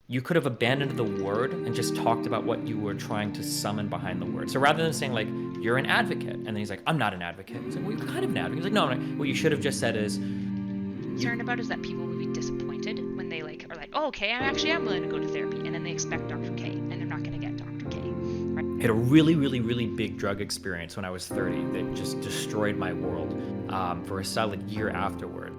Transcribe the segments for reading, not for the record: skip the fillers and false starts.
You could have abandoned the word and just talked about what you were trying to summon behind the word. So rather than saying like, you're an advocate, and then he's like, I'm not an advocate. He's like, well, you're kind of an advocate. He's like, no, no. What you should have just said is, Concerned about is that people will be disappointed when they like are like, oh, okay, I'm willing to go to therapy, and then they expect Dr. K, and they're not going to get Dr. K. Right? I had a really, really, really big drug experience when I was 30 that just destroyed my world for a solid year afterward.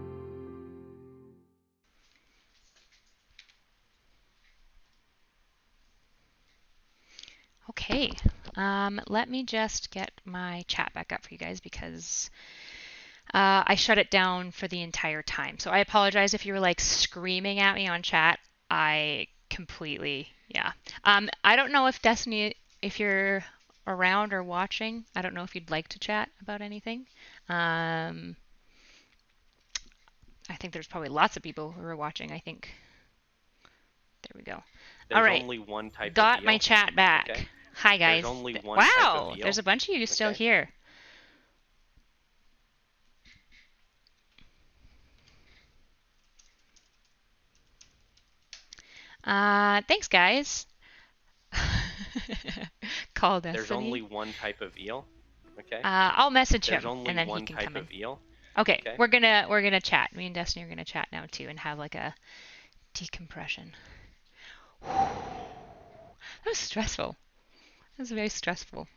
Okay, let me just get my chat back up for you guys because I shut it down for the entire time. So I apologize if you were like screaming at me on chat. I completely, yeah. I don't know if Destiny, if you're around or watching, I don't know if you'd like to chat about anything. I think there's probably lots of people who are watching. I think. There we go. There's All right. only one type Got of my eel. chat back. Okay. Hi guys. There's only one wow, type of eel. There's a bunch of you still Okay. here. Thanks guys. Call Destiny. There's only one type of eel. Okay. I'll message There's him only and then one he can type come in. of eel. Okay, Okay. we're gonna chat. Me and Destiny are gonna chat now too and have like a decompression. That was stressful. That was very stressful.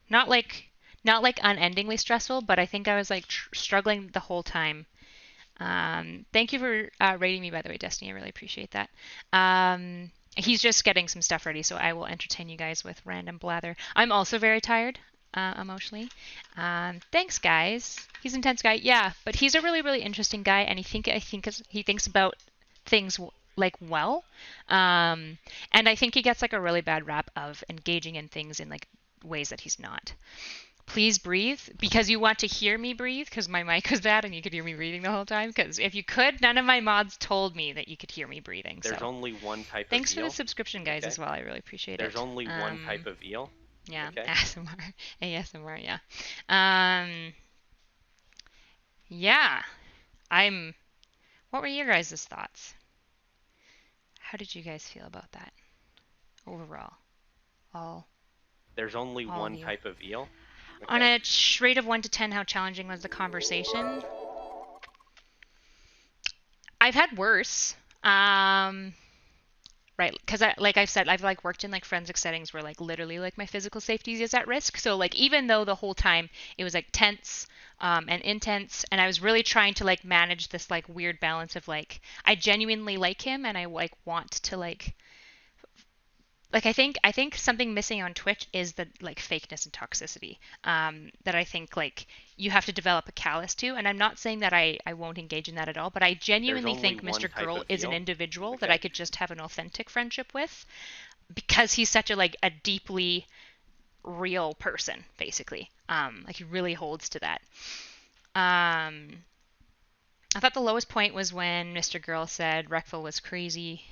Not like unendingly stressful, but I think I was like struggling the whole time. Thank you for rating me, by the way, Destiny. I really appreciate that. He's just getting some stuff ready, so I will entertain you guys with random blather. I'm also very tired emotionally. Thanks, guys. He's an intense guy, yeah, but he's a really, really interesting guy, and I think he thinks about things like well, and I think he gets like a really bad rap of engaging in things in like ways that he's not. Please breathe because you want to hear me breathe because my mic was bad and you could hear me breathing the whole time. Because if you could, none of my mods told me that you could hear me breathing. There's so. only one type Thanks of for eel. the subscription, guys, Okay. as well. I really appreciate There's it. only one type of eel. Yeah, okay. ASMR, ASMR, yeah. Yeah, what were your guys' thoughts? How did you guys feel about that overall? There's only one type of eel. Okay. On a rate of 1 to 10, how challenging was the conversation? I've had worse. Right, because like I've said, I've like worked in like forensic settings where like literally like my physical safety is at risk. So like even though the whole time it was like tense and intense, and I was really trying to like manage this like weird balance of like I genuinely like him and I like want to like I think something missing on Twitch is the like fakeness and toxicity that I think like you have to develop a callus to. And I'm not saying that I won't engage in that at all, but I genuinely think Mr. Girl is an individual that I could just have an authentic friendship with because he's such a like a deeply real person, basically. Like he really holds to that. I thought the lowest point was when Mr. Girl said Reckful was crazy.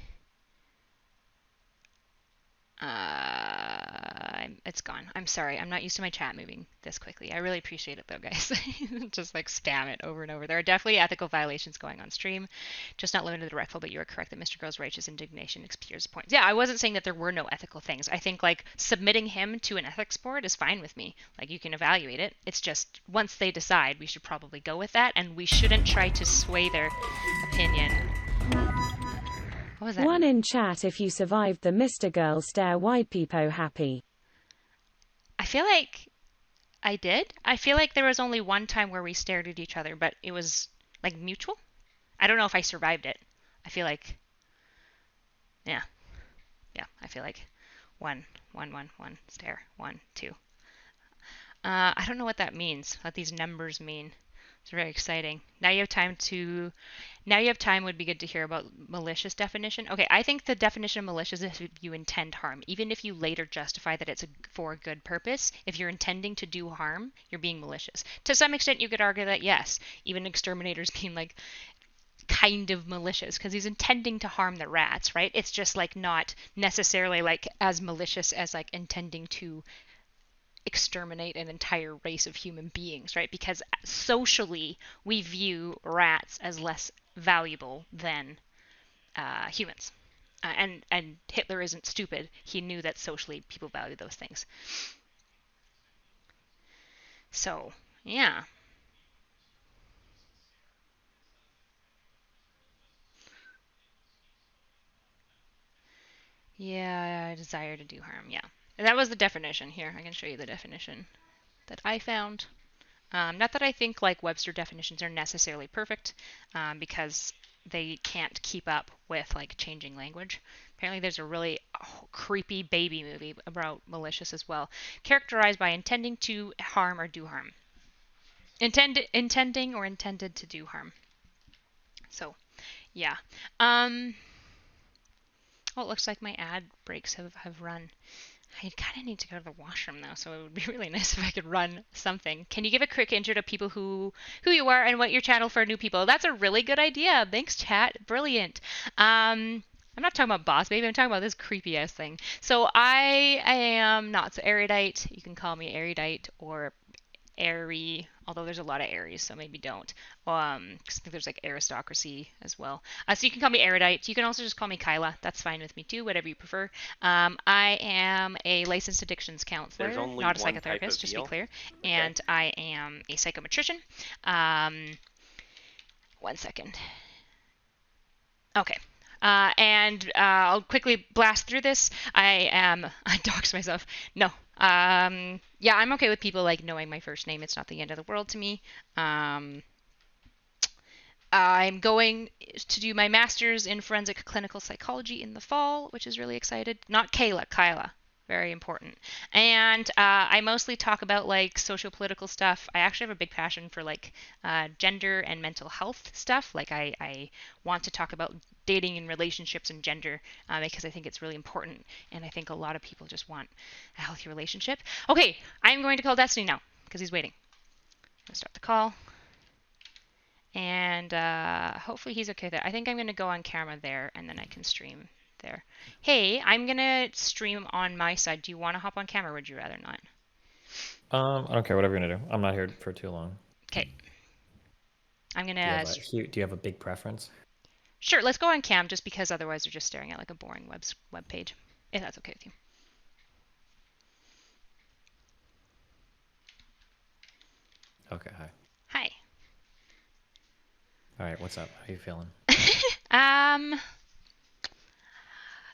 It's gone. I'm sorry. I'm not used to my chat moving this quickly. I really appreciate it though, guys. Just like spam it over and over. There are definitely ethical violations going on stream, just not limited to Reckful, but you are correct that Mr. Girl's righteous indignation appears points. Yeah, I wasn't saying that there were no ethical things. I think like submitting him to an ethics board is fine with me. Like you can evaluate it. It's just once they decide, we should probably go with that, and we shouldn't try to sway their opinion. What was that? One in chat, if you survived the MrGirl's stare, wide peepo happy. I feel like I did. I feel like there was only one time where we stared at each other, but it was like mutual. I don't know if I survived it. I feel like, yeah, I feel like one stare, 1, 2. I don't know what that means, what these numbers mean. It's very exciting. Now you have time would be good to hear about malicious definition. Okay, I think the definition of malicious is if you intend harm. Even if you later justify that it's for a good purpose, if you're intending to do harm, you're being malicious. To some extent, you could argue that yes, even exterminators being like kind of malicious because he's intending to harm the rats, right? It's just like not necessarily like as malicious as like intending to exterminate an entire race of human beings, right? Because socially, we view rats as less valuable than humans. and Hitler isn't stupid. He knew that socially people value those things. So, yeah. Yeah, I desire to do harm. Yeah. And that was the definition here. I can show you the definition that I found. Not that I think like Webster definitions are necessarily perfect, because they can't keep up with like changing language. Apparently, there's a really creepy baby movie about malicious as well, characterized by intending to harm or do harm. Intending or intended to do harm. So, yeah. Oh, it looks like my ad breaks have run. I kind of need to go to the washroom though, so it would be really nice if I could run something. Can you give a quick intro to people who you are and what your channel for new people? That's a really good idea. Thanks, chat. Brilliant. I'm not talking about Boss Baby. I'm talking about this creepy ass thing. So I am notsoErudite. You can call me Erudite or Airy, although there's a lot of Aries, so maybe don't. 'Cause I think there's like aristocracy as well. So you can call me Erudite. You can also just call me Kyla. That's fine with me too, whatever you prefer. I am a licensed addictions counselor, not a psychotherapist, just to be clear. Okay. And I am a psychometrician. 1 second. Okay. I'll quickly blast through this. I dox myself. No. Yeah, I'm okay with people like knowing my first name. It's not the end of the world to me. I'm going to do my master's in forensic clinical psychology in the fall, which is really excited. Not Kayla, Kyla. Very important. And I mostly talk about like social-political stuff. I actually have a big passion for like gender and mental health stuff. Like I want to talk about dating and relationships and gender because I think it's really important. And I think a lot of people just want a healthy relationship. Okay, I'm going to call Destiny now because he's waiting. I'm going to start the call. And hopefully he's okay there. I think I'm going to go on camera there and then I can stream there. Hey, I'm gonna stream on my side. Do you want to hop on camera or would you rather not? I don't care, whatever you're gonna do. I'm not here for too long. Okay. I'm gonna do you have a big preference? Sure, let's go on cam just because otherwise we're just staring at like a boring web page. If that's okay with you. Okay, hi. Hi. All right, what's up? How you feeling?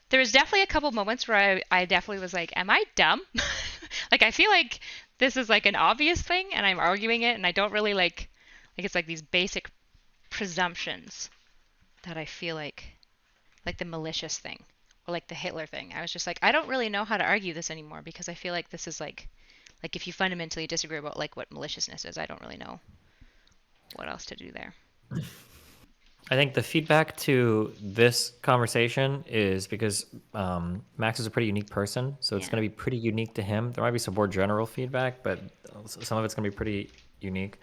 There was definitely a couple moments where I definitely was like, am I dumb? Like, I feel like this is like an obvious thing and I'm arguing it and I don't really like it's like these basic presumptions that I feel like the malicious thing or like the Hitler thing. I was just like, I don't really know how to argue this anymore because I feel like this is like if you fundamentally disagree about like what maliciousness is, I don't really know what else to do there. I think the feedback to this conversation is because Max is a pretty unique person, so it's going to be pretty unique to him. There might be some more general feedback, but some of it's going to be pretty unique.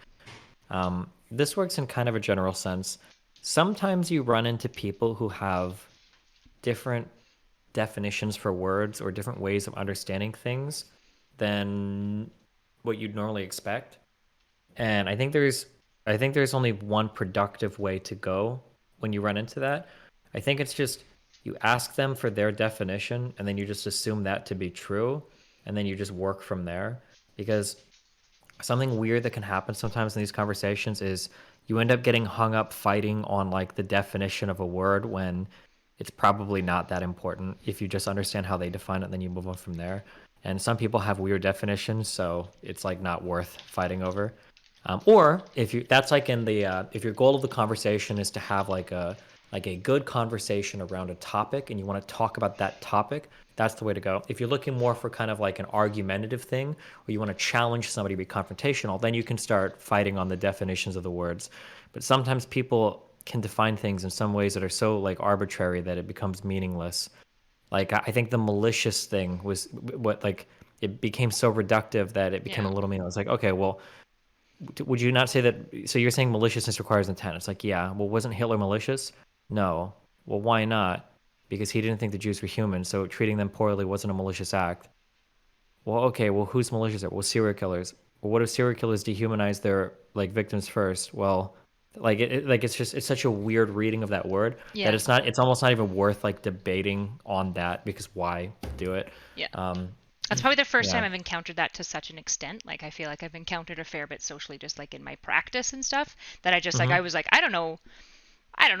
This works in kind of a general sense. Sometimes you run into people who have different definitions for words or different ways of understanding things than what you'd normally expect. And I think there's only one productive way to go when you run into that. I think it's just you ask them for their definition and then you just assume that to be true and then you just work from there. Because something weird that can happen sometimes in these conversations is you end up getting hung up fighting on like the definition of a word when it's probably not that important. If you just understand how they define it, then you move on from there. And some people have weird definitions, so it's like not worth fighting over. Or if you, that's like in the, if your goal of the conversation is to have like a good conversation around a topic and you want to talk about that topic, that's the way to go. If you're looking more for kind of like an argumentative thing, or you want to challenge somebody to be confrontational, then you can start fighting on the definitions of the words. But sometimes people can define things in some ways that are so like arbitrary that it becomes meaningless. Like I think the malicious thing was what like it became so reductive that it became a little meaningless. Like, okay, well, would you not say that? So you're saying maliciousness requires intent. It's like, yeah, well, wasn't Hitler malicious? No. Well, why not? Because he didn't think the Jews were human, so treating them poorly wasn't a malicious act. Well, okay, well, who's malicious? Well, serial killers. Well, what if serial killers dehumanize their like victims first? Well, Like it's such a weird reading of that word that Yeah. it's almost not even worth like debating on that, because why do it? Yeah. That's probably the first time Yeah. I've encountered that to such an extent. Like I feel like I've encountered a fair bit socially, just like in my practice and stuff, that I just like I Hmm. was like, I don't know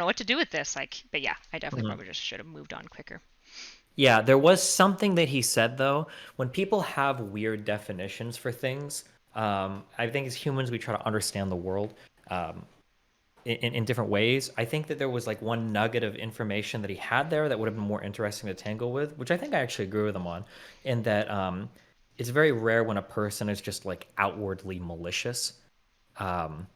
what to do with this. Like, but yeah, I definitely Hmm. probably just should have moved on quicker. Yeah, there was something that he said though. When people have weird definitions for things, I think as humans we try to understand the world um, in different ways. I think that there was like one nugget of information that he had there that would have been more interesting to tangle with, which I think I actually agree with him on, in that it's very rare when a person is just like outwardly malicious. Um,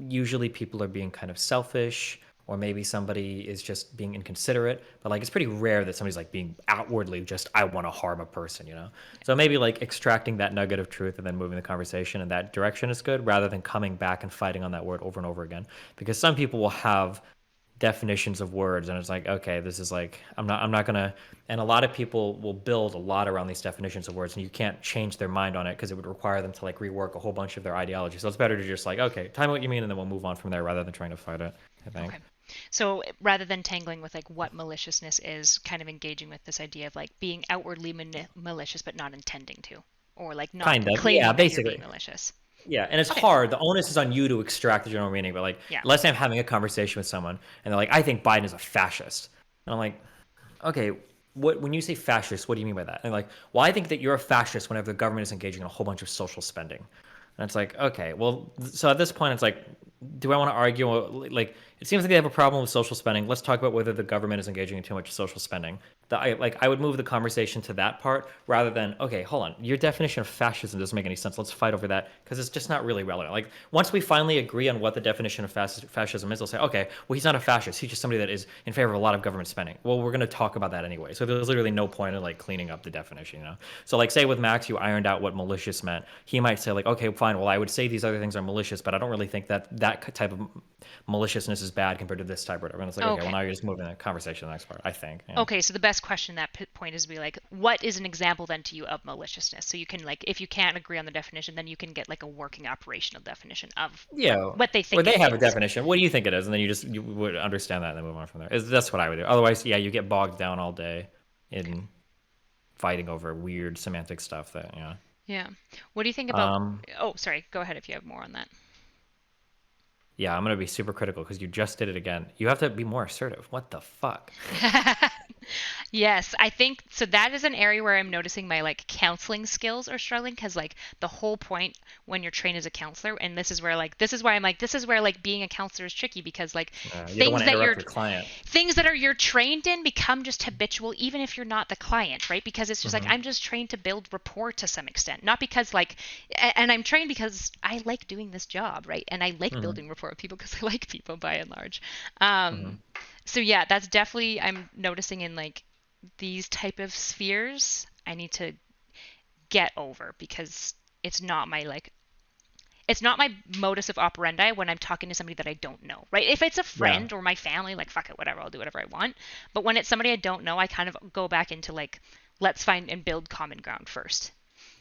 Usually people are being kind of selfish, or maybe somebody is just being inconsiderate, but like it's pretty rare that somebody's like being outwardly just I want to harm a person, you know. So maybe like extracting that nugget of truth and then moving the conversation in that direction is good, rather than coming back and fighting on that word over and over again, because some people will have definitions of words and it's like, okay, this is like I'm not gonna. And a lot of people will build a lot around these definitions of words, and you can't change their mind on it because it would require them to like rework a whole bunch of their ideology. So it's better to just like, okay, tell me what you mean, and then we'll move on from there, rather than trying to fight it, I think. Okay. So rather than tangling with like what maliciousness is, kind of engaging with this idea of like being outwardly malicious but not intending to, or like not Kind of, yeah, claiming that you're being basically. malicious. Yeah, and it's Okay. hard. The onus is on you to extract the general meaning. But like, Yeah. let's say I'm having a conversation with someone, and they're like, "I think Biden is a fascist," and I'm like, "Okay, what? When you say fascist, what do you mean by that?" And they're like, "Well, I think that you're a fascist whenever the government is engaging in a whole bunch of social spending." And it's like, okay, well, so at this point, it's like, do I want to argue? Like, it seems like they have a problem with social spending. Let's talk about whether the government is engaging in too much social spending. I would move the conversation to that part rather than, okay, hold on, your definition of fascism doesn't make any sense. Let's fight over that because it's just not really relevant. Like, once we finally agree on what the definition of fascism is, they'll say, okay, well, he's not a fascist. He's just somebody that is in favor of a lot of government spending. Well, we're going to talk about that anyway. So there's literally no point in like cleaning up the definition, you know? So like, say with Max, you ironed out what malicious meant. He might say like, okay, fine. Well, I would say these other things are malicious, but I don't really think that that type of maliciousness is bad compared to this type or whatever. And it's like, okay, well, now you're just moving the conversation to the next part, I think. Yeah. Okay, so the best question at that point is to be like, what is an example then to you of maliciousness? So you can like, if you can't agree on the definition, then you can get like a working operational definition of Yeah, what they or think they it have a is. definition. What do you think it is? And then you would understand that and then move on from there. That's what I would do. Otherwise, yeah, you get bogged down all day in fighting over weird semantic stuff. That yeah. Yeah. What do you think about? Um, Oh, sorry. Go ahead if you have more on that. yeah, I'm gonna be super critical because you just did it again. You have to be more assertive. What the fuck? Yes, I think so. That is an area where I'm noticing my like counseling skills are struggling because like the whole point when you're trained as a counselor, and this is why I'm like this is where like being a counselor is tricky because like You don't want things to that interrupt your client. you're trained in become just habitual even if you're not the client, right? Because it's just like I'm just trained to build rapport to some extent, not because like and I'm trained because I like doing this job, right? And I like Hmm. building rapport with people because I like people by and large. Hmm. So yeah, that's definitely I'm noticing in like these type of spheres I need to get over because it's not my like it's not my modus of operandi when I'm talking to somebody that I don't know, right? If it's a Yeah. friend or my family, like fuck it, whatever, I'll do whatever I want. But when it's somebody I don't know, I kind of go back into like let's find and build common ground first.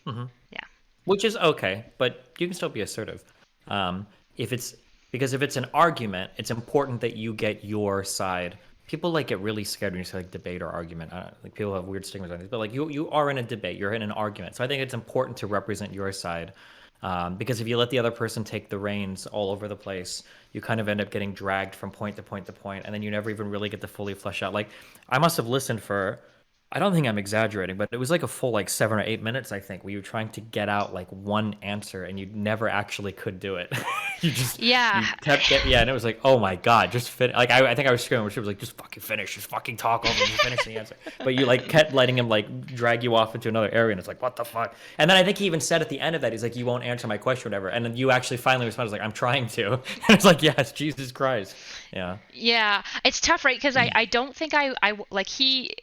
Hmm. Yeah. Which is okay, but you can still be assertive. If it's because if it's an argument, it's important that you get your side. People like get really scared when you say like debate or argument. Like people have weird stigmas on this, but like you are in a debate, you're in an argument. So I think it's important to represent your side, because if you let the other person take the reins all over the place, you kind of end up getting dragged from point to point to point, and then you never even really get to fully flesh out. Like I must have listened for I don't think I'm exaggerating, but it was like a full like 7 or 8 minutes, I think, where you were trying to get out like one answer and you never actually could do it. Yeah. You kept yeah, and it was like, oh my god, just finish. Like I think I was screaming, where she was like, just fucking finish, just fucking talk over, just finish the answer. But you like kept letting him like drag you off into another area, and it's like, what the fuck? And then I think he even said at the end of that, he's like, you won't answer my question, or whatever. And then you actually finally responded, like, I'm trying to. And it's like, yes, Jesus Christ, yeah. Yeah, it's tough, right? Because I don't think I like he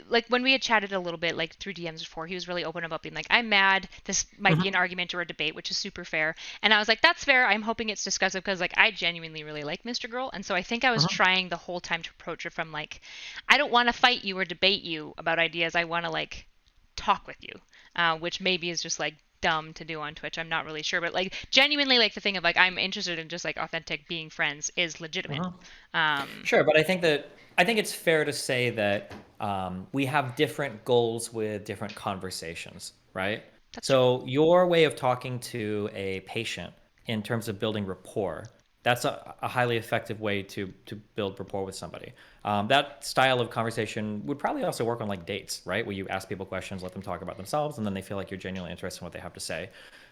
like when we had chatted a little bit like through DMs before, he was really open about being like, I'm mad. This might be an argument or a debate, which is super fair. And I was like, that's fair. I'm hoping it's discussive because like I genuinely really like Mr. Girl, and so I think I was trying the whole time to approach it from like, I don't want to fight you or debate you about ideas. I want to like talk with you, which maybe is just like dumb to do on Twitch. I'm not really sure, but like genuinely, like the thing of like I'm interested in just like authentic being friends is legitimate. Sure, but I think it's fair to say that we have different goals with different conversations, right? That's So your way of talking to a patient in terms of building rapport, that's a highly effective way to build rapport with somebody. That style of conversation would probably also work on like dates, right? Where you ask people questions, let them talk about themselves, and then they feel like you're genuinely interested in what they have to say.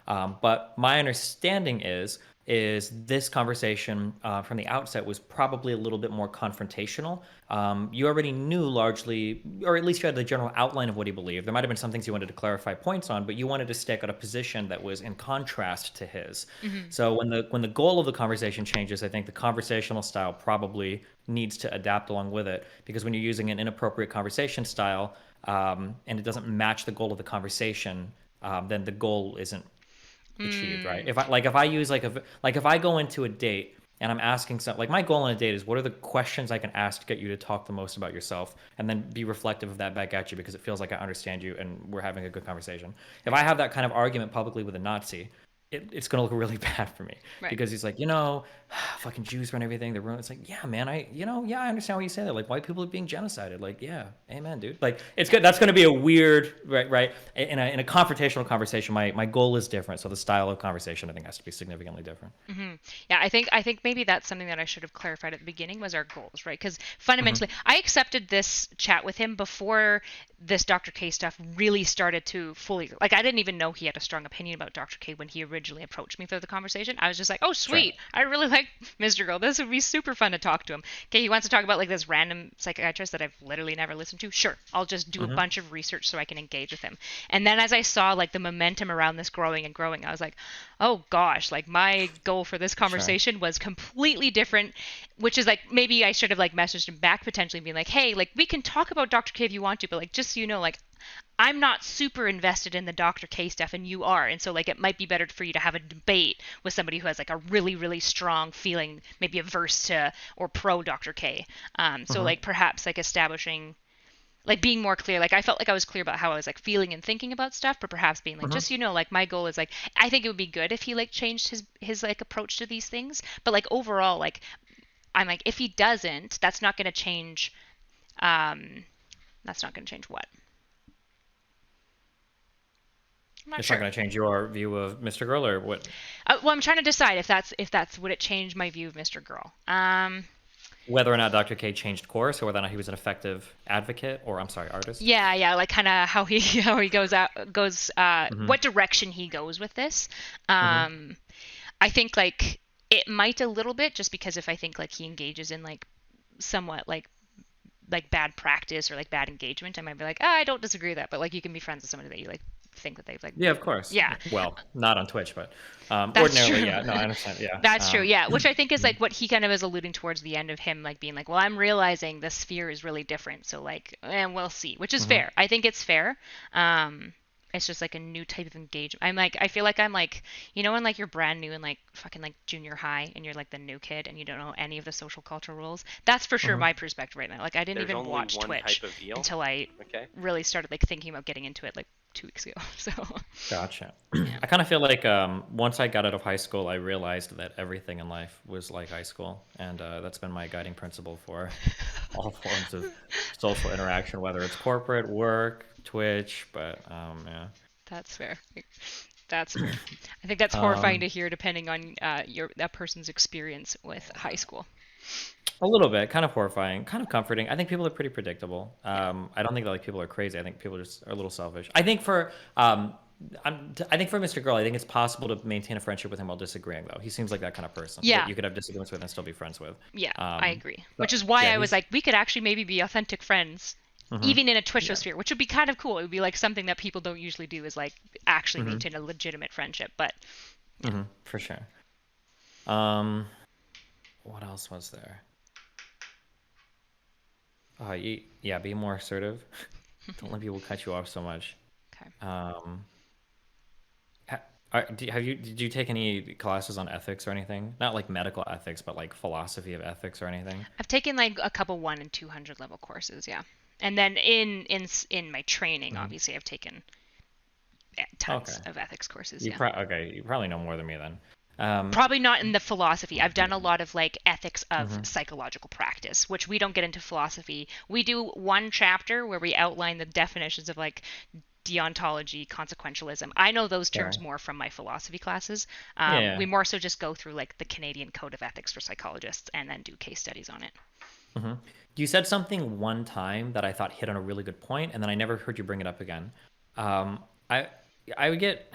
But my understanding is this conversation from the outset was probably a little bit more confrontational. You already knew largely, or at least you had the general outline of what he believed. There might have been some things you wanted to clarify points on, but you wanted to stick at a position that was in contrast to his. So when the goal of the conversation changes, I think the conversational style probably needs to adapt along with it, because when you're using an inappropriate conversation style and it doesn't match the goal of the conversation, then the goal isn't achieved, right? If I go into a date and I'm asking something, like my goal on a date is what are the questions I can ask to get you to talk the most about yourself, and then be reflective of that back at you because it feels like I understand you and we're having a good conversation. If I have that kind of argument publicly with a Nazi, it's going to look really bad for me, because he's like, fucking Jews run everything. They're it's like, yeah, man, I understand why you say that. Like, white people are being genocided. Like, yeah, amen, dude. Like, it's good. That's going to be a weird, right? In a confrontational conversation, my goal is different. So the style of conversation, I think, has to be significantly different. Yeah, I think maybe that's something that I should have clarified at the beginning was our goals, right? Because fundamentally, I accepted this chat with him before this Dr. K stuff really started to fully, like, I didn't even know he had a strong opinion about Dr. K when he originally approached me through the conversation. I was just like, oh, sweet. Sure. I really like Mr. Girl. This would be super fun to talk to him. Okay, he wants to talk about like this random psychiatrist that I've literally never listened to. Sure, I'll just do a bunch of research so I can engage with him. And then as I saw like the momentum around this growing and growing, I was like, oh gosh, like my goal for this conversation was completely different, which is like maybe I should have like messaged him back potentially being like, hey, like we can talk about Dr. K if you want to, but like just so you know, like I'm not super invested in the Dr. K stuff and you are. And so like it might be better for you to have a debate with somebody who has like a really, really strong feeling, maybe averse to or pro Dr. K. So like perhaps like establishing, like being more clear. Like I felt like I was clear about how I was like feeling and thinking about stuff, but perhaps being like, just so you know, like my goal is like, I think it would be good if he like changed his like approach to these things. But like overall, like I'm like, if he doesn't, that's not going to change. That's not going to change what? It's not going to change your view of Mr. Girl, or what? Well, I'm trying to decide if that's would it change my view of Mr. Girl. Whether or not Dr. K changed course, or whether or not he was an effective advocate, or artist. Yeah, like kind of how he goes what direction he goes with this. I think like it might a little bit, just because if I think like he engages in like somewhat like bad practice or like bad engagement, I might be like, I don't disagree with that, but like you can be friends with somebody that you like think that they've like of course well, not on Twitch, but ordinarily true. No, I understand. That's true, which I think is like what he kind of is alluding towards the end of him like being like, well, I'm realizing the sphere is really different, so like and we'll see, which is fair. I think it's fair. It's just like a new type of engagement. I feel like I'm like, when like you're brand new in like fucking like junior high and you're like the new kid and you don't know any of the social cultural rules. That's for sure my perspective right now. Like I didn't even watch Twitch until I really started like thinking about getting into it like 2 weeks ago. So gotcha. I kind of feel like once I got out of high school, I realized that everything in life was like high school, and that's been my guiding principle for all forms of social interaction, whether it's corporate, work, Twitch, but that's fair. That's fair. I think that's horrifying to hear, depending on that person's experience with high school. A little bit, kind of horrifying, kind of comforting. I think people are pretty predictable. I don't think that like people are crazy. I think people just are a little selfish. I think for Mr. Girl, I think it's possible to maintain a friendship with him while disagreeing, though. He seems like that kind of person that you could have disagreements with and still be friends with. Yeah, I agree. Which is why I was like, we could actually maybe be authentic friends, even in a Twitchosphere, which would be kind of cool. It would be like something that people don't usually do, is like actually maintain a legitimate friendship. But for sure. What else was there? Be more assertive. Don't let people cut you off so much. Okay. Did you take any classes on ethics or anything? Not like medical ethics, but like philosophy of ethics or anything? I've taken like a couple 1 and 200 level courses, and then in my training, obviously, I've taken tons of ethics courses. You probably know more than me then. Probably not in the philosophy. I've done a lot of like ethics of psychological practice, which we don't get into philosophy. We do one chapter where we outline the definitions of like deontology, consequentialism. I know those terms more from my philosophy classes. We more so just go through like the Canadian Code of Ethics for Psychologists and then do case studies on it. You said something one time that I thought hit on a really good point, and then I never heard you bring it up again. I would get,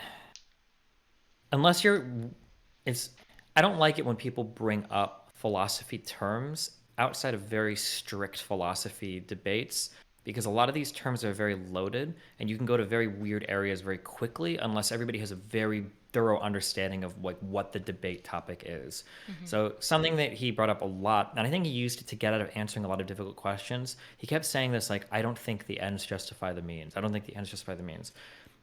unless I don't like it when people bring up philosophy terms outside of very strict philosophy debates, because a lot of these terms are very loaded and you can go to very weird areas very quickly unless everybody has a very thorough understanding of like what the debate topic is. So something that he brought up a lot, and I think he used it to get out of answering a lot of difficult questions, he kept saying this like, I don't think the ends justify the means. I don't think the ends justify the means.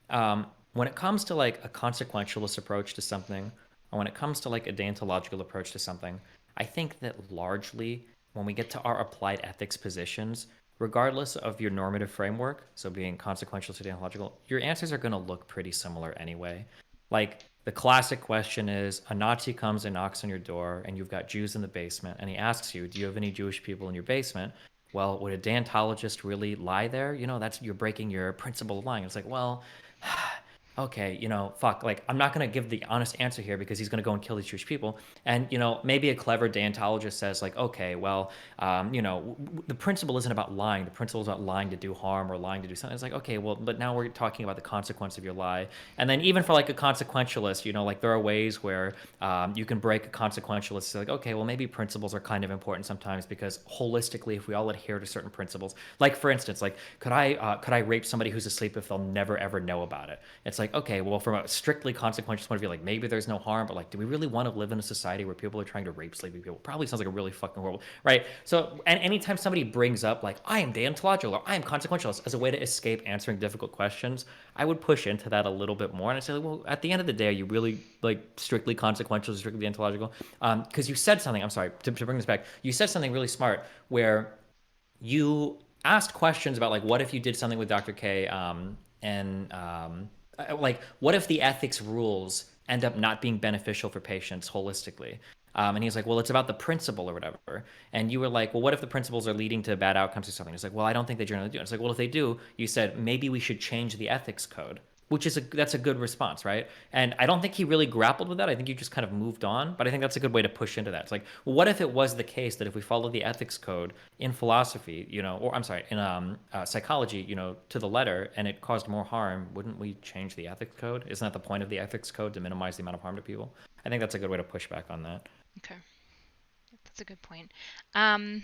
When it comes to like a consequentialist approach to something, or when it comes to like a deontological approach to something, I think that largely when we get to our applied ethics positions, regardless of your normative framework, so being consequential to deontological, your answers are going to look pretty similar anyway. Like the classic question is, a Nazi comes and knocks on your door and you've got Jews in the basement and he asks you, do you have any Jewish people in your basement? Well, would a deontologist really lie there? You're breaking your principle of lying. It's like, well, okay, fuck, like, I'm not going to give the honest answer here because he's going to go and kill these Jewish people. And, maybe a clever deontologist says like, okay, well, the principle isn't about lying. The principle is about lying to do harm or lying to do something. It's like, okay, well, but now we're talking about the consequence of your lie. And then even for like a consequentialist, like there are ways where you can break a consequentialist. It's like, okay, well, maybe principles are kind of important sometimes because holistically, if we all adhere to certain principles, like for instance, like, could I rape somebody who's asleep if they'll never ever know about it? It's like, okay, well, from a strictly consequential point of view, like maybe there's no harm, but like, do we really want to live in a society where people are trying to rape sleeping people? Probably sounds like a really fucking horrible, right? So, and anytime somebody brings up like, I am deontological or I am consequentialist as a way to escape answering difficult questions, I would push into that a little bit more. And I say, like, well, at the end of the day, are you really like strictly consequential, strictly deontological? Because you said something, I'm sorry, to bring this back, you said something really smart where you asked questions about like, what if you did something with Dr.K like, what if the ethics rules end up not being beneficial for patients holistically? And he's like, well, it's about the principle or whatever. And you were like, well, what if the principles are leading to bad outcomes or something? He's like, well, I don't think they generally do. It's like, well, if they do, you said maybe we should change the ethics code, which is that's a good response, right? And I don't think he really grappled with that. I think you just kind of moved on, but I think that's a good way to push into that. It's like, well, what if it was the case that if we follow the ethics code in philosophy, or I'm sorry, in psychology, to the letter, and it caused more harm, wouldn't we change the ethics code? Isn't that the point of the ethics code, to minimize the amount of harm to people? I think that's a good way to push back on that. Okay, that's a good point. I'm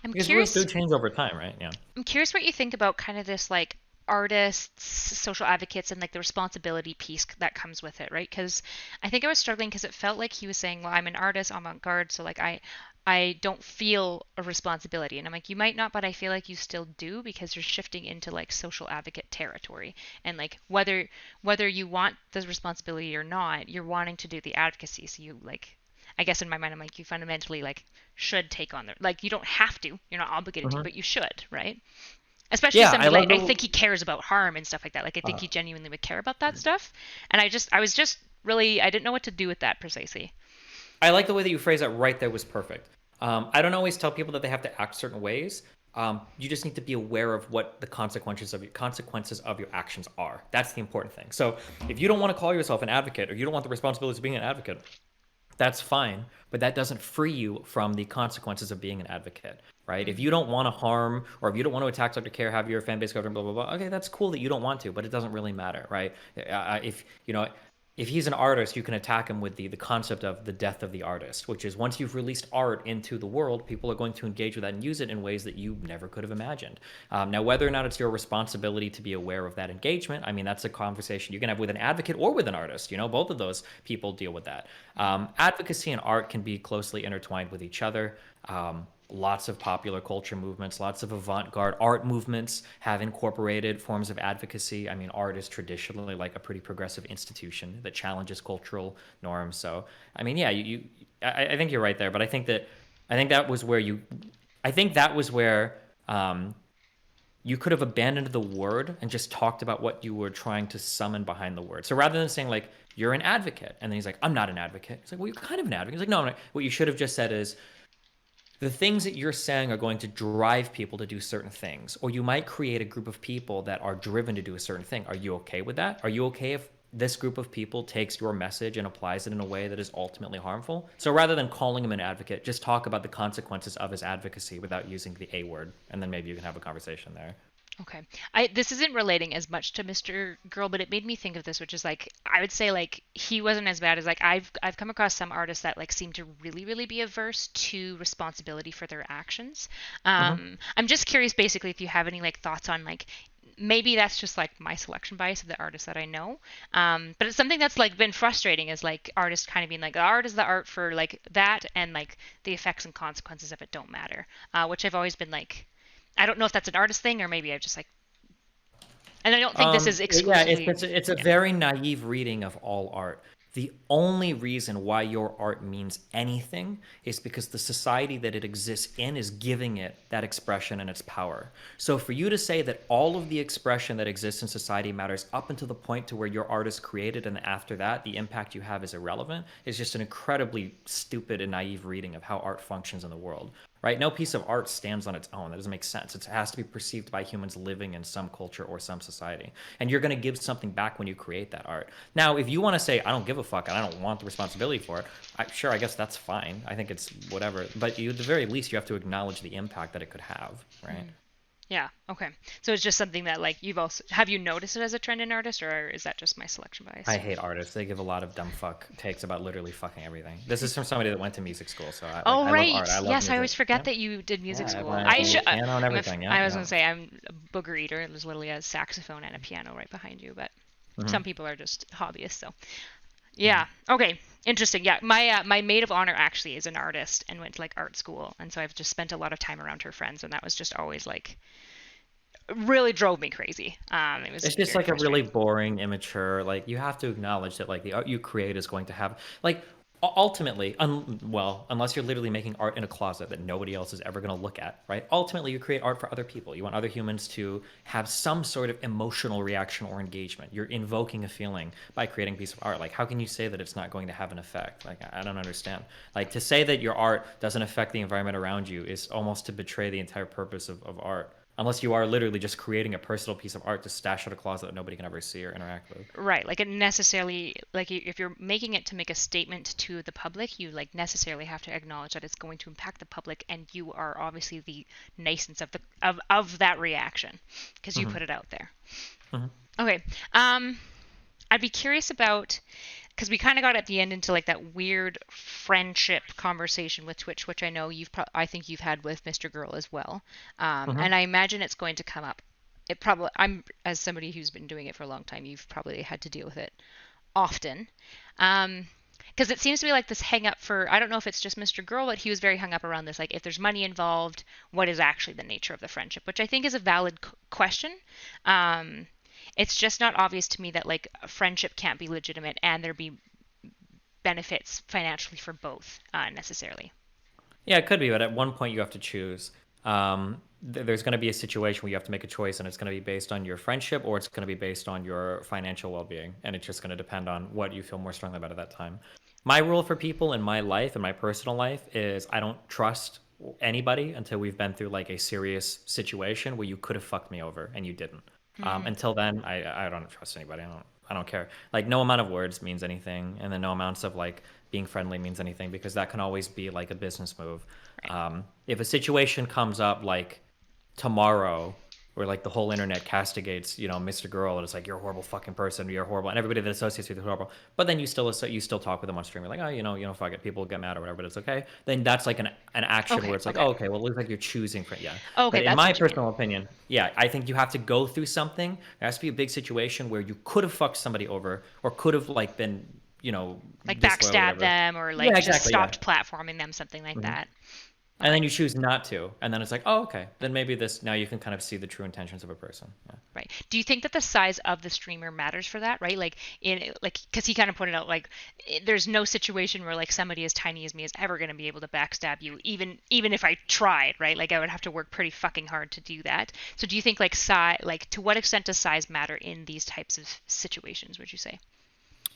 because curious. Rules do change over time, right? Yeah. I'm curious what you think about kind of this like artists, social advocates, and like the responsibility piece that comes with it, right? Because I think I was struggling because it felt like he was saying, well, I'm an artist, avant-garde, so like I don't feel a responsibility. And I'm like, you might not, but I feel like you still do, because you're shifting into like social advocate territory. And like whether you want the responsibility or not, you're wanting to do the advocacy. So you like, I guess in my mind, I'm like, you fundamentally like should take on like, you don't have to, you're not obligated to, but you should, right? Especially somebody like, I think he cares about harm and stuff like that. Like, I think he genuinely would care about that stuff. And I was just really, I didn't know what to do with that precisely. I like the way that you phrase that right there was perfect. I don't always tell people that they have to act certain ways. You just need to be aware of what the consequences of your actions are. That's the important thing. So if you don't want to call yourself an advocate, or you don't want the responsibilities of being an advocate, that's fine, but that doesn't free you from the consequences of being an advocate, right? If you don't want to harm, or if you don't want to attack Dr.K or have your fan base covered, blah, blah, blah, okay, that's cool that you don't want to, but it doesn't really matter, right? If he's an artist, you can attack him with the concept of the death of the artist, which is once you've released art into the world, people are going to engage with that and use it in ways that you never could have imagined. Now, whether or not it's your responsibility to be aware of that engagement, I mean, that's a conversation you can have with an advocate or with an artist. Both of those people deal with that. Advocacy and art can be closely intertwined with each other. Lots of popular culture movements, lots of avant-garde art movements have incorporated forms of advocacy. I mean, art is traditionally like a pretty progressive institution that challenges cultural norms. So, I mean, yeah, I think you're right there, but I think that was where you could have abandoned the word and just talked about what you were trying to summon behind the word. So rather than saying like, you're an advocate, and then he's like, I'm not an advocate. It's like, well, you're kind of an advocate. He's like, no. What you should have just said is, the things that you're saying are going to drive people to do certain things, or you might create a group of people that are driven to do a certain thing. Are you okay with that? Are you okay if this group of people takes your message and applies it in a way that is ultimately harmful? So rather than calling him an advocate, just talk about the consequences of his advocacy without using the A word, and then maybe you can have a conversation there. Okay. This isn't relating as much to Mr. Girl, but it made me think of this, which is like, I would say like he wasn't as bad as like I've come across some artists that like seem to really be averse to responsibility for their actions. I'm just curious basically if you have any like thoughts on like, maybe that's just like my selection bias of the artists that I know. But it's something that's like been frustrating, is like artists kind of being like, the art is the art for like that, and like the effects and consequences of it don't matter, which I've always been like, I don't know if that's an artist thing, or maybe I've just like, and I don't think this is exclusively. Yeah, it's a very naive reading of all art. The only reason why your art means anything is because the society that it exists in is giving it that expression and its power. So for you to say that all of the expression that exists in society matters up until the point to where your art is created, and after that the impact you have is irrelevant, is just an incredibly stupid and naive reading of how art functions in the world. Right? No piece of art stands on its own. That doesn't make sense. It has to be perceived by humans living in some culture or some society. And you're going to give something back when you create that art. Now, if you want to say, I don't give a fuck and I don't want the responsibility for it, sure, I guess that's fine. I think it's whatever. But at the very least, you have to acknowledge the impact that it could have, right? Yeah. Okay. So it's just something that like have you noticed it as a trend in artists, or is that just my selection bias? I hate artists. They give a lot of dumb fuck takes about literally fucking everything. This is from somebody that went to music school, so I right. love art. I love Yes, music. I always forget that you did music school. Piano and everything. I was gonna say I'm a booger eater. It was literally a saxophone and a piano right behind you, but some people are just hobbyists. So yeah. Okay. Interesting. Yeah. My maid of honor actually is an artist and went to like art school, and so I've just spent a lot of time around her friends, and that was just always like, really drove me crazy. It's just like a really boring, immature, like, you have to acknowledge that like the art you create is going to have like ultimately, unless you're literally making art in a closet that nobody else is ever going to look at, right? Ultimately, you create art for other people. You want other humans to have some sort of emotional reaction or engagement. You're invoking a feeling by creating a piece of art. Like, how can you say that it's not going to have an effect? Like, I don't understand. Like, to say that your art doesn't affect the environment around you is almost to betray the entire purpose of art. Unless you are literally just creating a personal piece of art to stash in a closet that nobody can ever see or interact with. Right. Like, it necessarily, like, if you're making it to make a statement to the public, you like necessarily have to acknowledge that it's going to impact the public, and you are obviously the nuisance of that reaction because you put it out there. Okay. I'd be curious about, because we kind of got at the end into like that weird friendship conversation with Twitch, which I know I think you've had with Mr. Girl as well, and I imagine it's going to come up. As somebody who's been doing it for a long time, you've probably had to deal with it often, because it seems to be like this hang up for, I don't know if it's just Mr. Girl, but he was very hung up around this, like, if there's money involved, what is actually the nature of the friendship, which I think is a valid question. It's just not obvious to me that like a friendship can't be legitimate and there be benefits financially for both necessarily. Yeah, it could be, but at one point you have to choose. There's going to be a situation where you have to make a choice, and it's going to be based on your friendship or it's going to be based on your financial well-being, and it's just going to depend on what you feel more strongly about at that time. My rule for people in my life, in my personal life, is I don't trust anybody until we've been through like a serious situation where you could have fucked me over and you didn't. Until then, I don't trust anybody. I don't care. Like, no amount of words means anything, and then no amounts of like being friendly means anything, because that can always be like a business move. Right. If a situation comes up like tomorrow, where like the whole internet castigates, Mr. Girl, and it's like, you're a horrible fucking person, you're horrible, and everybody that associates with you is horrible. But then you still talk with them on stream. You're like, oh, fuck it, people get mad or whatever, but it's okay. Then that's like an action where it's like, oh, okay, well, it looks like you're choosing for Okay, but in my personal opinion, I think you have to go through something. There has to be a big situation where you could have fucked somebody over, or could have like been, like backstabbed them, or like just stopped platforming them, something like that. And then you choose not to, and then it's like, oh, okay, then maybe this, now you can kind of see the true intentions of a person. Yeah. Right. Do you think that the size of the streamer matters for that, right? Like because he kind of pointed out like there's no situation where like somebody as tiny as me is ever going to be able to backstab you, even if I tried, right? Like I would have to work pretty fucking hard to do that. So do you think like size, like to what extent does size matter in these types of situations, would you say?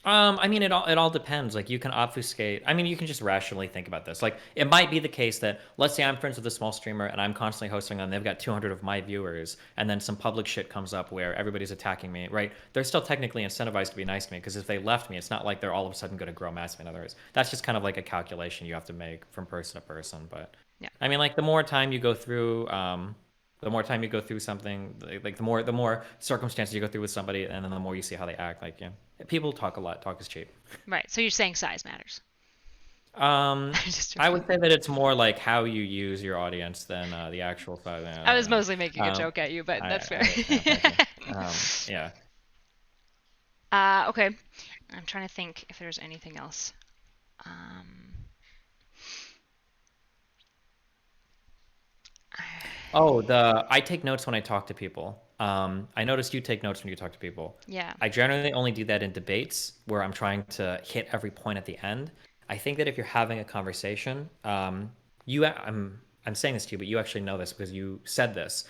I mean, it all depends. Like, you can obfuscate. I mean, you can just rationally think about this. Like, it might be the case that, let's say I'm friends with a small streamer and I'm constantly hosting them. They've got 200 of my viewers, and then some public shit comes up where everybody's attacking me, right? They're still technically incentivized to be nice to me, because if they left me, it's not like they're all of a sudden going to grow massively. In other words, that's just kind of like a calculation you have to make from person to person. But Yeah. I mean, like, the more time you go through, something, like the more circumstances you go through with somebody, and then the more you see how they act. Like, yeah, people talk a lot. Talk is cheap. Right. So you're saying size matters. I would say that it's more like how you use your audience than the actual size. I was mostly making a joke at you, but that's fair. Yeah. Okay. I'm trying to think if there's anything else. I take notes when I talk to people. I noticed you take notes when you talk to people. Yeah. I generally only do that in debates where I'm trying to hit every point at the end. I think that if you're having a conversation, I'm saying this to you, but you actually know this because you said this.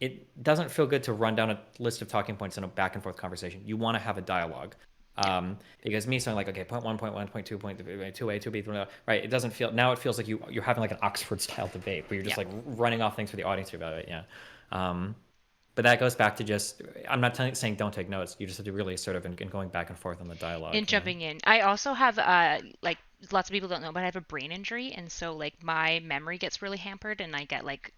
It doesn't feel good to run down a list of talking points in a back and forth conversation. You want to have a dialogue. Because me saying like, okay, point 1, point 1, point 2, point 2A, 2B, 3, right? It doesn't feel, now it feels like you're having like an Oxford style debate where you're just like running off things for the audience to evaluate. Yeah. But that goes back to just, I'm not saying don't take notes. You just have to be really assertive in going back and forth on the dialogue. And jumping in. I also have, like, lots of people don't know, but I have a brain injury. And so, like, my memory gets really hampered, and I get, like,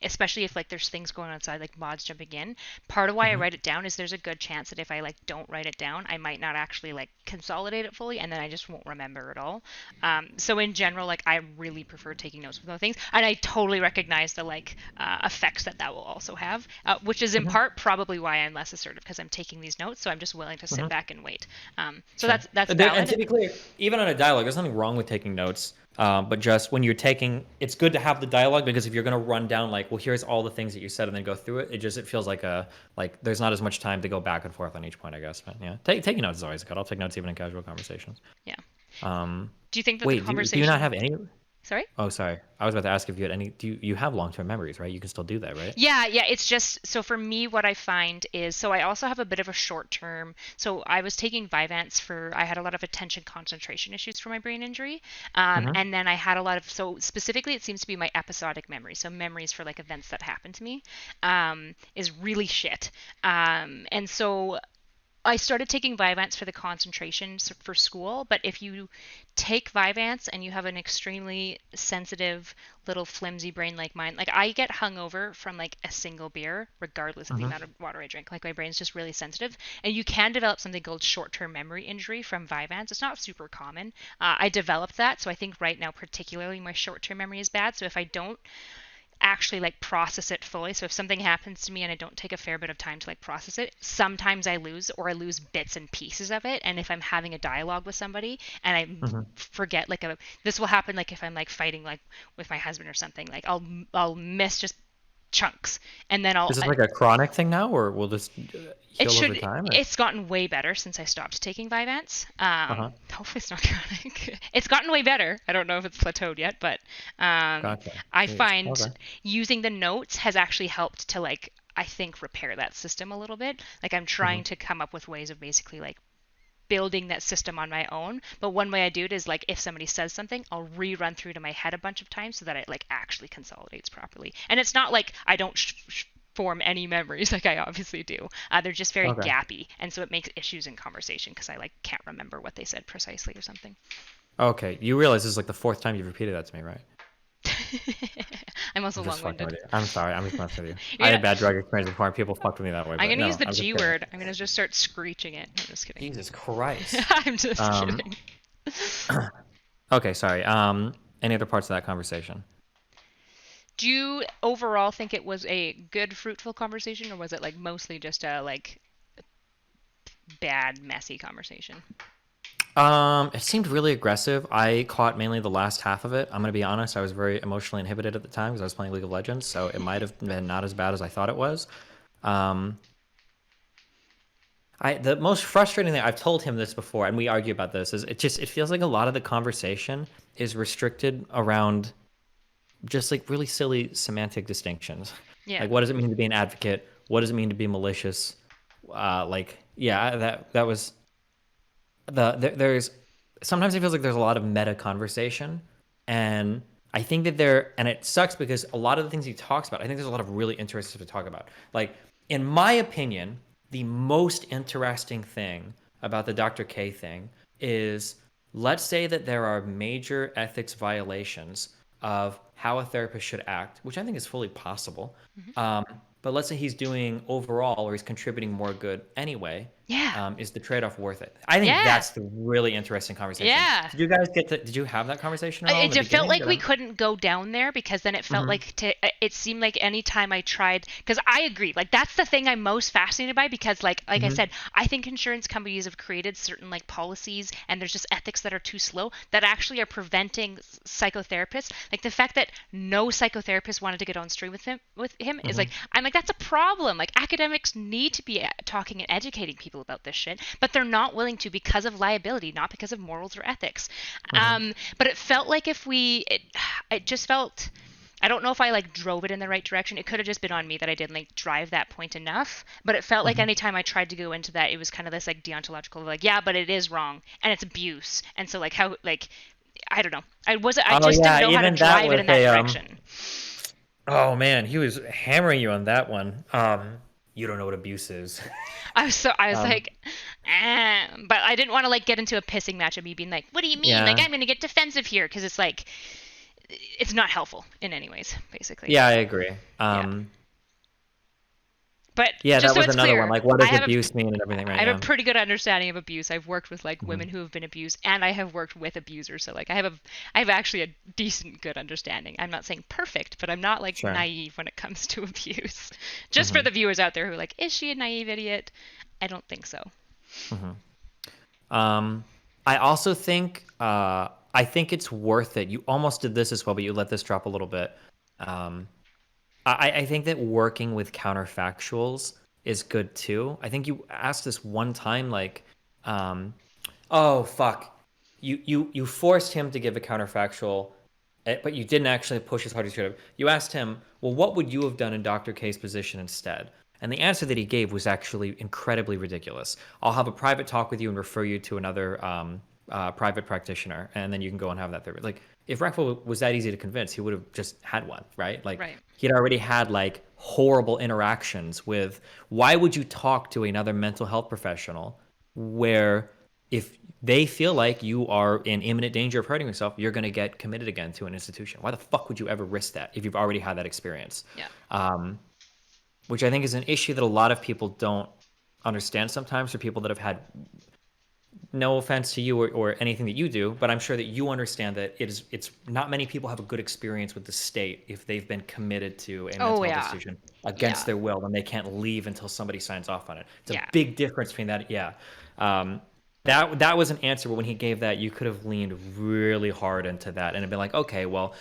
especially if like there's things going on outside, like mods jumping in. Part of why I write it down is there's a good chance that if I like don't write it down, I might not actually like consolidate it fully, and then I just won't remember it all. So in general, like I really prefer taking notes with other things, and I totally recognize the like effects that will also have, which is in part probably why I'm less assertive, because I'm taking these notes, so I'm just willing to sit back and wait. So that's valid. And to be clear, even on a dialogue, there's nothing wrong with taking notes. But just when you're taking, it's good to have the dialogue, because if you're going to run down like, well, here's all the things that you said and then go through it, it feels like there's not as much time to go back and forth on each point, I guess. But yeah, taking notes is always good. I'll take notes even in casual conversations. Yeah. Do you think that the conversation? Do you not have any? Sorry? Oh, sorry. I was about to ask if you had any. You have long-term memories, right? You can still do that, right? Yeah. It's just, so for me, what I find is, so I also have a bit of a short-term. So I was taking Vyvanse I had a lot of attention concentration issues for my brain injury, and then I had a lot of, so specifically, it seems to be my episodic memory. So memories for like events that happened to me, is really shit. And so I started taking Vyvanse for the concentration for school, but if you take Vyvanse and you have an extremely sensitive little flimsy brain like mine, like I get hungover from like a single beer regardless of the amount of water I drink. Like my brain's just really sensitive, and you can develop something called short-term memory injury from Vyvanse. It's not super common. I developed that, so I think right now particularly my short-term memory is bad. So if I don't actually like process it fully, so if something happens to me and I don't take a fair bit of time to like process it, sometimes I lose bits and pieces of it. And if I'm having a dialogue with somebody and I forget, like this will happen like if I'm like fighting like with my husband or something, like I'll miss just chunks, and then Is this like a chronic thing now, or will this heal over time? Or? It's gotten way better since I stopped taking Vyvanse. Hopefully it's not chronic. It's gotten way better. I don't know if it's plateaued yet, but Gotcha. I find using the notes has actually helped to like, I think, repair that system a little bit. Like I'm trying to come up with ways of basically like building that system on my own. But one way I do it is like if somebody says something, I'll rerun through to my head a bunch of times so that it like actually consolidates properly. And it's not like I don't form any memories, like I obviously do. They're just very gappy, and so it makes issues in conversation because I like can't remember what they said precisely or something. Okay, you realize this is like the 4th time you've repeated that to me, right? I'm also long-winded. I'm sorry, I'm just messing with you. I had bad drug experience before, and people fucked with me that way. I'm gonna use the G word. I'm gonna just start screeching it. I'm just kidding. Jesus Christ. I'm just kidding. Okay, sorry. Any other parts of that conversation? Do you overall think it was a good, fruitful conversation, or was it like mostly just a like bad, messy conversation? It seemed really aggressive. I caught mainly the last half of it. I'm going to be honest. I was very emotionally inhibited at the time because I was playing League of Legends, so it might have been not as bad as I thought it was. Um, the most frustrating thing, I've told him this before, and we argue about this, is it feels like a lot of the conversation is restricted around just like really silly semantic distinctions. Yeah. Like, what does it mean to be an advocate? What does it mean to be malicious? That was there's sometimes it feels like there's a lot of meta conversation, and I think that and it sucks because a lot of the things he talks about, I think there's a lot of really interesting stuff to talk about. Like, in my opinion, the most interesting thing about the Dr.K thing is, let's say that there are major ethics violations of how a therapist should act, which I think is fully possible. But let's say he's doing overall, or he's contributing more good anyway. Yeah. Is the trade-off worth it? I think that's the really interesting conversation. Yeah. Did you guys did you have that conversation at all? It felt like we couldn't go down there because then it felt like it seemed like any time I tried, because I agree, like that's the thing I'm most fascinated by, because like I said, I think insurance companies have created certain like policies and there's just ethics that are too slow that actually are preventing psychotherapists. Like the fact that no psychotherapist wanted to get on stream with him is like, I'm like, that's a problem. Like academics need to be talking and educating people about this shit, but they're not willing to because of liability, not because of morals or ethics. But it felt like it just felt, I don't know if I like drove it in the right direction. It could have just been on me that I didn't like drive that point enough, but it felt like anytime I tried to go into that, it was kind of this like deontological, like, yeah, but it is wrong and it's abuse. And so like how, like, I don't know. I just didn't know how to drive it in that direction. Oh man, he was hammering you on that one. You don't know what abuse is. I was like, but I didn't want to like get into a pissing match of me being like, what do you mean? Like I'm going to get defensive here, because it's like, it's not helpful in any ways, basically. Yeah, I agree. But yeah, just that was so it's another clear, one. Like, what does abuse mean and everything, right? I have a pretty good understanding of abuse. I've worked with like women who have been abused, and I have worked with abusers. So like, I have actually a decent, good understanding. I'm not saying perfect, but I'm not like naive when it comes to abuse. Just for the viewers out there who are like, is she a naive idiot? I don't think so. I also think I think it's worth it. You almost did this as well, but you let this drop a little bit. I think that working with counterfactuals is good too. I think you asked this one time, like, oh fuck, you forced him to give a counterfactual, but you didn't actually push as hard as you should have. You asked him, well, what would you have done in Dr. K's position instead? And the answer that he gave was actually incredibly ridiculous. I'll have a private talk with you and refer you to another private practitioner, and then you can go and have that therapy. Like, if Reckful was that easy to convince, he would have just had one, right? Like, he'd already had like horrible interactions with. Why would you talk to another mental health professional where if they feel like you are in imminent danger of hurting yourself, you're going to get committed again to an institution? Why the fuck would you ever risk that if you've already had that experience? Which I think is an issue that a lot of people don't understand sometimes, for people that have had, no offense to you or anything that you do, but I'm sure that you understand that it's not many people have a good experience with the state if they've been committed to a mental health decision against their will, and they can't leave until somebody signs off on it. It's a big difference between that. That was an answer, but when he gave that, you could have leaned really hard into that and have been like, okay, well,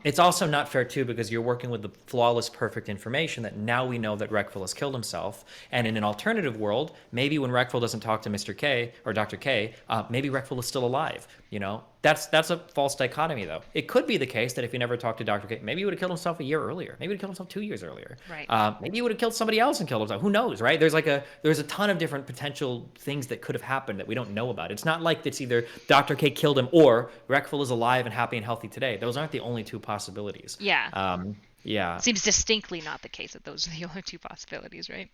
it's also not fair too, because you're working with the flawless, perfect information that now we know that Reckful has killed himself. And in an alternative world, maybe when Reckful doesn't talk to Mr. K or Dr. K, maybe Reckful is still alive. You know, that's a false dichotomy, though. It could be the case that if he never talked to Dr. K, maybe he would have killed himself a year earlier. Maybe he would have killed himself 2 years earlier. Right. Maybe he would have killed somebody else and killed himself. Who knows, right? There's a ton of different potential things that could have happened that we don't know about. It's not like it's either Dr. K killed him or Reckful is alive and happy and healthy today. Those aren't the only two possibilities. Seems distinctly not the case that those are the only two possibilities, right?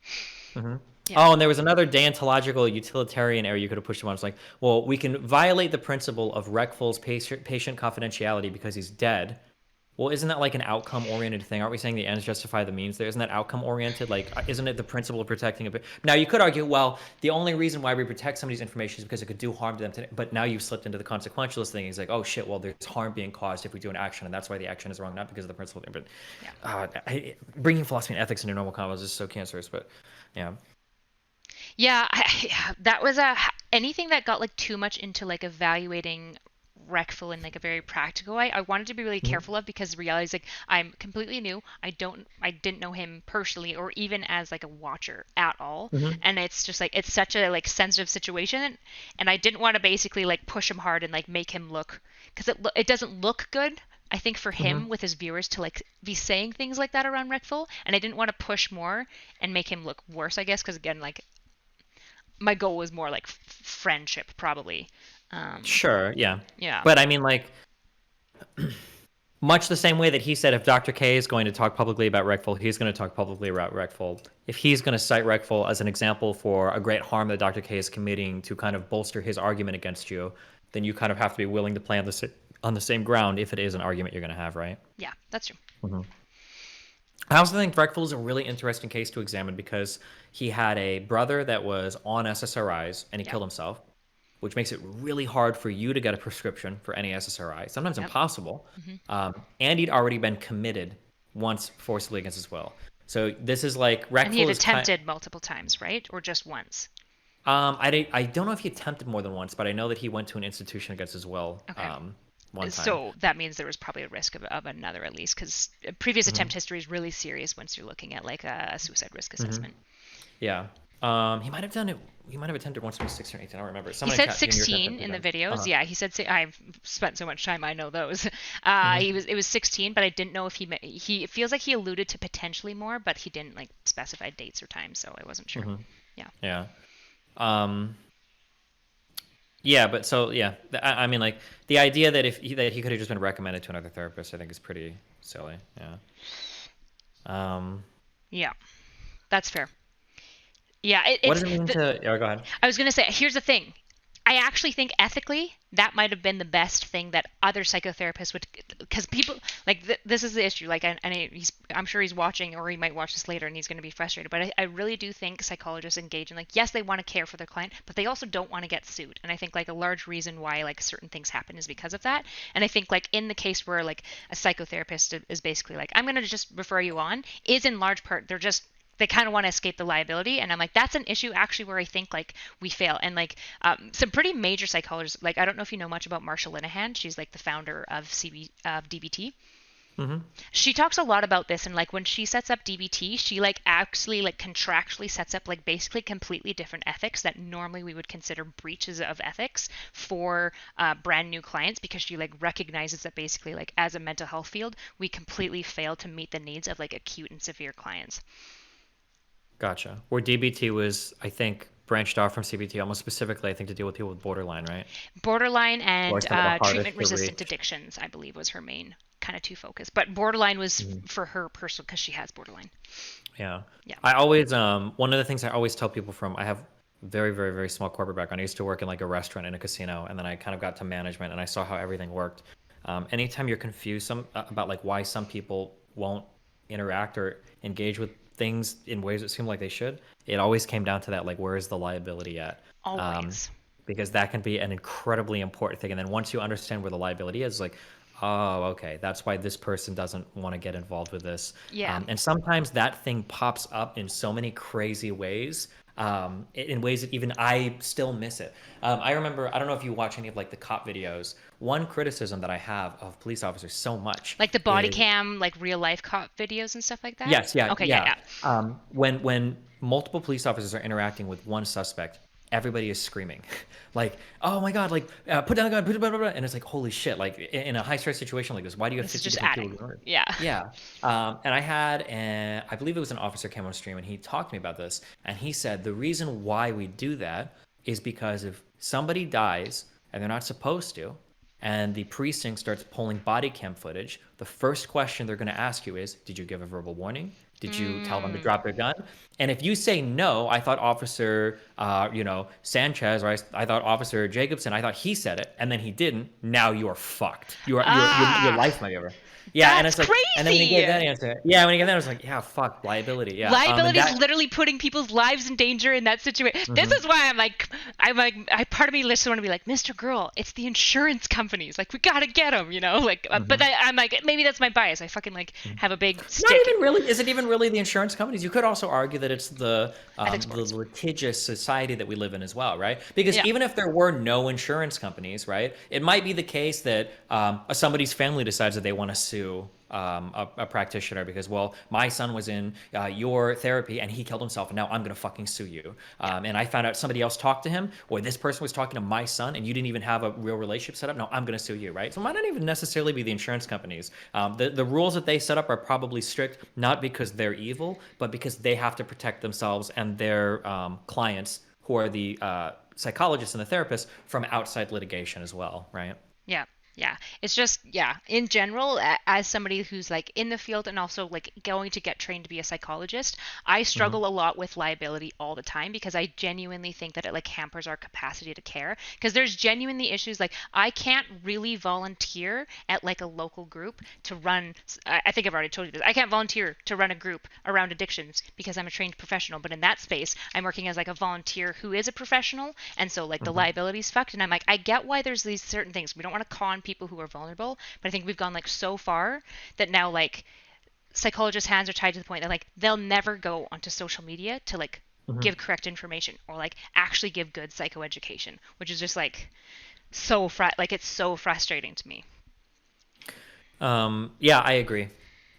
Oh, and there was another deontological utilitarian error you could have pushed him on. It's like, well, we can violate the principle of Reckful's patient confidentiality because he's dead. Well, isn't that like an outcome-oriented thing? Aren't we saying the ends justify the means there? Isn't that outcome-oriented? Like, isn't it the principle of protecting a bit? Now, you could argue, well, the only reason why we protect somebody's information is because it could do harm to them today. But now you've slipped into the consequentialist thing. He's like, oh, shit, well, there's harm being caused if we do an action, and that's why the action is wrong, not because of the principle. But bringing philosophy and ethics into normal combos is so cancerous, but yeah. Yeah, that was anything that got like too much into like evaluating Reckful in like a very practical way, I wanted to be really careful of, because the reality is like I'm completely new. I didn't know him personally or even as like a watcher at all. And it's just like it's such a like sensitive situation, and I didn't want to basically like push him hard and like make him look, because it doesn't look good, I think, for him with his viewers to like be saying things like that around Reckful, and I didn't want to push more and make him look worse, I guess, because again, like my goal was more like friendship probably. Sure, yeah. Yeah. But I mean, like, much the same way that he said if Dr. K is going to talk publicly about Reckful, he's going to talk publicly about Reckful. If he's going to cite Reckful as an example for a great harm that Dr. K is committing to kind of bolster his argument against you, then you kind of have to be willing to play on the same ground if it is an argument you're going to have, right? Yeah, that's true. I also think Reckful is a really interesting case to examine because he had a brother that was on SSRIs and he killed himself, which makes it really hard for you to get a prescription for any SSRI, sometimes impossible. And he'd already been committed once forcibly against his will. So this is like Reckful. And he had attempted multiple times, right? Or just once? I don't know if he attempted more than once, but I know that he went to an institution against his will one time. So that means there was probably a risk of another, at least, because previous attempt history is really serious once you're looking at like a suicide risk assessment. Yeah. He might have done it. He might have attempted once when he was 16 or 18. I don't remember. He said 16 in the videos. Yeah, he said. I've spent so much time. I know those. It was 16, but I didn't know if he. It feels like he alluded to potentially more, but he didn't like specify dates or times, so I wasn't sure. Yeah. Yeah. Yeah, but so yeah, I mean, like the idea that he could have just been recommended to another therapist, I think is pretty silly. Yeah. Yeah, that's fair. Yeah. What does it mean to? Oh, go ahead. I was gonna say, here's the thing. I actually think ethically that might have been the best thing that other psychotherapists would, because people like this is the issue. Like, I'm sure he's watching, or he might watch this later, and he's going to be frustrated. But I really do think psychologists engage in, like, yes, they want to care for their client, but they also don't want to get sued. And I think like a large reason why like certain things happen is because of that. And I think like in the case where like a psychotherapist is basically like, I'm going to just refer you on, is in large part they kind of want to escape the liability. And I'm like, that's an issue actually where I think like we fail. And like some pretty major psychologists, like, I don't know if you know much about Marsha Linehan. She's like the founder of DBT. She talks a lot about this, and like when she sets up DBT, she like actually like contractually sets up like basically completely different ethics that normally we would consider breaches of ethics for brand new clients, because she like recognizes that basically like as a mental health field, we completely fail to meet the needs of like acute and severe clients. Gotcha. Where DBT was, I think, branched off from CBT almost specifically, I think, to deal with people with borderline, right? Borderline and treatment-resistant addictions, I believe, was her main kind of two focus. But borderline was for her personal, because she has borderline. Yeah. I always, one of the things I always tell people I have very, very, very small corporate background. I used to work in like a restaurant and a casino, and then I kind of got to management, and I saw how everything worked. Anytime you're confused about like why some people won't interact or engage with things in ways that seem like they should, it always came down to that, like, where is the liability at? Always. Because that can be an incredibly important thing. And then once you understand where the liability is, like, oh, okay, that's why this person doesn't want to get involved with this. Yeah. And sometimes that thing pops up in so many crazy ways, in ways that even I still miss it. I remember, I don't know if you watch any of like the cop videos. One criticism that I have of police officers so much, like the body cam, like real life cop videos and stuff like that. Yes, yeah, okay, yeah. When multiple police officers are interacting with one suspect, everybody is screaming, like, "Oh my god!" Like, put down the gun, blah, blah, blah. And it's like, holy shit! Like in a high stress situation like this, why do you have 50 different people? Yeah. And I had, I believe it was an officer came on stream, and he talked to me about this, and he said the reason why we do that is because if somebody dies and they're not supposed to, and the precinct starts pulling body cam footage, the first question they're going to ask you is, did you give a verbal warning? Did you tell them to drop their gun? And if you say no, I thought Officer, Sanchez, or I thought Officer Jacobson, I thought he said it, and then he didn't. Now you are fucked. Your life might be over. Yeah, and That's it's like, and then when you crazy. get that answer, yeah, when you get that, I was like, yeah, fuck, liability, yeah. Liability is That, literally putting people's lives in danger in that situation. This is why part of me just want to be like, Mr. Girl, it's the insurance companies. Like, we gotta get them, you know? Like, but I'm like, maybe that's my bias. I fucking like have a big not stick. even really. Is it even really the insurance companies? You could also argue that it's the sports. litigious society that we live in as well, right? Because Yeah. even if there were no insurance companies, right, it might be the case that somebody's family decides that they want to sue a practitioner because, well, my son was in your therapy and he killed himself, and now I'm gonna fucking sue you. And I found out somebody else talked to him, or this person was talking to my son, and you didn't even have a real relationship set up. No, I'm gonna sue you, right? So it might not even necessarily be the insurance companies. The rules that they set up are probably strict, not because they're evil, but because they have to protect themselves and their clients, who are the psychologists and the therapists, from outside litigation as well, right? Yeah. Yeah. It's just, yeah, in general, as somebody who's like in the field and also like going to get trained to be a psychologist, I struggle a lot with liability all the time because I genuinely think that it like hampers our capacity to care. Because there's genuinely issues like I can't really volunteer at like a local group to run. I think I've already told you this. I can't volunteer to run a group around addictions because I'm a trained professional. But in that space, I'm working as like a volunteer who is a professional. And so like the liability's fucked. And I'm like, I get why there's these certain things. We don't want to con people who are vulnerable, but I think we've gone like so far that now like psychologists' hands are tied to the point that like they'll never go onto social media to like give correct information or like actually give good psychoeducation, which is just like so it's so frustrating to me. Yeah, I agree,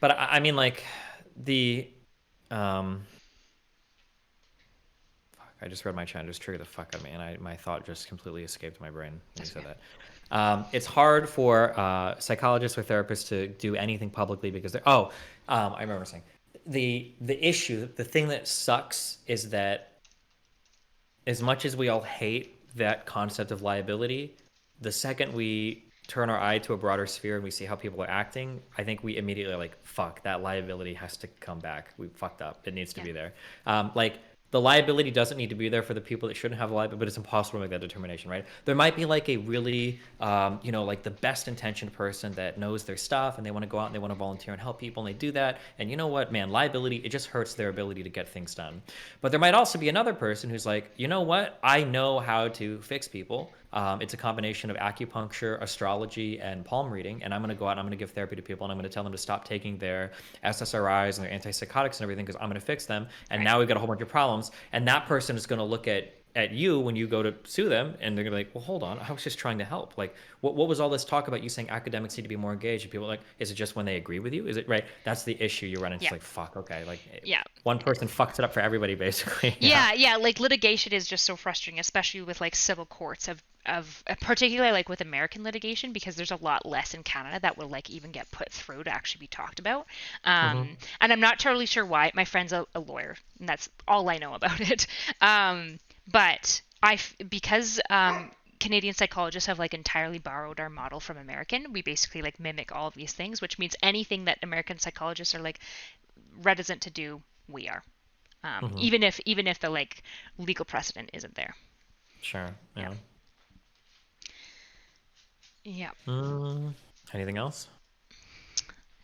but I mean, like the I just read my chat and just triggered the fuck out of me, and my thought just completely escaped my brain when you said that. It's hard for psychologists or therapists to do anything publicly because they're. I remember saying the issue, the thing that sucks is that as much as we all hate that concept of liability, the second we turn our eye to a broader sphere and we see how people are acting, I think we immediately are like, fuck, that liability has to come back. We fucked up. It needs to be there. Like, the liability doesn't need to be there for the people that shouldn't have liability, but it's impossible to make that determination, right? There might be like a really, like the best intentioned person that knows their stuff and they want to go out and they want to volunteer and help people and they do that. And you know what, man, liability, it just hurts their ability to get things done. But there might also be another person who's like, you know what, I know how to fix people. It's a combination of acupuncture, astrology, and palm reading. And I'm going to go out and I'm going to give therapy to people and I'm going to tell them to stop taking their SSRIs and their antipsychotics and everything because I'm going to fix them. And now we've got a whole bunch of problems. And that person is going to look at you when you go to sue them and they're gonna be like, well, hold on, I was just trying to help. Like, what was all this talk about you saying academics need to be more engaged? And people are like, is it just when they agree with you? Is it right? That's the issue you run into. It's like, fuck, okay, like, one person fucks it up for everybody basically. Yeah, like litigation is just so frustrating, especially with like civil courts of particularly like with American litigation, because there's a lot less in Canada that will like even get put through to actually be talked about. And I'm not totally sure why. My friend's a lawyer, and that's all I know about it. But because Canadian psychologists have like entirely borrowed our model from American, we basically like mimic all of these things, which means anything that American psychologists are like reticent to do, we are. Even if the like legal precedent isn't there. Sure. Yeah. Yeah. Anything else?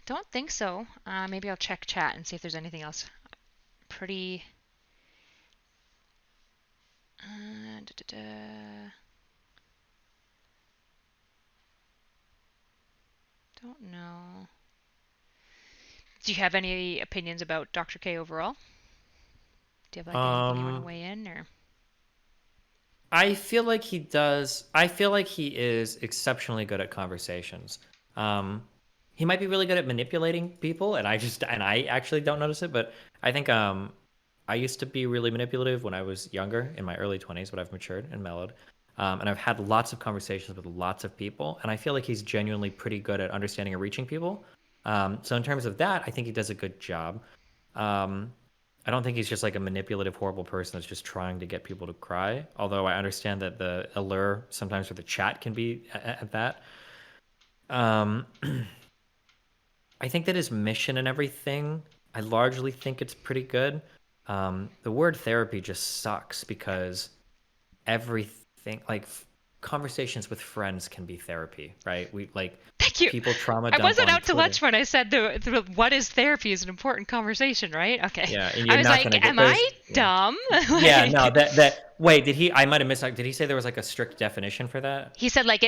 Don't think so. Maybe I'll check chat and see if there's anything else. Pretty. Don't know. Do you have any opinions about Dr. K overall? Do you have like anything you want to weigh in or? I feel like he does. I feel like he is exceptionally good at conversations. He might be really good at manipulating people, and I actually don't notice it. But I think I used to be really manipulative when I was younger, in my early 20s, but I've matured and mellowed. And I've had lots of conversations with lots of people, and I feel like he's genuinely pretty good at understanding and reaching people. So in terms of that, I think he does a good job. I don't think he's just like a manipulative, horrible person that's just trying to get people to cry. Although I understand that the allure sometimes for the chat can be at that. I think that his mission and everything, I largely think it's pretty good. The word therapy just sucks because everything, like conversations with friends can be therapy, right? We like Thank you. people trauma dump I wasn't on out to Twitter. lunch when I said the what is therapy is an important conversation, right? Okay. Yeah, and I you're was not like, gonna get am there's I dumb? yeah, no, Like, that wait, did he? I might have missed. Did he say there was like a strict definition for that? he said like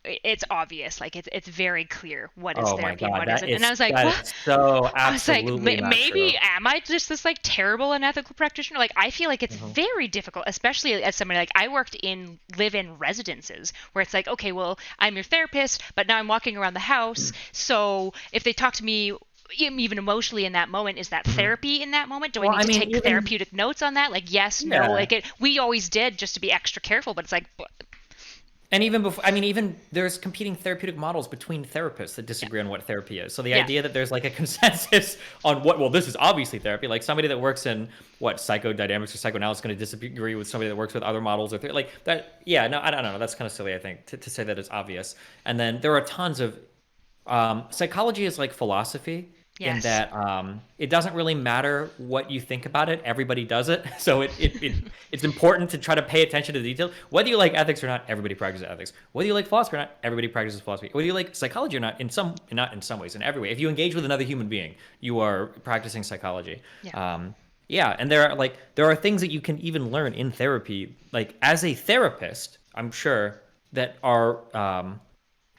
it's obvious, like it's very clear what is Oh my therapy and God, what isn't. And I was like, what? is so I was like, absolutely not maybe true. am I just this like terrible unethical practitioner? Like, I feel like it's very difficult, especially as somebody like I worked in live-in residences where it's like, okay, well, I'm your therapist, but now I'm walking around the house. So if they talk to me even emotionally in that moment, is that therapy in that moment? Do I need to take therapeutic notes on that? Like, yes, no, like we always did just to be extra careful, but it's like. And even before, I mean, even there's competing therapeutic models between therapists that disagree on what therapy is. So the idea that there's like a consensus on well, this is obviously therapy. Like somebody that works in psychodynamics or psychoanalysis is going to disagree with somebody that works with other models or like that. Yeah, no, I don't know. That's kind of silly, I think, to say that it's obvious. And then there are tons of psychology is like philosophy. In that it doesn't really matter what you think about it. Everybody does it. So it's important to try to pay attention to the detail. Whether you like ethics or not, everybody practices ethics. Whether you like philosophy or not, everybody practices philosophy. Whether you like psychology or not, not in some ways, in every way. If you engage with another human being, you are practicing psychology. Yeah. And there are things that you can even learn in therapy. Like as a therapist, I'm sure that are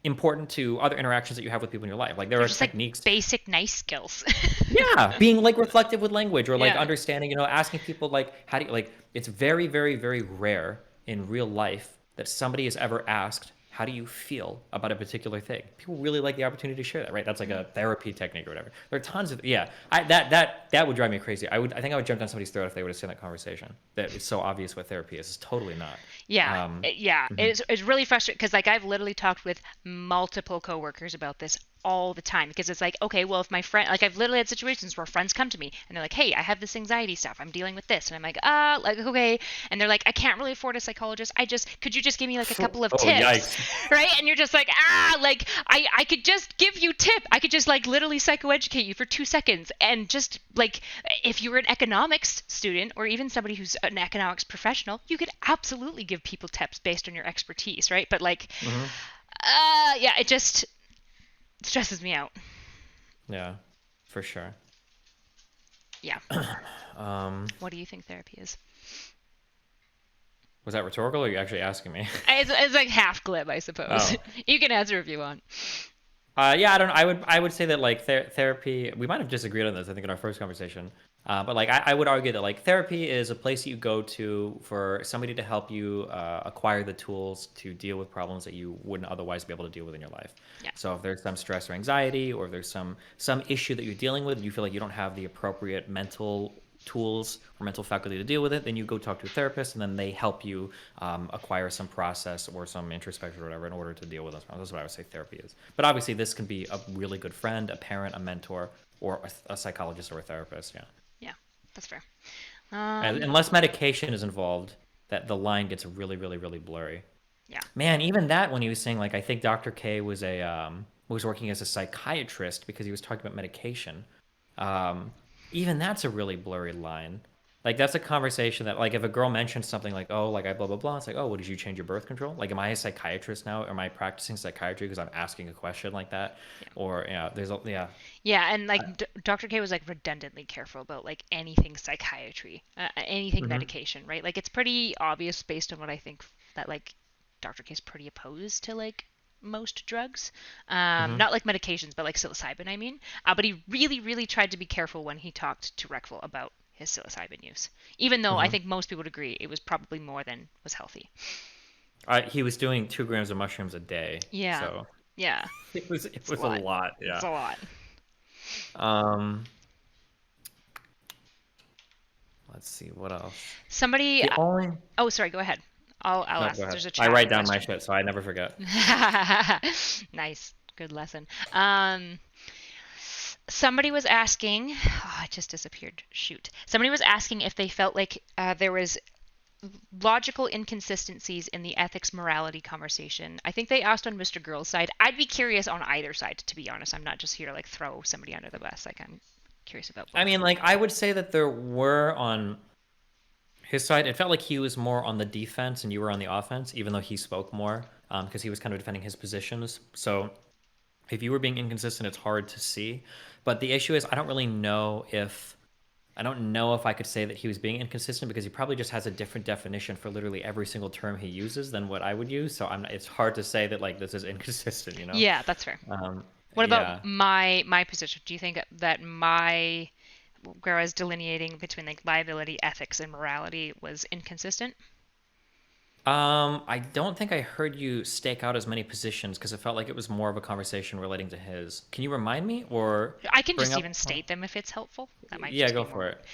important to other interactions that you have with people in your life. Like there are techniques, like basic nice skills. Yeah, being like reflective with language or like understanding, asking people like how do you like. It's very, very, very rare in real life that somebody is ever asked, how do you feel about a particular thing? People really like the opportunity to share that, right? That's like a therapy technique or whatever. There are tons of that would drive me crazy. I think I would jump down somebody's throat if they would have seen that conversation. That it's so obvious what therapy is. It's totally not. Yeah, It's really frustrating because like I've literally talked with multiple coworkers about this all the time because it's like, okay, well, if my friend, like I've literally had situations where friends come to me and they're like, hey, I have this anxiety stuff, I'm dealing with this, and I'm like, okay, and they're like, I can't really afford a psychologist, could you just give me like a couple of tips, yikes. Right? And you're just like, like I could just give you I could just like literally psychoeducate you for 2 seconds, and just like if you were an economics student or even somebody who's an economics professional, you could absolutely give people tips based on your expertise, right? But like, it just stresses me out. Yeah, for sure. Yeah. What do you think therapy is? Was that rhetorical or are you actually asking me? It's like half glib, I suppose. Oh. You can answer if you want. Yeah, I don't know. I would say that like therapy, we might have disagreed on this, I think, in our first conversation. But like I would argue that like therapy is a place that you go to for somebody to help you acquire the tools to deal with problems that you wouldn't otherwise be able to deal with in your life. Yeah. So if there's some stress or anxiety, or if there's some issue that you're dealing with, and you feel like you don't have the appropriate mental tools or mental faculty to deal with it, then you go talk to a therapist, and then they help you acquire some process or some introspection or whatever in order to deal with those problems. That's what I would say therapy is. But obviously, this can be a really good friend, a parent, a mentor, or a psychologist or a therapist. Yeah. Yeah, that's fair. Unless medication is involved, that the line gets really, really, really blurry. Yeah. Man, even that when he was saying like I think Dr.K was was working as a psychiatrist because he was talking about medication. Even that's a really blurry line. Like that's a conversation that like if a girl mentions something like, oh, like I blah blah blah, it's like, oh, well, did you change your birth control? Like, am I a psychiatrist now? Am I practicing psychiatry because I'm asking a question like that? Yeah. Or Yeah, and like Dr. K was like redundantly careful about like anything psychiatry, anything medication, right? Like it's pretty obvious based on what I think that like Dr. K is pretty opposed to like most drugs, not like medications, but like psilocybin, I mean. But he really, really tried to be careful when he talked to Reckful about his psilocybin use, even though I think most people would agree it was probably more than was healthy. He was doing 2 grams of mushrooms a day. Yeah. So yeah. It was a lot. Yeah. It's a lot. Let's see what else. Somebody. Oh, sorry. Go ahead. I'll ask. There's a chat. I write down my shit, so I never forget. Nice. Good lesson. Somebody was asking. Oh, it just disappeared. Shoot. Somebody was asking if they felt like there was logical inconsistencies in the ethics morality conversation. I think they asked on MrGirl's side. I'd be curious on either side, to be honest. I'm not just here to like throw somebody under the bus. Like I'm curious about both. I mean, like I would say that there were on his side, it felt like he was more on the defense and you were on the offense, even though he spoke more. because he was kind of defending his positions. So if you were being inconsistent, it's hard to see. But the issue is, I don't know if I could say that he was being inconsistent, because he probably just has a different definition for literally every single term he uses than what I would use. So it's hard to say that like this is inconsistent, you know? Yeah, that's fair. What Yeah. about my position? Do you think that where I was delineating between like liability, ethics, and morality was inconsistent? I don't think I heard you stake out as many positions, because it felt like it was more of a conversation relating to his. Can you remind me, or I can bring just up? even state them if it's helpful. That might Yeah, just go be for more. it.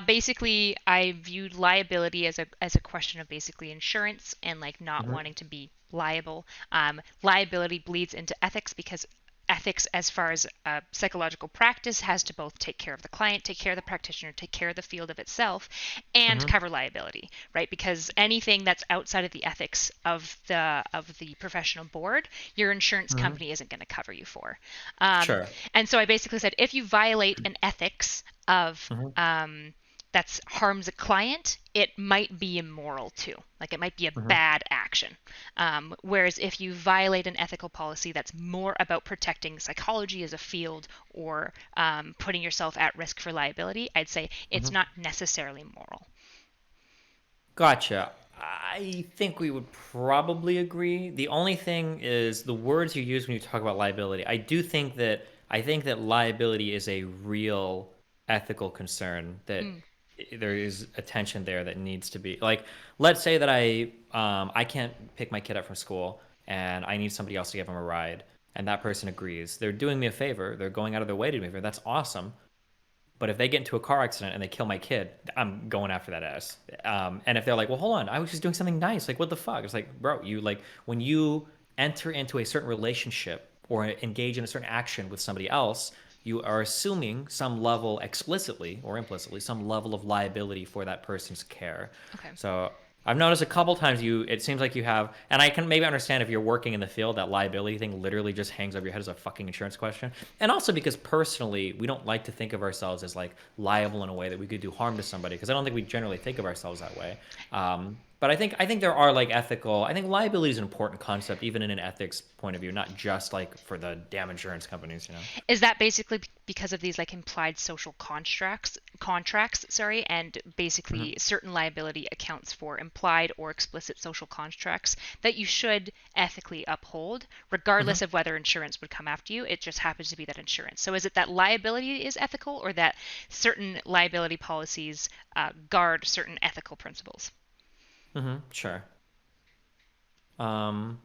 Basically, I viewed liability as a question of basically insurance and like not Mm-hmm. wanting to be liable. Liability bleeds into ethics because ethics, as far as psychological practice, has to both take care of the client, take care of the practitioner, take care of the field of itself, and Mm-hmm. cover liability, right? Because anything that's outside of the ethics of the professional board, your insurance Mm-hmm. company isn't going to cover you for. Sure. And so I basically said, if you violate an ethics of Mm-hmm. that harms a client, it might be immoral too. Like it might be a Mm-hmm. bad action. Whereas if you violate an ethical policy that's more about protecting psychology as a field or putting yourself at risk for liability, I'd say it's Mm-hmm. not necessarily moral. Gotcha. I think we would probably agree. The only thing is the words you use when you talk about liability. I think that liability is a real ethical concern, that Mm. there is a tension there that needs to be, like, let's say that I can't pick my kid up from school and I need somebody else to give him a ride, and that person agrees. They're doing me a favor. They're going out of their way to do me a favor. That's awesome. But if they get into a car accident and they kill my kid, I'm going after that ass. And if they're like, well, hold on, I was just doing something nice. Like, what the fuck? It's like, bro, you like, when you enter into a certain relationship or engage in a certain action with somebody else, you are assuming some level, explicitly or implicitly, some level of liability for that person's care. Okay. So I've noticed a couple times it seems like you have, and I can maybe understand if you're working in the field, that liability thing literally just hangs over your head as a fucking insurance question. And also because personally, we don't like to think of ourselves as like liable in a way that we could do harm to somebody, because I don't think we generally think of ourselves that way. But I think there are like ethical. I think liability is an important concept, even in an ethics point of view, not just like for the damn insurance companies, you know. Is that basically because of these like implied social contracts, sorry, and Mm-hmm. basically certain liability accounts for implied or explicit social contracts that you should ethically uphold, Mm-hmm. regardless of whether insurance would come after you? It just happens to be that insurance. So is it that liability is ethical, or that certain liability policies guard certain ethical principles? Mm-hmm. Sure. Um,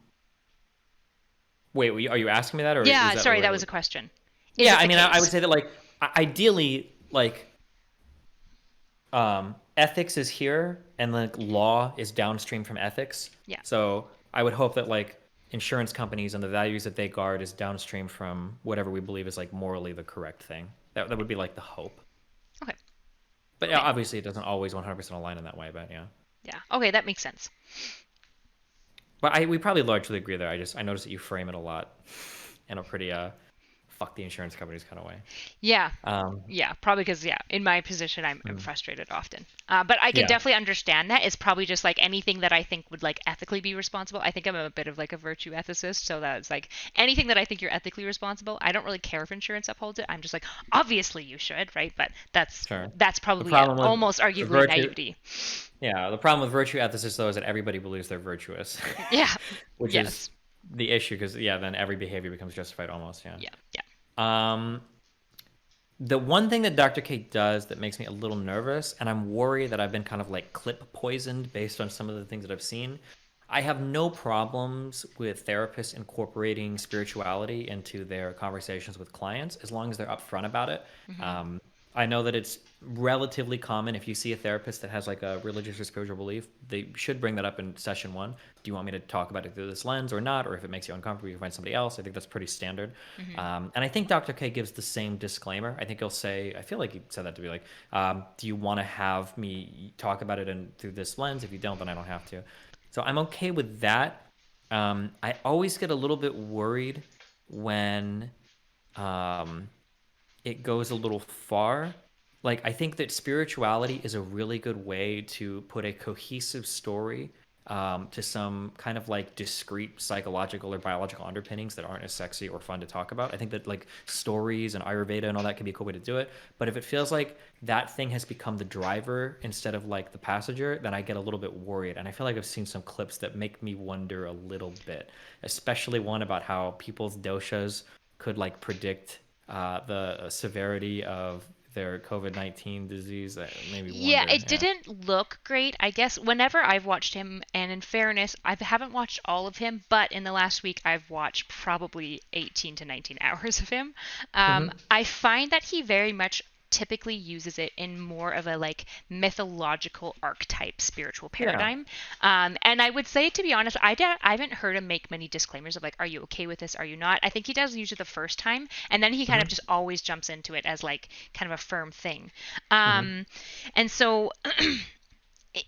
Wait, are you asking me that, or is Yeah, that the sorry, way? that was a question. Is Yeah, it I the mean, I would case? say that like ideally, like ethics is here and like law is downstream from ethics. Yeah. So I would hope that like insurance companies and the values that they guard is downstream from whatever we believe is like morally the correct thing. That would be like the hope. Okay. But yeah, Okay. obviously it doesn't always 100% align in that way, but yeah. Yeah. Okay, that makes sense. But we probably largely agree there. I noticed that you frame it a lot in a pretty fuck the insurance companies kind of way. Yeah. Um, Yeah, probably because, yeah, in my position, I'm mm, frustrated often. But I can yeah. definitely understand that. It's probably just like anything that I think would like ethically be responsible. I think I'm a bit of like a virtue ethicist, so that's like anything that I think you're ethically responsible. I don't really care if insurance upholds it. I'm just like, obviously you should, right? But Sure. that's The probably problem with almost the arguably virtue, naivety. yeah, the problem with virtue ethicists though is that everybody believes they're virtuous, Yeah. which is Yes. the issue, because yeah, then every behavior becomes justified almost. Yeah. Yeah. Yeah. Um, the one thing that Dr. K does that makes me a little nervous, and I'm worried that I've been kind of like clip poisoned based on some of the things that I've seen. I have no problems with therapists incorporating spirituality into their conversations with clients as long as they're upfront about it. Hmm. Um, I know that it's relatively common if you see a therapist that has like a religious or spiritual belief, they should bring that up in session one. Do you want me to talk about it through this lens or not? Or if it makes you uncomfortable, you can find somebody else. I think that's pretty standard. Hmm. And I think Dr. K gives the same disclaimer. I think he'll say, I feel like he said that to be like, do you want to have me talk about it through this lens? If you don't, then I don't have to. So I'm okay with that. I always get a little bit worried when um, it goes a little far. Like, I think that spirituality is a really good way to put a cohesive story to some kind of like discrete psychological or biological underpinnings that aren't as sexy or fun to talk about. I think that like stories and Ayurveda and all that can be a cool way to do it. But if it feels like that thing has become the driver instead of like the passenger, then I get a little bit worried. And I feel like I've seen some clips that make me wonder a little bit, especially one about how people's doshas could like predict the severity of their COVID-19 disease. That made me Yeah, wonder. it didn't look great. I guess whenever I've watched him, and in fairness, I haven't watched all of him, but in the last week I've watched probably 18 to 19 hours of him. I find that he very much typically uses it in more of a like mythological archetype spiritual Yeah. paradigm. And I would say, to be honest, I haven't heard him make many disclaimers of like, are you okay with this? Are you not? I think he does use it the first time, and then he kind of Hmm. just always jumps into it as like kind of a firm thing. Hmm. And so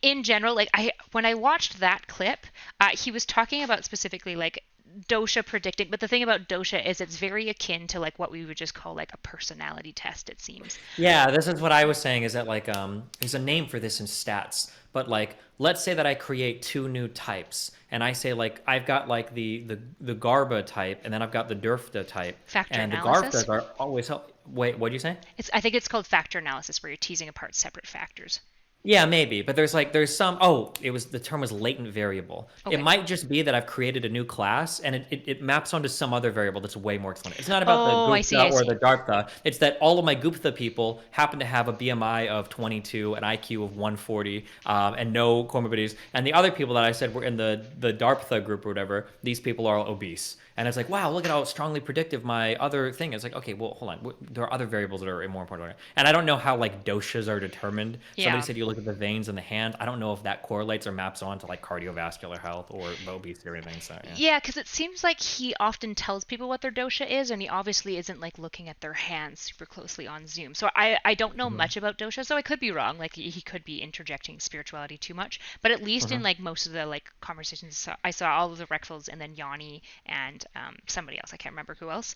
in general, like when I watched that clip, he was talking about specifically like dosha predicting, but the thing about dosha is it's very akin to like what we would just call like a personality test, it seems. Yeah, this is what I was saying is that like there's a name for this in stats, but like let's say that I create two new types and I say like I've got like the Garba type and then I've got the Durfta type Factor and the analysis. Garftas are always wait, what do you say? I think it's called factor analysis, where you're teasing apart separate factors. Yeah, maybe, but there's some. It was the term was latent variable. It Okay. might just be that I've created a new class and it maps onto some other variable that's way more exponential. It's not about the Oh, I see. I Gupta or see. the Dartha. It's that all of my Gupta people happen to have a BMI of 22, an IQ of 140, and no comorbidities. And the other people that I said were in the Dartha group or whatever, these people are all obese. And it's like, wow, look at how strongly predictive my other thing is. Like, okay, well, hold on. There are other variables that are more important. And I don't know how like doshas are determined. Somebody Yeah. said you look at the veins in the hand. I don't know if that correlates or maps on to like cardiovascular health or obesity or anything. So yeah. Yeah, because it seems like he often tells people what their dosha is, and he obviously isn't like looking at their hands super closely on Zoom. So I don't know Hmm. much about dosha, so I could be wrong. Like he could be interjecting spirituality too much. But at least in Hmm. like most of the like conversations, I saw all of the Rexels and then Yanni and somebody else. I can't remember who else.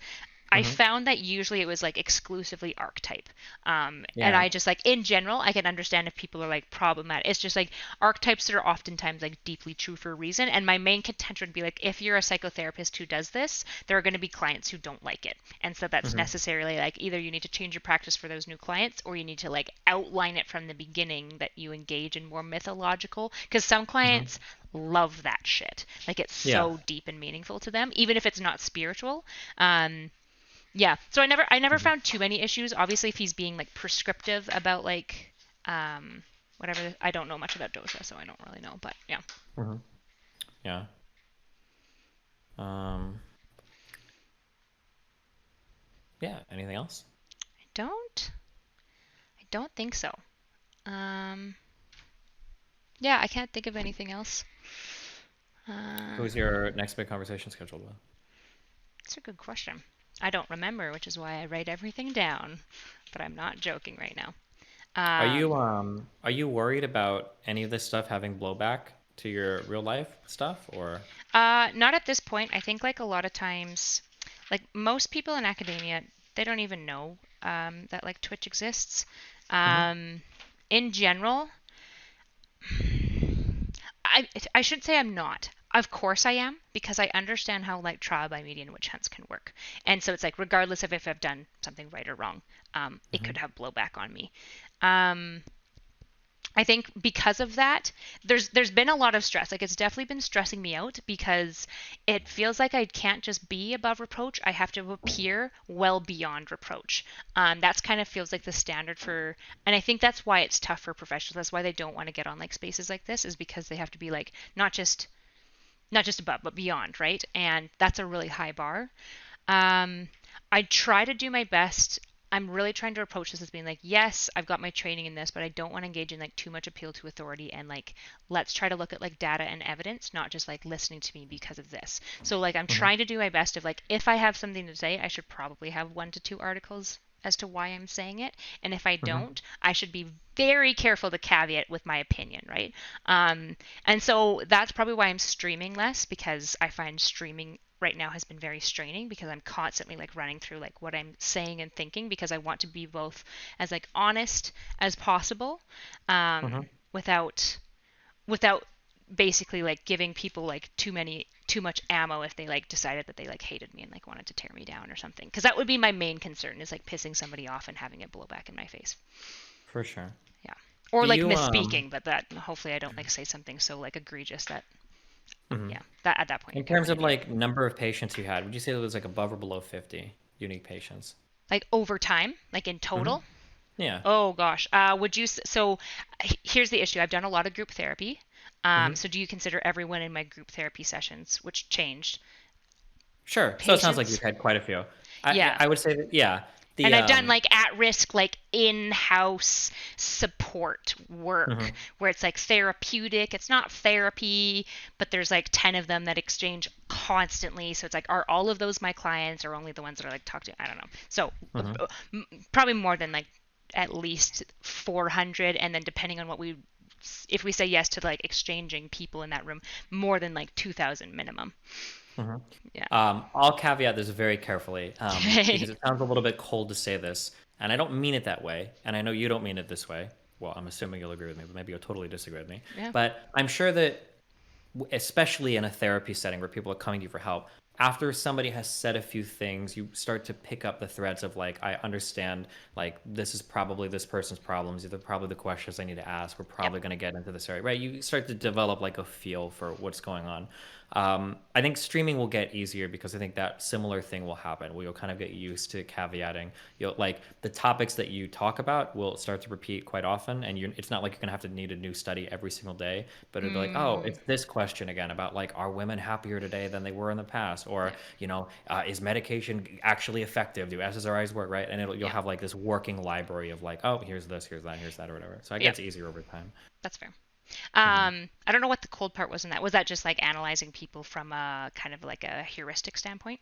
I Hmm. found that usually it was like exclusively archetype. And Yeah. I just like in general, I can understand if people are like problematic. It's just like archetypes that are oftentimes like deeply true for a reason. And my main contention would be like if you're a psychotherapist who does this, there are going to be clients who don't like it. And so that's Hmm. necessarily like either you need to change your practice for those new clients or you need to like outline it from the beginning that you engage in more mythological, because some Hmm. clients love that shit. Like it's Yeah. so deep and meaningful to them, even if it's not spiritual. Um, yeah, so I never Hmm. found too many issues. Obviously, if he's being like prescriptive about like whatever, I don't know much about dosha, so I don't really know. But yeah, Hmm. Yeah. Um. Yeah. Anything else? I don't think so. Um, yeah, I can't think of anything else. Uh, Who's your next big conversation scheduled with? it's a good question. I don't remember, which is why I write everything down. But I'm not joking right now. Are you worried about any of this stuff having blowback to your real life stuff or? Not at this point. I think like a lot of times, like most people in academia, they don't even know that like Twitch exists. Hmm. Um, in general, I should say I'm not. Of course I am, because I understand how like trial by media and witch hunts can work. And so it's like regardless of if I've done something right or wrong, it Hmm. could have blowback on me. Um, I think because of that, there's been a lot of stress. Like it's definitely been stressing me out because it feels like I can't just be above reproach. I have to appear well beyond reproach. That's kind of feels like the standard for, and I think that's why it's tough for professionals. That's why they don't want to get on like spaces like this, is because they have to be like not just above but beyond, right? And that's a really high bar. um, I try to do my best. I'm really trying to approach this as being like, yes, I've got my training in this, but I don't want to engage in like too much appeal to authority, and like let's try to look at like data and evidence, not just like listening to me because of this. So like I'm Hmm. trying to do my best of like if I have something to say, I should probably have 1 to 2 articles as to why I'm saying it. And if I Hmm. don't, I should be very careful to caveat with my opinion, right? And so that's probably why I'm streaming less, because I find streaming right now has been very straining, because I'm constantly like running through like what I'm saying and thinking, because I want to be both as like honest as possible, Hmm. without basically like giving people like too much ammo if they like decided that they like hated me and like wanted to tear me down or something, because that would be my main concern, is like pissing somebody off and having it blow back in my face. For sure. Yeah. Or Do like you misspeaking, but that hopefully I don't like say something so like egregious that yeah, that at that point in you're kind terms of of an idiot. like number of patients you had, would you say it was like above or below 50 unique patients? Like over time, like in Mm-hmm. total? Yeah. Oh gosh. Would you so here's the issue. I've done a lot of group therapy. Mm-hmm. So do you consider everyone in my group therapy sessions, which changed, Sure. So it sounds like patients? you've had quite a few. Yeah. I would say that, yeah. And The I've done like at risk, like in-house support work mhm. where it's like therapeutic. It's not therapy, but there's like 10 of them that exchange constantly. So it's like, are all of those my clients, or only the ones that are like talk to? I don't know. So probably more than like at least 400. And then depending on if we say yes to like exchanging people in that room, more than like 2,000 minimum. Yeah. I'll caveat this very carefully because Okay. it sounds a little bit cold to say this, and I don't mean it that way, and I know you don't mean it this way. Well, I'm assuming you'll agree with me, but maybe you'll totally disagree with me. Yeah. But I'm sure that, especially in a therapy setting where people are coming to you for help, after somebody has said a few things, you start to pick up the threads of like, I understand, like, this is probably this person's problems. These are probably the questions I need to ask. We're probably going to get into this area, right? You start to develop like a feel for what's going on. I think streaming will get easier because I think that similar thing will happen. We'll kind of get used to caveating. You'll like the topics that you talk about will start to repeat quite often, and it's not like you're gonna have to need a new study every single day. But it'll be like, oh, it's this question again about like, are women happier today than they were in the past, or is medication actually effective? Do SSRIs work, right? And you'll have like this working library of like, oh, here's this, here's that, here's that, or whatever. So it gets easier over time. That's fair. I don't know what the cold part was in that. Was that just like analyzing people from a kind of like a heuristic standpoint?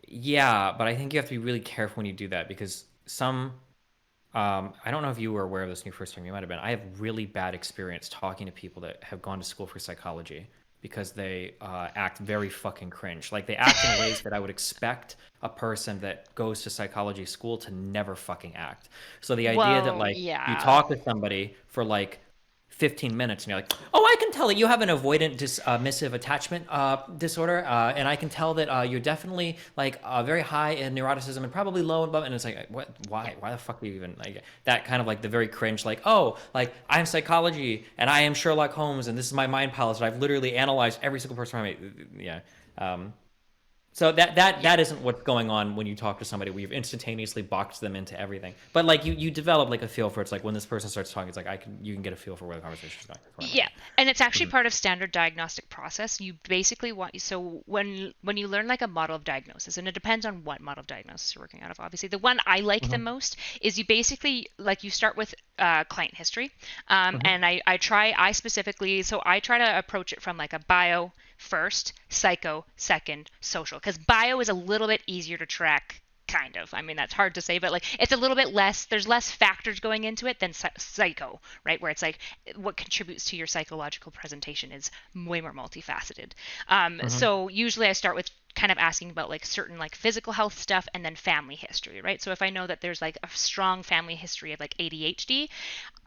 Yeah, but I think you have to be really careful when you do that because I don't know if you were aware of this when you first time. You might have been. I have really bad experience talking to people that have gone to school for psychology because they act very fucking cringe. Like they act in ways that I would expect a person that goes to psychology school to never fucking act. So the idea that Well, like you yeah. talk to somebody for like 15 minutes and you're like, oh, I can tell that you have an avoidant dismissive attachment disorder, and I can tell that you're definitely like very high in neuroticism and probably low in above. And it's like, what? Why the fuck are you even like that? Kind of like the very cringe, like, oh, like I'm psychology and I am Sherlock Holmes and this is my mind palace and I've literally analyzed every single person I meet. Yeah. So that isn't what's going on when you talk to somebody. We've instantaneously boxed them into everything. But like you develop like a feel for it's like when this person starts talking, it's like you can get a feel for where the conversation's going. Yeah, and it's actually part of standard diagnostic process. You basically so when you learn like a model of diagnosis, and it depends on what model of diagnosis you're working out of. Obviously, the one I like the most is you basically like you start with client history, and I try to approach it from like a bio first, psycho second, social, because bio is a little bit easier to track. Kind of. I mean, that's hard to say, but like it's a little bit less, there's less factors going into it than psycho, right? Where it's like what contributes to your psychological presentation is way more multifaceted. So usually I start with kind of asking about like certain like physical health stuff and then family history, right? So if I know that there's like a strong family history of like ADHD,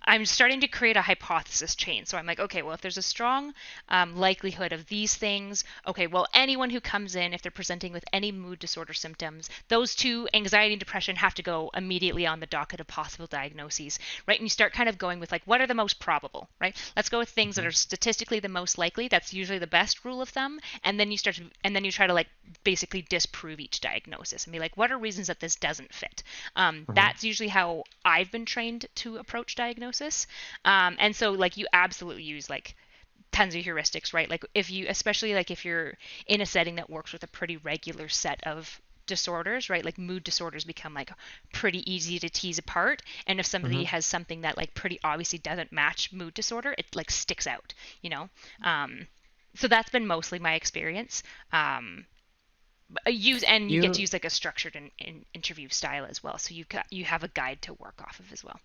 I'm starting to create a hypothesis chain. So I'm like, okay, well, if there's a strong likelihood of these things, okay, well, anyone who comes in, if they're presenting with any mood disorder symptoms, those two, anxiety and depression, have to go immediately on the docket of possible diagnoses, right? And you start kind of going with like, what are the most probable, right? Let's go with things that are statistically the most likely. That's usually the best rule of thumb. And then you try to like basically disprove each diagnosis and be like, what are reasons that this doesn't fit? That's usually how I've been trained to approach diagnosis. And so like you absolutely use like tons of heuristics, right? Like especially like if you're in a setting that works with a pretty regular set of disorders, right? Like mood disorders become like pretty easy to tease apart. And if somebody has something that like pretty obviously doesn't match mood disorder, it like sticks out, you know? So that's been mostly my experience. You get to use like a structured interview style as well. So you have a guide to work off of as well.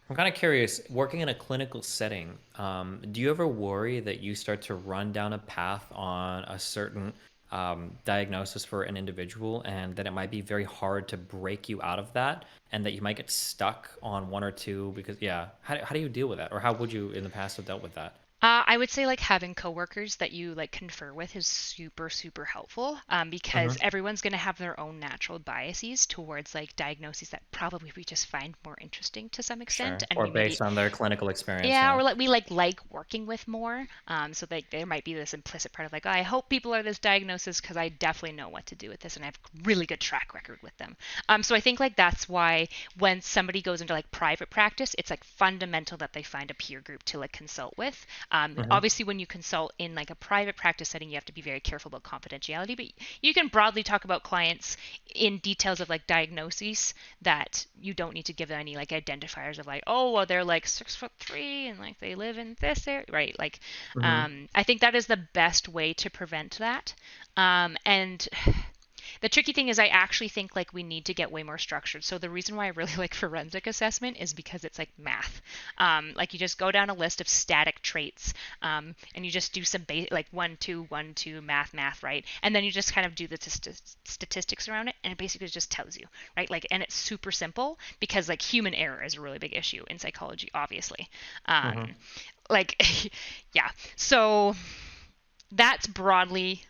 I'm kind of curious, working in a clinical setting, do you ever worry that you start to run down a path on a certain diagnosis for an individual and that it might be very hard to break you out of that and that you might get stuck on one or two because, how do you deal with that? Or how would you in the past have dealt with that? I would say like having coworkers that you like confer with is super, super helpful because Mm-hmm. everyone's going to have their own natural biases towards like diagnoses that probably we just find more interesting to some extent. Sure. And Or we maybe, based on their clinical experience, yeah, yeah. or like we like working with more. So like there might be this implicit part of like, oh, I hope people are this diagnosis because I definitely know what to do with this and I have a really good track record with them. So I think like that's why when somebody goes into like private practice, it's like fundamental that they find a peer group to like consult with. Mm-hmm. Obviously, when you consult in like a private practice setting, you have to be very careful about confidentiality, but you can broadly talk about clients in details of like diagnoses that you don't need to give them any like identifiers of like, oh, well, they're like 6'3" and like they live in this area, right? Like, Mm-hmm. I think that is the best way to prevent that. And the tricky thing is I actually think like we need to get way more structured. So the reason why I really like forensic assessment is because it's like math. Like you just go down a list of static traits, and you just do some like 1 2 1 2 math, right? And then you just kind of do the statistics around it, and it basically just tells you, right? Like, and it's super simple because like human error is a really big issue in psychology, obviously. Mm-hmm. Like, yeah. So that's broadly,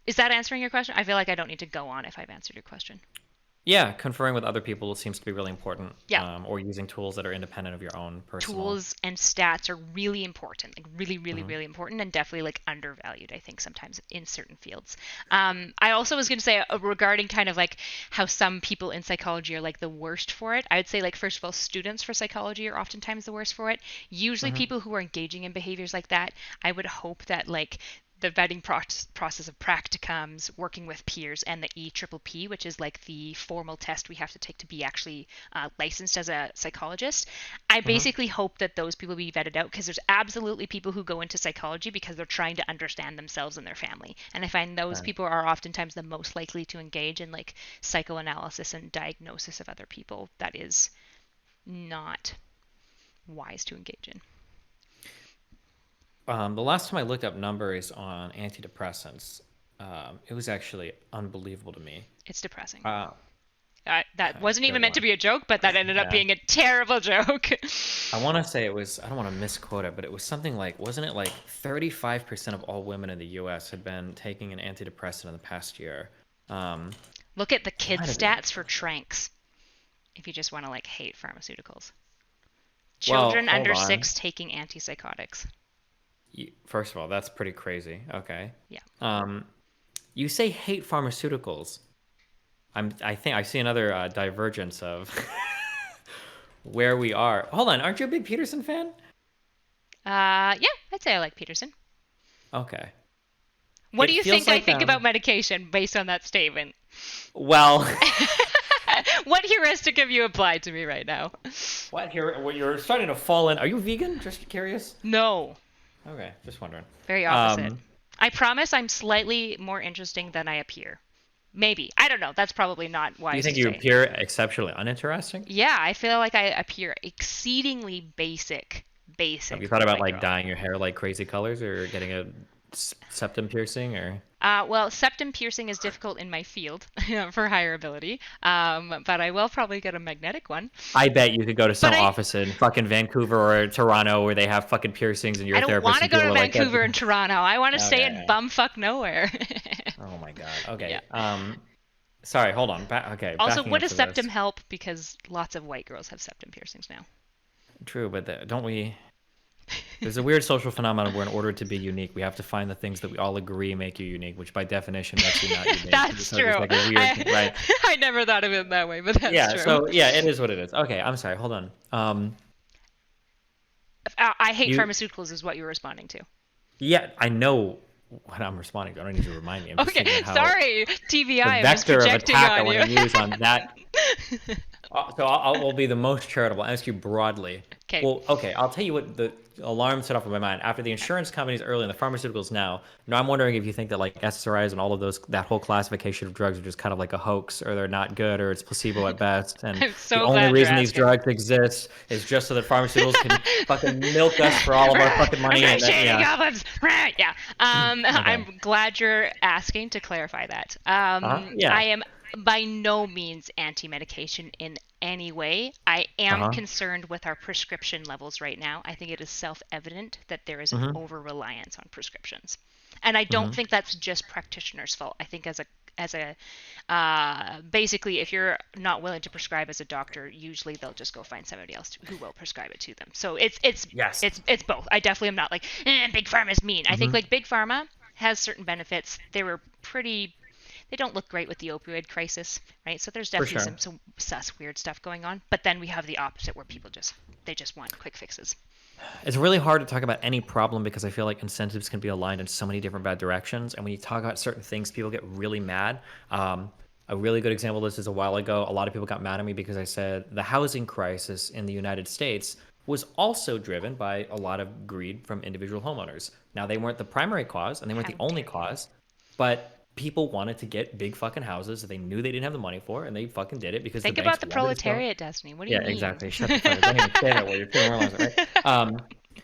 is that answering your question? I feel like I don't need to go on if I've answered your question. Yeah, conferring with other people seems to be really important, Yeah. or using tools that are independent of your own personal. Tools and stats are really important, like really, really, Mm-hmm. really important, and definitely like undervalued, I think, sometimes in certain fields. I also was going to say regarding kind of like how some people in psychology are like the worst for it. I would say like first of all, students for psychology are oftentimes the worst for it. Usually, Mm-hmm. people who are engaging in behaviors like that, I would hope that like the vetting process of practicums, working with peers, and the EPPP, which is like the formal test we have to take to be actually licensed as a psychologist. I Mm-hmm. basically hope that those people be vetted out because there's absolutely people who go into psychology because they're trying to understand themselves and their family. And I find those Right. people are oftentimes the most likely to engage in like psychoanalysis and diagnosis of other people that is not wise to engage in. The last time I looked up numbers on antidepressants, it was actually unbelievable to me. It's depressing. Uh, That wasn't Good even meant to one. be a joke, but that ended up Yeah. being a terrible joke. I want to say it was, I don't want to misquote it, but it was something like, wasn't it like 35% of all women in the US had been taking an antidepressant in the past year? Um, Look at the it kid might have been. stats for tranks if you just want to like hate pharmaceuticals. Well, Children hold under on. 6 taking antipsychotics. First of all, that's pretty crazy. Okay. Yeah. Um, you say hate pharmaceuticals. I think I see another divergence of where we are. Hold on, aren't you a big Peterson fan? Yeah, I'd say I like Peterson. Okay. What do It you feels think I like think about medication based on that statement? well, What heuristic have you applied to me right now? what here? What you're starting to fall in? Are you vegan? Just curious. No, Okay, just wondering. very opposite. Um, I promise I'm slightly more interesting than I appear. Maybe. I don't know. That's probably not do you wise think to you say. appear exceptionally uninteresting? Yeah, I feel like I appear exceedingly basic Have you for thought a about white like girl. dyeing your hair like crazy colors or getting a septum piercing or? Well, septum piercing is difficult in my field for higher ability, but I will probably get a magnetic one. I bet you could go to But some office in fucking Vancouver or Toronto where they have fucking piercings and you're I a don't therapist want to and go people to are like, Vancouver and Toronto. I want to stay in okay. bumfuck nowhere. Oh my God. Okay. Yeah. Sorry, hold on. Okay, Also, backing would up a to this. septum help? Because lots of white girls have septum piercings now. True, but don't we? There's a weird social phenomenon where in order to be unique, we have to find the things that we all agree make you unique, which by definition makes you not unique. That's So there's true. like a weird, right? I never thought of it that way, but that's Yeah, true. so yeah, it is what it is. Okay, I'm sorry. Hold on. I hate You, pharmaceuticals is what you're responding to. yeah, I know what I'm responding to. I don't need you to remind me. I'm just Okay, thinking how sorry. TBI, the I'm just vector of projecting attack I on want to you. use on that. So I'll be the most charitable. I'll ask you broadly. Okay. Well, okay, I'll tell you what the alarm set off in my mind. After the insurance companies early and the pharmaceuticals now, I'm wondering if you think that like SSRIs and all of those, that whole classification of drugs are just kind of like a hoax or they're not good or it's placebo at best. And I'm so the only glad you're reason these asking. drugs exist is just so that pharmaceuticals can fucking milk us for all of our fucking money. I'm And shady yeah. goblins. Yeah. I'm glad you're asking to clarify that. Yeah. I am by no means anti-medication in anyway. I am Uh-huh. concerned with our prescription levels right now. I think it is self-evident that there is an Mm-hmm. over-reliance on prescriptions. And I don't Mm-hmm. think that's just practitioners' fault. I think basically, if you're not willing to prescribe as a doctor, usually they'll just go find somebody else who will prescribe it to them. So Yes. it's both. I definitely am not like big pharma's mean. I think Mm-hmm. like big pharma has certain benefits. They don't look great with the opioid crisis, right? So there's For definitely sure. some sus weird stuff going on. But then we have the opposite where people just want quick fixes. It's really hard to talk about any problem because I feel like incentives can be aligned in so many different bad directions. And when you talk about certain things, people get really mad. A really good example of this is a while ago. A lot of people got mad at me because I said the housing crisis in the United States was also driven by a lot of greed from individual homeowners. Now, they weren't the primary cause and they weren't How the only dare you? cause, but people wanted to get big fucking houses that they knew they didn't have the money for, and they fucking did it because the Think banks about the wanted to sell. proletariat, Destiny. What do you Yeah, mean? exactly. Shut the fuck up. Don't even say that word. You're demoralizing, right?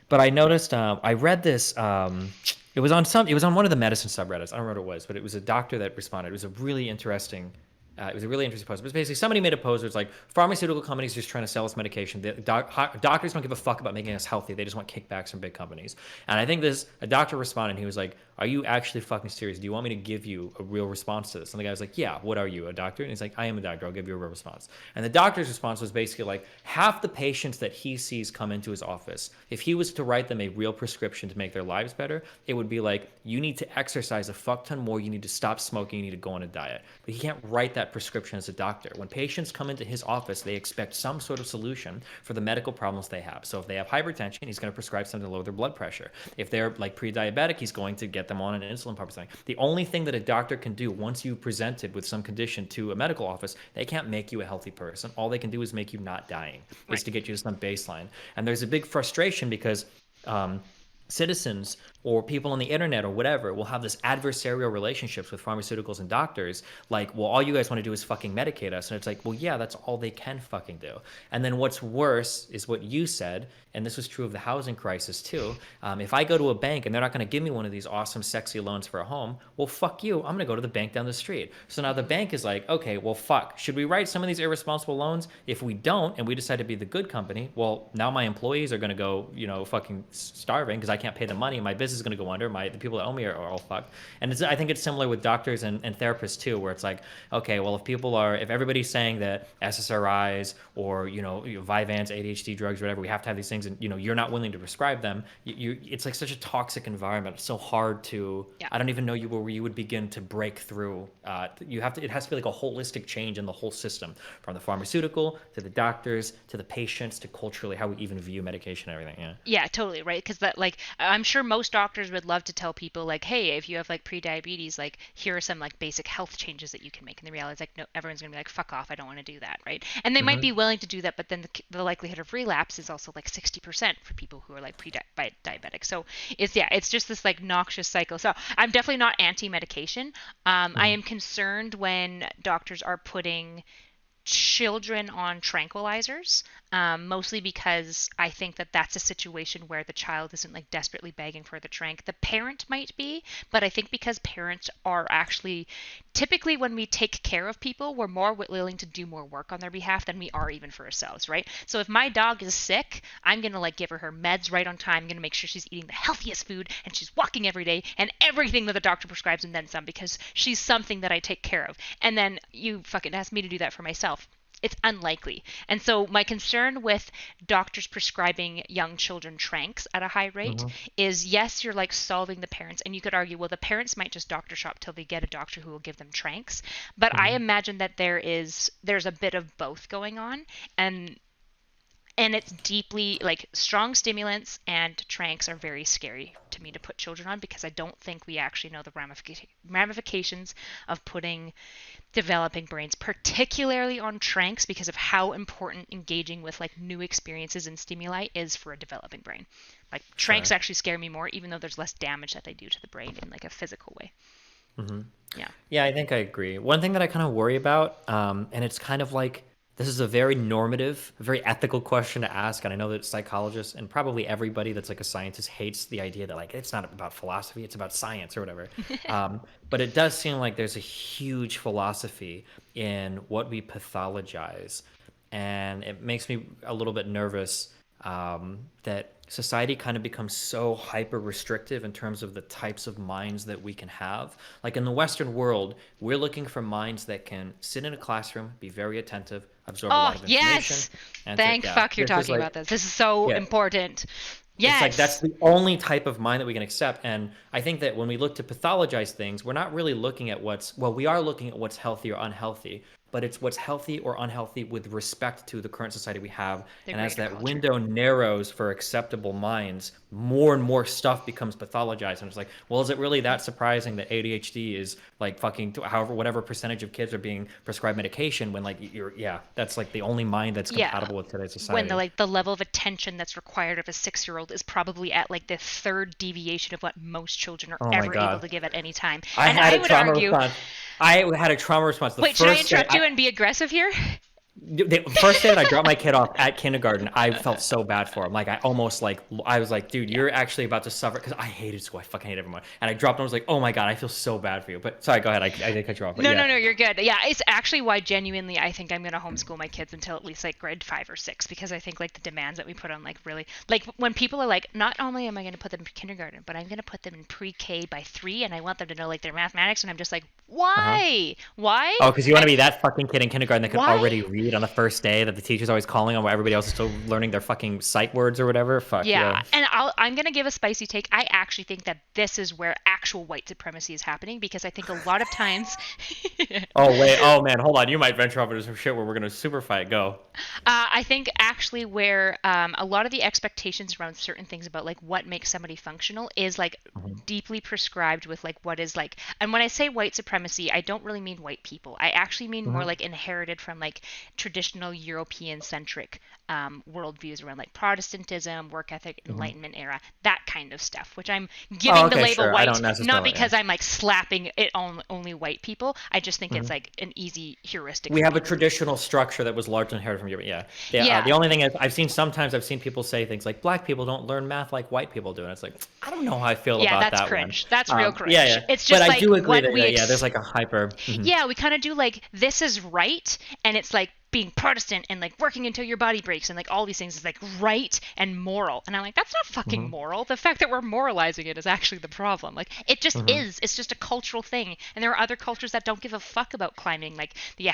But I noticed, I read this. It was on one of the medicine subreddits. I don't remember what it was, but it was a doctor that responded. It was a really interesting. It was a really interesting post. But basically, somebody made a post where it's like pharmaceutical companies just trying to sell us medication. Doctors don't give a fuck about making us healthy. They just want kickbacks from big companies. And I think a doctor responded. He was like, "Are you actually fucking serious? Do you want me to give you a real response to this?" And the guy was like, "Yeah. What are you, a doctor?" And he's like, "I am a doctor. I'll give you a real response." And the doctor's response was basically like, half the patients that he sees come into his office, if he was to write them a real prescription to make their lives better, it would be like, you need to exercise a fuck ton more, you need to stop smoking, you need to go on a diet. But he can't write that prescription as a doctor. When patients come into his office, they expect some sort of solution for the medical problems they have. So if they have hypertension, he's going to prescribe something to lower their blood pressure. If they're like pre-diabetic, he's going to get them on an insulin pump or something. The only thing that a doctor can do once you presented with some condition to a medical office, they can't make you a healthy person. All they can do is make you not dying, is to get you to some baseline. And there's a big frustration because citizens or people on the internet or whatever will have this adversarial relationships with pharmaceuticals and doctors, like, well, all you guys want to do is fucking medicate us. And it's like, well, yeah, that's all they can fucking do. And then what's worse is what you said, and this was true of the housing crisis too. If I go to a bank and they're not going to give me one of these awesome sexy loans for a home, well, fuck you, I'm going to go to the bank down the street. So now the bank is like, okay, well, fuck, should we write some of these irresponsible loans? If we don't and we decide to be the good company, well, now my employees are going to go, fucking starving because I can't pay the money. My business is going to go under. The people that owe me are all fucked. And I think it's similar with doctors and therapists too, where it's like, okay, well, if everybody's saying that SSRIs or Vyvanse, ADHD drugs, whatever, we have to have these things, and you're not willing to prescribe them, it's like such a toxic environment. It's so hard to. Yeah. I don't even know where you would begin to break through. It has to be like a holistic change in the whole system, from the pharmaceutical to the doctors to the patients to culturally how we even view medication and everything. Yeah, totally, right? Because I'm sure most doctors would love to tell people like, hey, if you have like pre-diabetes, like here are some like basic health changes that you can make. And they realize like, no, everyone's gonna be like, fuck off, I don't want to do that, right? And they might be willing to do that, but then the likelihood of relapse is also like 60% for people who are like pre-diabetic. So it's just this like noxious cycle. So I'm definitely not anti-medication. I am concerned when doctors are putting children on tranquilizers, mostly because I think that that's a situation where the child isn't like desperately begging for the trank. The parent might be, but I think because parents are actually typically, when we take care of people, we're more willing to do more work on their behalf than we are even for ourselves, right? So if my dog is sick, I'm gonna like give her meds right on time. I'm gonna make sure she's eating the healthiest food and she's walking every day and everything that the doctor prescribes and then some, because she's something that I take care of. And then you fucking ask me to do that for myself. It's unlikely. And so my concern with doctors prescribing young children tranks at a high rate is, yes, you're like solving the parents, and you could argue, well, the parents might just doctor shop till they get a doctor who will give them tranks. But I imagine that there's a bit of both going on, and it's deeply like strong stimulants and tranks are very scary to me to put children on, because I don't think we actually know the ramifications of putting developing brains, particularly on tranks, because of how important engaging with like new experiences and stimuli is for a developing brain. Like tranks actually scare me more, even though there's less damage that they do to the brain in like a physical way. Yeah, I think I agree. One thing that I kind of worry about, and it's kind of like, this is a very normative, very ethical question to ask, and I know that psychologists and probably everybody that's like a scientist hates the idea that like it's not about philosophy, it's about science or whatever. But it does seem like there's a huge philosophy in what we pathologize. and it makes me a little bit nervous that society kind of becomes so hyper restrictive in terms of the types of minds that we can have. Like in the Western world, we're looking for minds that can sit in a classroom, be very attentive, absorb a lot of information. Yes. And Thank fuck you're talking about this. This is so important. Yes. It's like that's the only type of mind that we can accept. And I think that when we look to pathologize things, we're not really looking at we are looking at what's healthy or unhealthy, but it's what's healthy or unhealthy with respect to the current society we have. And as that window narrows for acceptable minds, more and more stuff becomes pathologized. And it's like, well, is it really that surprising that ADHD is like fucking whatever percentage of kids are being prescribed medication when like that's like the only mind that's compatible with today's society. When the level of attention that's required of a 6-year-old is probably at like the third deviation of what most children are able to give at any time. I had a trauma response. Wait, should I interrupt you and be aggressive here? The first day that I dropped my kid off at kindergarten, I felt so bad for him. Like I almost I was like, dude, you're actually about to suffer, because I hated school. I fucking hate everyone. And I dropped him. I was like, oh my God, I feel so bad for you. But sorry, go ahead. I did cut you off. No, you're good. Yeah, it's actually why genuinely I think I'm gonna homeschool my kids until at least like grade 5 or 6, because I think like the demands that we put on like really like when people are like, not only am I gonna put them in kindergarten, but I'm gonna put them in pre-K by 3, and I want them to know like their mathematics, and I'm just like, why? Why? Oh, because you want to be that fucking kid in kindergarten that can already read on the first day that the teacher's always calling on while everybody else is still learning their fucking sight words or whatever. Fuck yeah. And I'm going to give a spicy take. I actually think that this is where actual white supremacy is happening, because I think a lot of times... Oh man, hold on. You might venture off into some shit where we're going to super fight. Go. I think actually where a lot of the expectations around certain things about like what makes somebody functional is like deeply prescribed with like what is like... And when I say white supremacy, I don't really mean white people. I actually mean more like inherited from like traditional European-centric worldviews around like Protestantism, work ethic, Enlightenment era, that kind of stuff, which I'm giving the label white, not because I'm like slapping it on only white people. I just think it's like an easy heuristic. We have a traditional structure that was largely inherited from Europe. The only thing is I've seen people say things like black people don't learn math like white people do, and it's like, I don't know how I feel about that. Yeah, that's cringe. That's real cringe. It's just but like, I do agree that there's like a hyper. Yeah, we kind of do like this is right, and it's like being Protestant and like working until your body breaks and like all these things is like right and moral, and I'm like, that's not fucking moral. The fact that we're moralizing it is actually the problem. Like it just is. It's just a cultural thing, and there are other cultures that don't give a fuck about climbing like the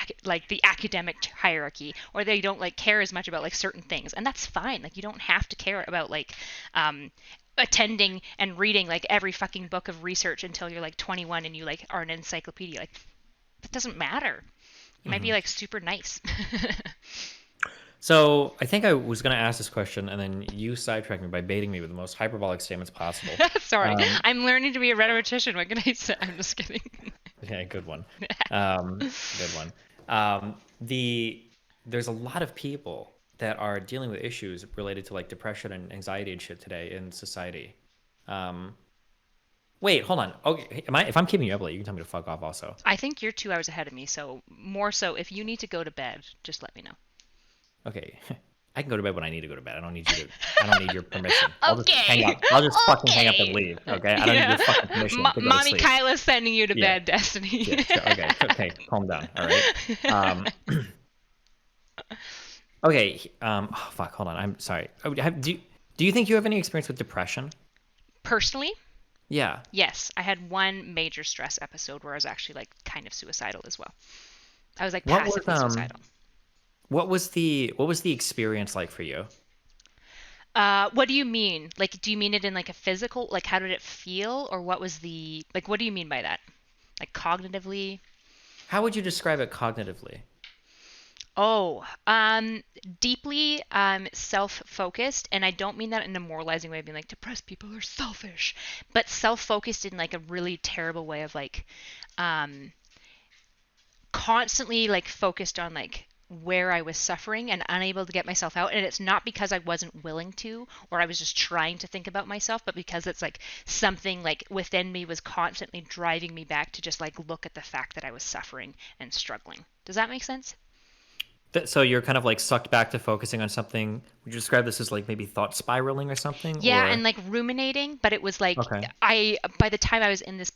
academic hierarchy, or they don't like care as much about like certain things, and that's fine. Like you don't have to care about like attending and reading like every fucking book of research until you're like 21 and you like are an encyclopedia. Like that doesn't matter. You might be like super nice. So I think I was going to ask this question, and then you sidetracked me by baiting me with the most hyperbolic statements possible. Sorry, I'm learning to be a rhetorician. What can I say? I'm just kidding. Okay, good one. Good one. There's a lot of people that are dealing with issues related to like depression and anxiety and shit today in society. Wait, hold on. Okay, if I'm keeping you up late, you can tell me to fuck off also. I think you're 2 hours ahead of me, so more so if you need to go to bed, just let me know. Okay. I can go to bed when I need to go to bed. I don't need your permission. I'll just hang up. I'll just fucking hang up and leave. Okay? I don't need your fucking permission. Mommy Kyla's sending you to bed, Destiny. Yeah, okay, calm down. All right. Okay. Fuck. Hold on. I'm sorry. Do you think you have any experience with depression? Personally? Yeah. Yes, I had one major stress episode where I was actually like kind of suicidal as well. I was like passively suicidal. What was the experience like for you? What do you mean? Like, do you mean it in like a physical? Like, how did it feel, or what was the like? What do you mean by that? Like cognitively? How would you describe it cognitively? Oh, deeply self-focused, and I don't mean that in a moralizing way of being like depressed people are selfish, but self-focused in like a really terrible way of like constantly like focused on like where I was suffering and unable to get myself out. And it's not because I wasn't willing to, or I was just trying to think about myself, but because it's like something like within me was constantly driving me back to just like look at the fact that I was suffering and struggling. Does that make sense? So you're kind of like sucked back to focusing on something. Would you describe this as like maybe thought spiraling or something? Yeah, and like ruminating, but it was like by the time I was in this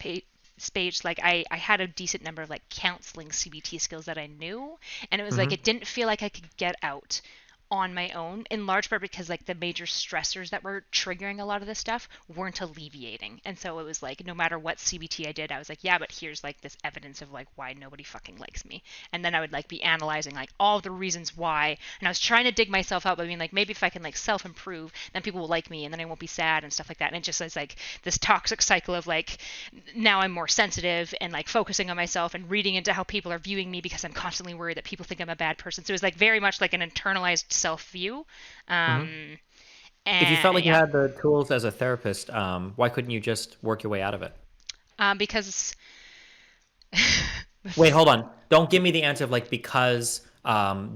space, like I had a decent number of like counseling CBT skills that I knew, and it was like Mm-hmm. it didn't feel like I could get out on my own, in large part because like the major stressors that were triggering a lot of this stuff weren't alleviating. And so it was like no matter what CBT I did, I was like, yeah, but here's like this evidence of like why nobody fucking likes me. And then I would like be analyzing like all the reasons why, and I was trying to dig myself out by being like, maybe if I can like self improve, then people will like me and then I won't be sad and stuff like that. And it just is like this toxic cycle of like, now I'm more sensitive and like focusing on myself and reading into how people are viewing me because I'm constantly worried that people think I'm a bad person. So it was like very much like an internalized self view. Mm-hmm. And If you felt like you yeah, had the tools as a therapist, why couldn't you just work your way out of it? because Wait, hold on. Don't give me the answer of like because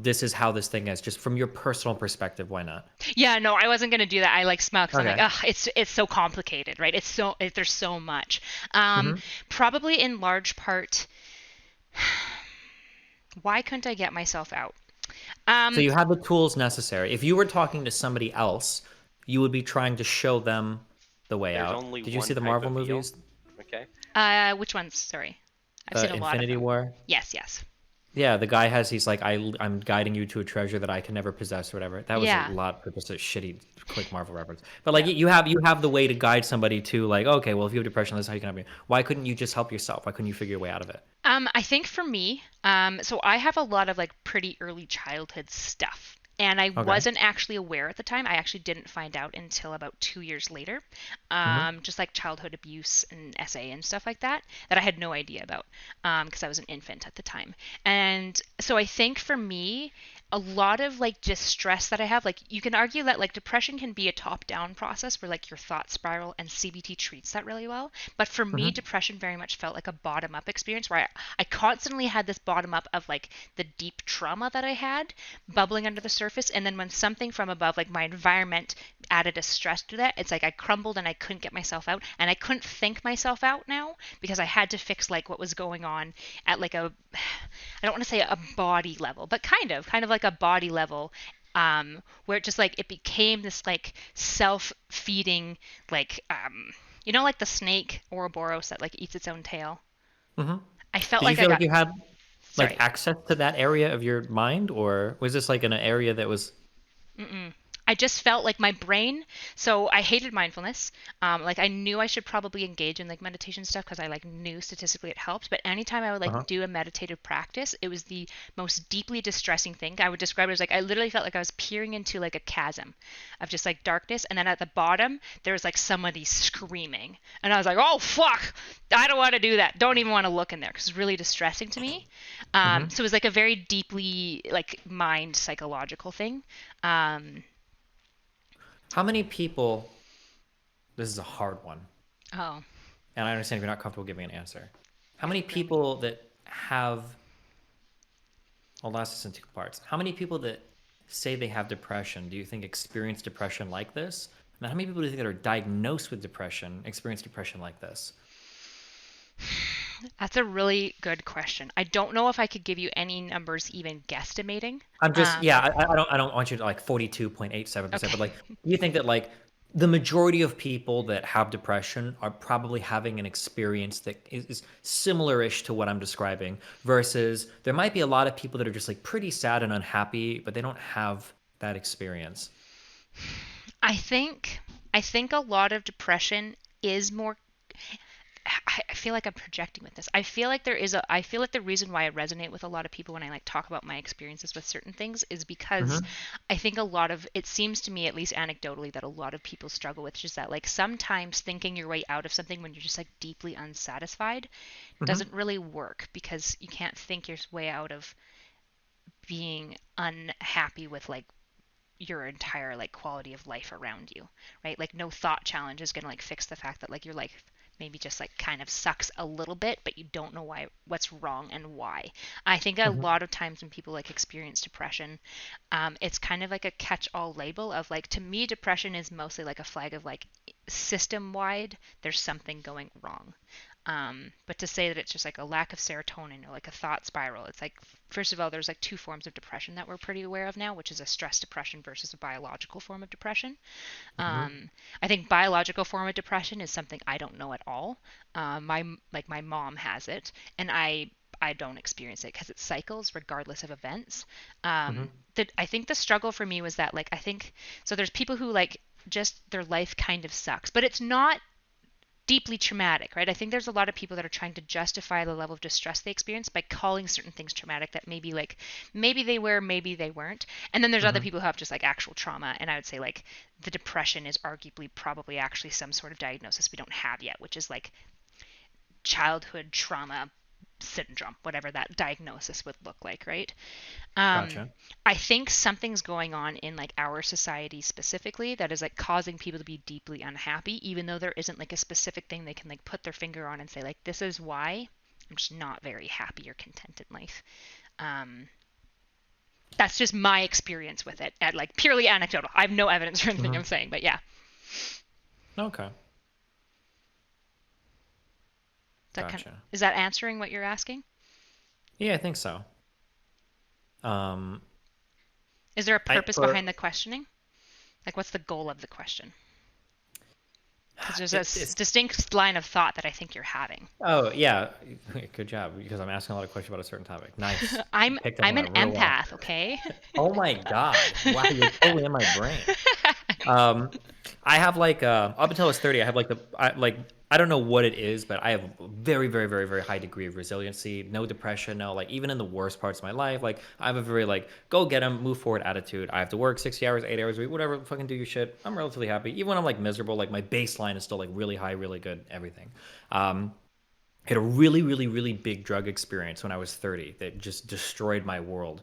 this is how this thing is. Just from your personal perspective, why not? yeah, no, I wasn't gonna do that. I like smiled because I'm like, Okay. ugh, it's so complicated, right? There's so much. Um, Mm-hmm. Probably in large part, why couldn't I get myself out? So Um, you have the tools necessary. If you were talking to somebody else, you would be trying to show them the way There's out. only Did you see one the type Marvel of heal. movies? Okay. which ones? Sorry, I've seen a lot of Infinity them. War? Yes, yes, Yeah, the guy he's like, I'm guiding you to a treasure that I can never possess or whatever. That was a yeah, lot of just a shitty, quick Marvel reference. But like, yeah. you have the way to guide somebody to like, okay, well, if you have depression, this is how you can help me. Why couldn't you just help yourself? Why couldn't you figure your way out of it? I think for me, so I have a lot of like pretty early childhood stuff. And I Okay. wasn't actually aware at the time. I actually didn't find out until about 2 years later. Mm-hmm. Just like childhood abuse and SA and stuff like that, that I had no idea about because I was an infant at the time. And so I think for me, a lot of like distress that I have, like you can argue that like depression can be a top down process where like your thoughts spiral and CBT treats that really well. But for me, Mm-hmm. depression very much felt like a bottom up experience where I constantly had this bottom up of like the deep trauma that I had bubbling under the surface. And then when something from above, like my environment, added a stress to that, it's like I crumbled and I couldn't get myself out. And I couldn't think myself out now because I had to fix like what was going on at like a, I don't want to say a body level, but kind of like a body level, where it just like it became this like self-feeding, like like the snake Ouroboros that like eats its own tail. Mm-hmm. I felt Did you like I feel like got, you had like sorry. access to that area of your mind, or was this like in an area that was? Mm-mm. I just felt like my brain. So I hated mindfulness. Like I knew I should probably engage in like meditation stuff because I like knew statistically it helped. But anytime I would like Uh-huh. do a meditative practice, it was the most deeply distressing thing. I would describe it as like I literally felt like I was peering into like a chasm of just like darkness, and then at the bottom there was like somebody screaming, and I was like, oh fuck, I don't want to do that. Don't even want to look in there because it's really distressing to me. Mm-hmm. So it was like a very deeply like mind psychological thing. Um, How many people? This is a hard one, oh, and I understand if you're not comfortable giving an answer. How you're many feeling me. people that have? I'll ask this in two parts. How many people that say they have depression do you think experience depression like this? And how many people do you think that are diagnosed with depression experience depression like this? That's a really good question. I don't know if I could give you any numbers even guesstimating. I'm just, Um, yeah, I don't want you to like 42.87%, okay. but like, do you think that like the majority of people that have depression are probably having an experience that is similar-ish to what I'm describing, versus there might be a lot of people that are just like pretty sad and unhappy, but they don't have that experience. I think I think a lot of depression is more. I feel like I'm projecting with this. I feel like the reason why I resonate with a lot of people when I like talk about my experiences with certain things is because Mm-hmm. I think a lot of it seems to me, at least anecdotally, that a lot of people struggle with just that like sometimes thinking your way out of something when you're just like deeply unsatisfied Mm-hmm. doesn't really work because you can't think your way out of being unhappy with like your entire like quality of life around you, right? Like no thought challenge is going to like fix the fact that like your life maybe just like kind of sucks a little bit, but you don't know why, what's wrong and why. I think a Mm-hmm. lot of times when people like experience depression, it's kind of like a catch-all label of like, to me depression is mostly like a flag of like system-wide, there's something going wrong. But to say that it's just like a lack of serotonin or like a thought spiral, it's like, first of all, there's like two forms of depression that we're pretty aware of now, which is a stress depression versus a biological form of depression. I think biological form of depression is something I don't know at all. My mom has it, and I don't experience it because it cycles regardless of events. That I think the struggle for me was that like I think so. There's people who like just their life kind of sucks, but it's not deeply traumatic, right? I think there's a lot of people that are trying to justify the level of distress they experience by calling certain things traumatic that maybe like maybe they were, maybe they weren't. And then there's other people who have just like actual trauma, and I would say like the depression is arguably probably actually some sort of diagnosis we don't have yet, which is like childhood trauma syndrome, whatever that diagnosis would look like, right? Gotcha. I think something's going on in like our society specifically that is like causing people to be deeply unhappy, even though there isn't like a specific thing they can like put their finger on and say like, this is why I'm just not very happy or content in life. That's just my experience with it, at like purely anecdotal. I have no evidence for anything I'm saying, but yeah. Okay. Gotcha. Is that answering what you're asking? Yeah, I think so. Is there a purpose behind the questioning? Like, what's the goal of the question? Because there's a distinct line of thought that I think you're having. Oh, yeah. Good job, because I'm asking a lot of questions about a certain topic. Nice. I'm an empath, okay? Oh my God. Wow, you're totally in my brain. I have like, up until I was 30, I have like I don't know what it is, but I have a very, very, very, very high degree of resiliency. No depression, no, like even in the worst parts of my life, like I have a very like go get 'em, move forward attitude. I have to work 60 hours, 8 hours a week, whatever, fucking do your shit. I'm relatively happy. Even when I'm like miserable, like my baseline is still like really high, really good, everything. I had a really, really, really big drug experience when I was 30 that just destroyed my world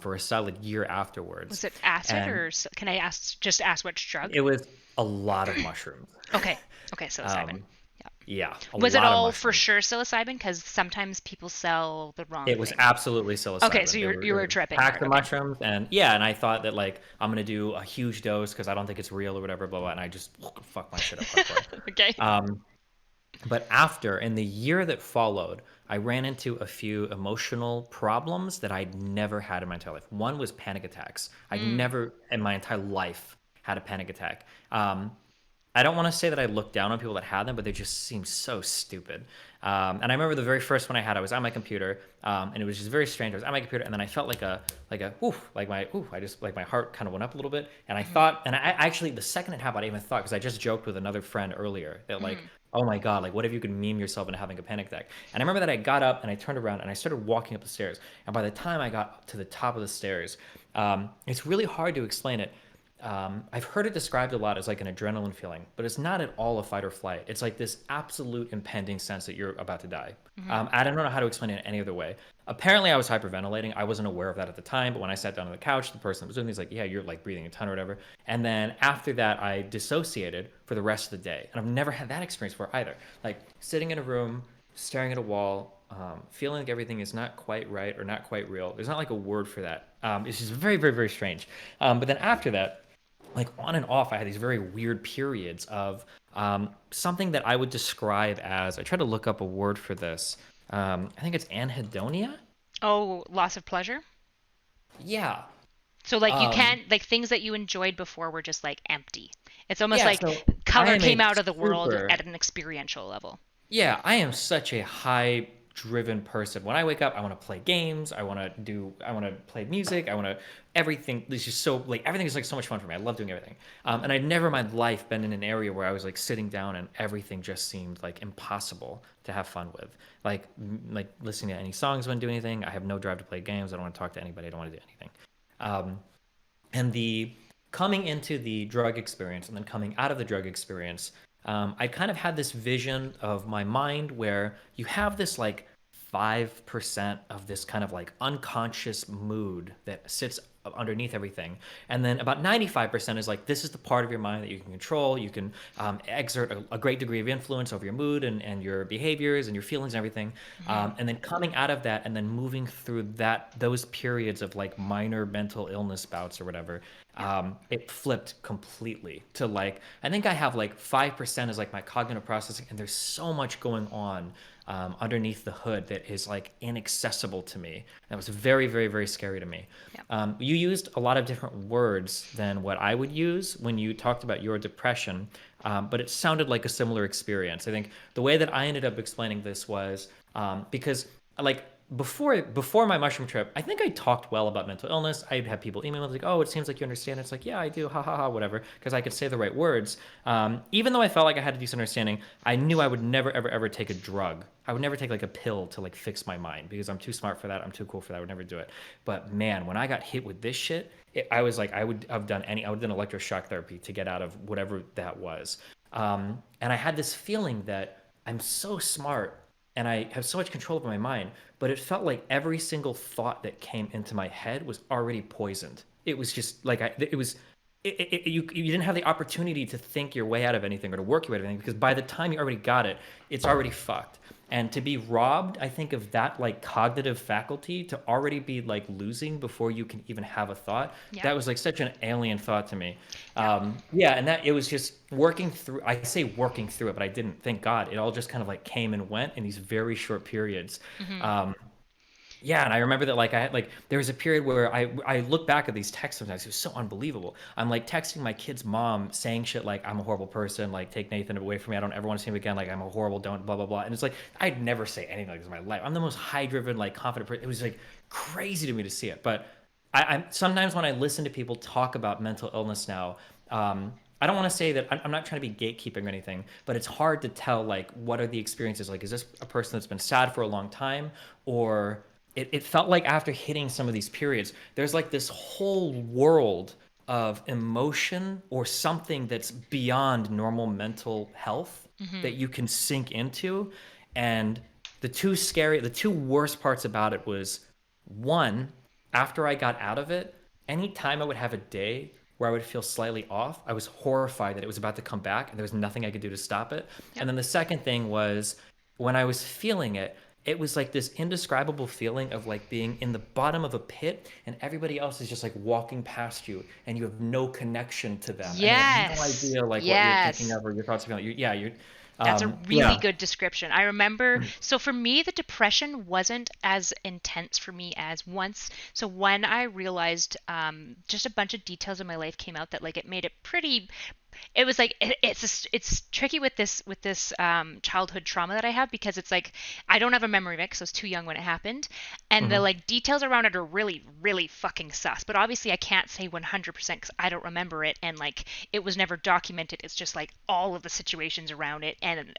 for a solid year afterwards. Was it acid or can I ask which drug? It was a lot of mushrooms. Okay, psilocybin. Yeah. Was it all for sure psilocybin? Because sometimes people sell the wrong It was absolutely psilocybin. Okay, so you were tripping. Packed the mushrooms, and I thought that like I'm gonna do a huge dose because I don't think it's real or whatever, blah blah, and I just fucked my shit up. Okay. But after, in the year that followed, I ran into a few emotional problems that I'd never had in my entire life. One was panic attacks. I'd never in my entire life had a panic attack. I don't want to say that I looked down on people that had them, but they just seemed so stupid. And I remember the very first one I had, I was on my computer, and it was just very strange. I was on my computer, and then I felt my heart kind of went up a little bit. And I thought, and I actually, the second it happened, I even thought, because I just joked with another friend earlier that like, oh my God, like what if you could meme yourself into having a panic attack? And I remember that I got up and I turned around and I started walking up the stairs. And by the time I got up to the top of the stairs, it's really hard to explain it. I've heard it described a lot as like an adrenaline feeling, but it's not at all a fight or flight. It's like this absolute impending sense that you're about to die. I don't know how to explain it any other way. Apparently I was hyperventilating. I wasn't aware of that at the time, but when I sat down on the couch, the person that was with me was like, yeah, you're like breathing a ton or whatever. And then after that, I dissociated for the rest of the day. And I've never had that experience before either. Like sitting in a room, staring at a wall, feeling like everything is not quite right or not quite real. There's not like a word for that. It's just very, very, very strange. But then after that, like on and off, I had these very weird periods of something that I would describe as, I tried to look up a word for this. I think it's anhedonia. Oh, loss of pleasure? Yeah. So like you can't, like things that you enjoyed before were just like empty. It's almost like color came out of the world at an experiential level. Yeah, I am such a high driven person. When I wake up, I want to play games. I want to play music. Everything is just so like, everything is like so much fun for me. I love doing everything. And I'd never in my life been in an area where I was like sitting down and everything just seemed like impossible to have fun with. Like listening to any songs, I wouldn't do anything. I have no drive to play games. I don't want to talk to anybody. I don't want to do anything. And the coming into the drug experience and then coming out of the drug experience, I kind of had this vision of my mind where you have this like 5% of this kind of like unconscious mood that sits underneath everything. And then about 95% is like, this is the part of your mind that you can control. You can exert a great degree of influence over your mood and your behaviors and your feelings and everything. And then coming out of that and then moving through those periods of like minor mental illness bouts or whatever, it flipped completely to like, I think I have like 5% is like my cognitive processing, and there's so much going on underneath the hood that is like inaccessible to me. That was very, very, very scary to me. Yeah. You used a lot of different words than what I would use when you talked about your depression, but it sounded like a similar experience. I think the way that I ended up explaining this was because like before my mushroom trip, I think I talked well about mental illness. I'd have people email me like, "Oh, it seems like you understand." It's like, "Yeah, I do." Ha ha ha, whatever, because I could say the right words. Even though I felt like I had a decent understanding, I knew I would never ever ever take a drug. I would never take like a pill to like fix my mind because I'm too smart for that. I'm too cool for that. I would never do it. But man, when I got hit with this shit, I was like, I would have done electroshock therapy to get out of whatever that was. And I had this feeling that I'm so smart and I have so much control over my mind, but it felt like every single thought that came into my head was already poisoned. It was just like you didn't have the opportunity to think your way out of anything or to work your way out of anything, because by the time you already got it, it's already fucked. And to be robbed, I think, of that like cognitive faculty, to already be like losing before you can even have a thought, that was like such an alien thought to me. And that it was just working through. I say working through it, but I didn't. Thank God, it all just kind of like came and went in these very short periods. And I remember that like I had like there was a period where I look back at these texts sometimes. It was so unbelievable. I'm like texting my kid's mom saying shit like, "I'm a horrible person, like take Nathan away from me. I don't ever want to see him again. Like I'm a horrible, don't blah blah blah." And it's like I'd never say anything like this in my life. I'm the most high driven, like confident person. It was like crazy to me to see it. But I sometimes when I listen to people talk about mental illness now, I don't want to say that I'm not trying to be gatekeeping or anything, but it's hard to tell like what are the experiences like. Is this a person that's been sad for a long time, or it felt like after hitting some of these periods, there's like this whole world of emotion or something that's beyond normal mental health that you can sink into. And the two worst parts about it was, one, after I got out of it, anytime I would have a day where I would feel slightly off, I was horrified that it was about to come back and there was nothing I could do to stop it. And then the second thing was, when I was feeling it, it was like this indescribable feeling of like being in the bottom of a pit and everybody else is just like walking past you and you have no connection to them. And you have no idea like what you're thinking of or your thoughts are feeling. You're That's a really good description. I remember, so for me, the depression wasn't as intense for me as once. So when I realized just a bunch of details in my life came out that like it made it pretty, it was like it's tricky with this childhood trauma that I have, because it's like I don't have a memory of it because I was too young when it happened, and the like details around it are really really fucking sus. But obviously I can't say 100% because I don't remember it, and like it was never documented. It's just like all of the situations around it, and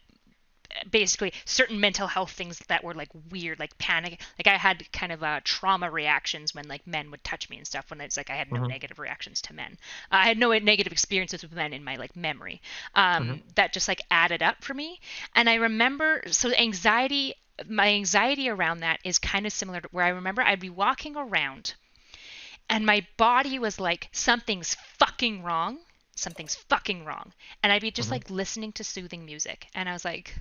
basically certain mental health things that were like weird, like panic. Like I had kind of trauma reactions when like men would touch me and stuff, when it's like I had no negative reactions to men. I had no negative experiences with men in my like memory. That just like added up for me. And I remember, so my anxiety around that is kind of similar to where I remember I'd be walking around and my body was like, something's fucking wrong. Something's fucking wrong. And I'd be just like listening to soothing music. And I was like,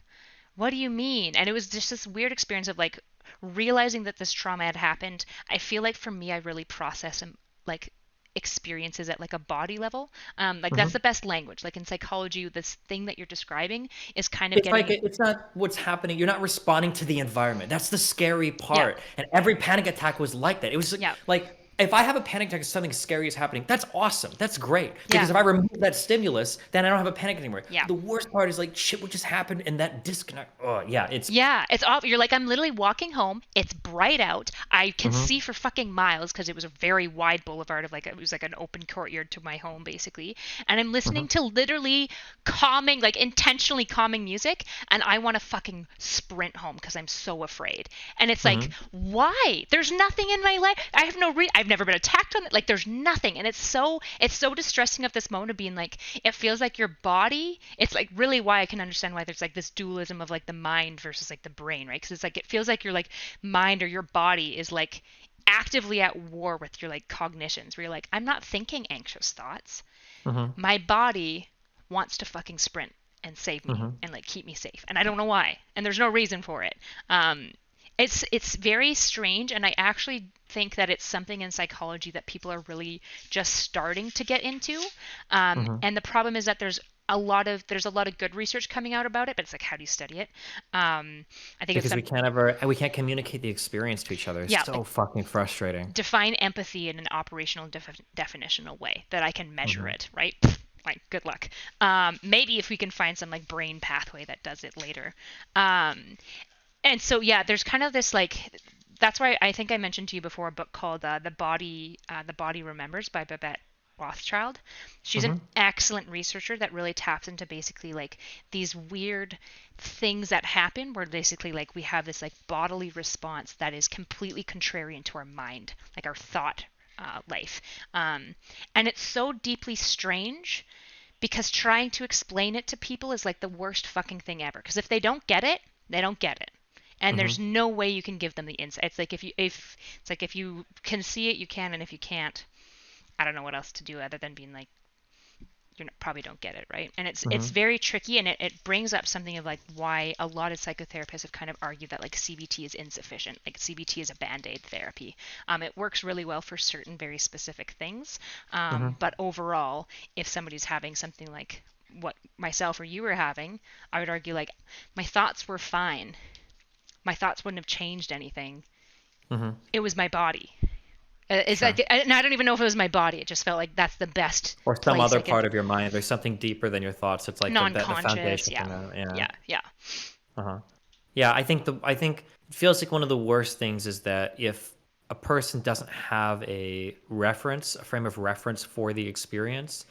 what do you mean? And it was just this weird experience of like realizing that this trauma had happened. I feel like for me, I really process and like experiences at like a body level. Like that's the best language. Like in psychology, this thing that you're describing is kind of it's not what's happening. You're not responding to the environment. That's the scary part. And every panic attack was like that. It was like, if I have a panic attack, something scary is happening, that's awesome. That's great. Because if I remove that stimulus, then I don't have a panic anymore. The worst part is like shit would just happen and that disconnect. Oh, it's awful. You're like, I'm literally walking home. It's bright out. I can see for fucking miles because it was a very wide boulevard of like, it was like an open courtyard to my home basically. And I'm listening to literally calming, like intentionally calming music. And I want to fucking sprint home because I'm so afraid. And it's like, why? There's nothing in my life. I have no reason. I've never been attacked on it. Like there's nothing. And it's so distressing of this moment of being like, it feels like your body, it's like really why I can understand why there's like this dualism of like the mind versus like the brain, right? Because it's like, it feels like your like mind or your body is like actively at war with your like cognitions, where you're like, I'm not thinking anxious thoughts. Mm-hmm. My body wants to fucking sprint and save me Mm-hmm. and like keep me safe, and I don't know why, and there's no reason for it. It's very strange, and I actually think that it's something in psychology that people are really just starting to get into. Mm-hmm. And the problem is that there's a lot of good research coming out about it, but it's like, how do you study it? I think it's Because we can't communicate the experience to each other. It's yeah, so like fucking frustrating. define empathy in an operational definitional way that I can measure Mm-hmm. it, right? Like, good luck. Maybe if we can find some like brain pathway that does it later. And so yeah, there's kind of this like, that's why I think I mentioned to you before a book called The Body Remembers by Babette Rothschild. She's an Mm-hmm. excellent researcher that really taps into basically like these weird things that happen where basically like we have this like bodily response that is completely contrarian to our mind, like our thought life. And it's so deeply strange because trying to explain it to people is like the worst fucking thing ever. Because if they don't get it, they don't get it. And Mm-hmm. there's no way you can give them the insight. It's like if you can see it, you can, and if you can't, I don't know what else to do other than being like, probably don't get it, right? And it's Mm-hmm. very tricky, and it brings up something of like why a lot of psychotherapists have kind of argued that like CBT is insufficient. Like CBT is a band-aid therapy. It works really well for certain very specific things, Mm-hmm. but overall, if somebody's having something like what myself or you were having, I would argue like my thoughts were fine. My thoughts wouldn't have changed anything. Mm-hmm. It was my body. It's Sure. like, and I don't even know if it was my body. It just felt like that's the best Or some place other I could. part of your mind. There's something deeper than your thoughts. It's like the Non-conscious, foundation yeah, for that. Yeah. yeah. Uh-huh. Yeah, I think it feels like one of the worst things is that if a person doesn't have a frame of reference for the experience,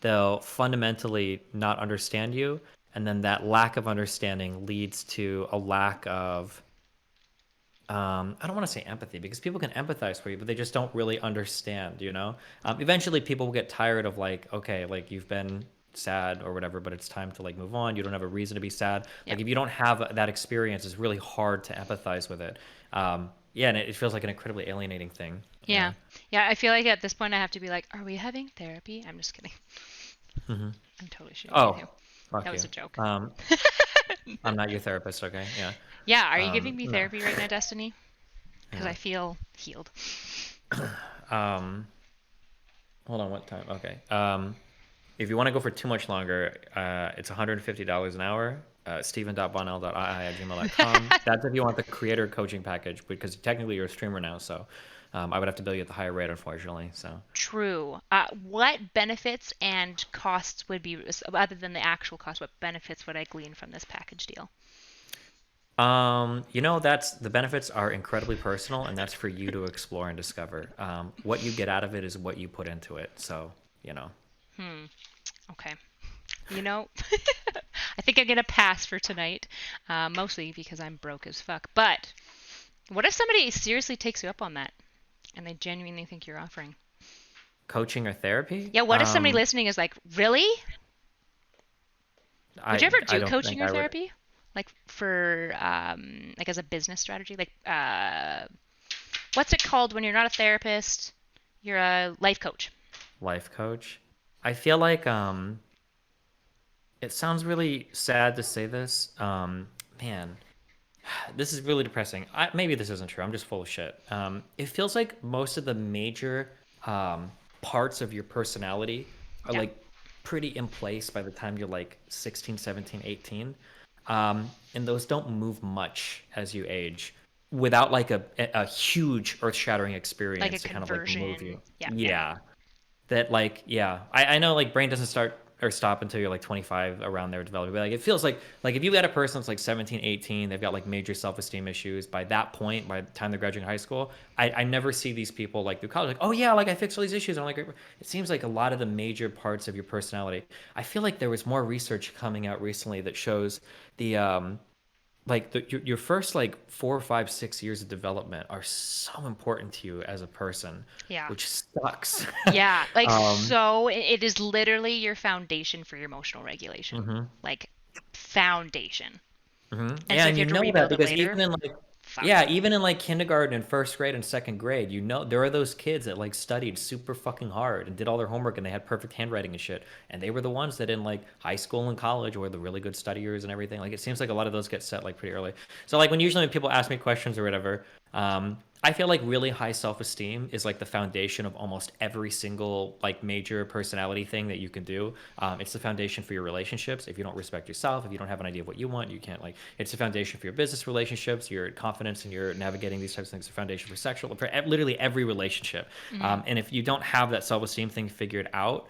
they'll fundamentally not understand you, and then that lack of understanding leads to a lack of I don't want to say empathy because people can empathize for you, but they just don't really understand, you know? Eventually people will get tired of like, okay, like you've been sad or whatever, but it's time to like move on. You don't have a reason to be sad. Yeah. Like if you don't have that experience, it's really hard to empathize with it. Yeah, and it feels like an incredibly alienating thing. Yeah. Yeah, I feel like at this point I have to be like, are we having therapy? I'm just kidding. Mm-hmm. I'm totally shooting Oh, at you. fuck That was you. a joke. I'm not your therapist, okay? Yeah. Yeah, are you giving me No. therapy right now, Destiny? Because Yeah. I feel healed. Hold on, what time? Okay. If you want to go for too much longer, it's $150 an hour. Steven.bonnell.ii@gmail.com. That's if you want the creator coaching package, because technically you're a streamer now, so I would have to bill you at the higher rate, unfortunately. So True. What benefits and costs would be, other than the actual cost, what benefits would I glean from this package deal? that's the benefits are incredibly personal, and that's for you to explore and discover. What you get out of it is what you put into it. So, Okay. I think I'm going to pass for tonight, mostly because I'm broke as fuck. But what if somebody seriously takes you up on that and they genuinely think you're offering coaching or therapy? Yeah, what if somebody listening is like, really? Would you ever do coaching or therapy? Like for, like as a business strategy? Like, what's it called when you're not a therapist? You're a life coach. Life coach? I feel like, it sounds really sad to say this. Man, this is really depressing. Maybe this isn't true. I'm just full of shit. It feels like most of the major parts of your personality are like pretty in place by the time you're like 16, 17, 18. And those don't move much as you age without like a huge earth-shattering experience like a to kind of like move you. Yeah. That like, I know like brain doesn't start or stop until you're like 25 around there developing, but like it feels like if you got a person that's like 17, 18, they've got like major self-esteem issues by that point, by the time they're graduating high school, I never see these people like through college like, oh yeah, like I fixed all these issues. I'm like, it seems like a lot of the major parts of your personality. I feel like there was more research coming out recently that shows the your first like 4, 5, 6 years of development are so important to you as a person. Yeah. Which sucks. Yeah, like so it is literally your foundation for your emotional regulation. Mm-hmm. Like foundation. Mm-hmm. And so if you have to rebuild it later, even in like fucked. Yeah, even in like kindergarten and first grade and second grade, there are those kids that like studied super fucking hard and did all their homework and they had perfect handwriting and shit. And they were the ones that in like high school and college were the really good studiers and everything. Like it seems like a lot of those get set like pretty early. So like when people ask me questions or whatever, I feel like really high self-esteem is like the foundation of almost every single like major personality thing that you can do. It's the foundation for your relationships. If you don't respect yourself, if you don't have an idea of what you want, you can't like. It's the foundation for your business relationships, your confidence, and your navigating these types of things. The foundation for literally every relationship. And if you don't have that self-esteem thing figured out,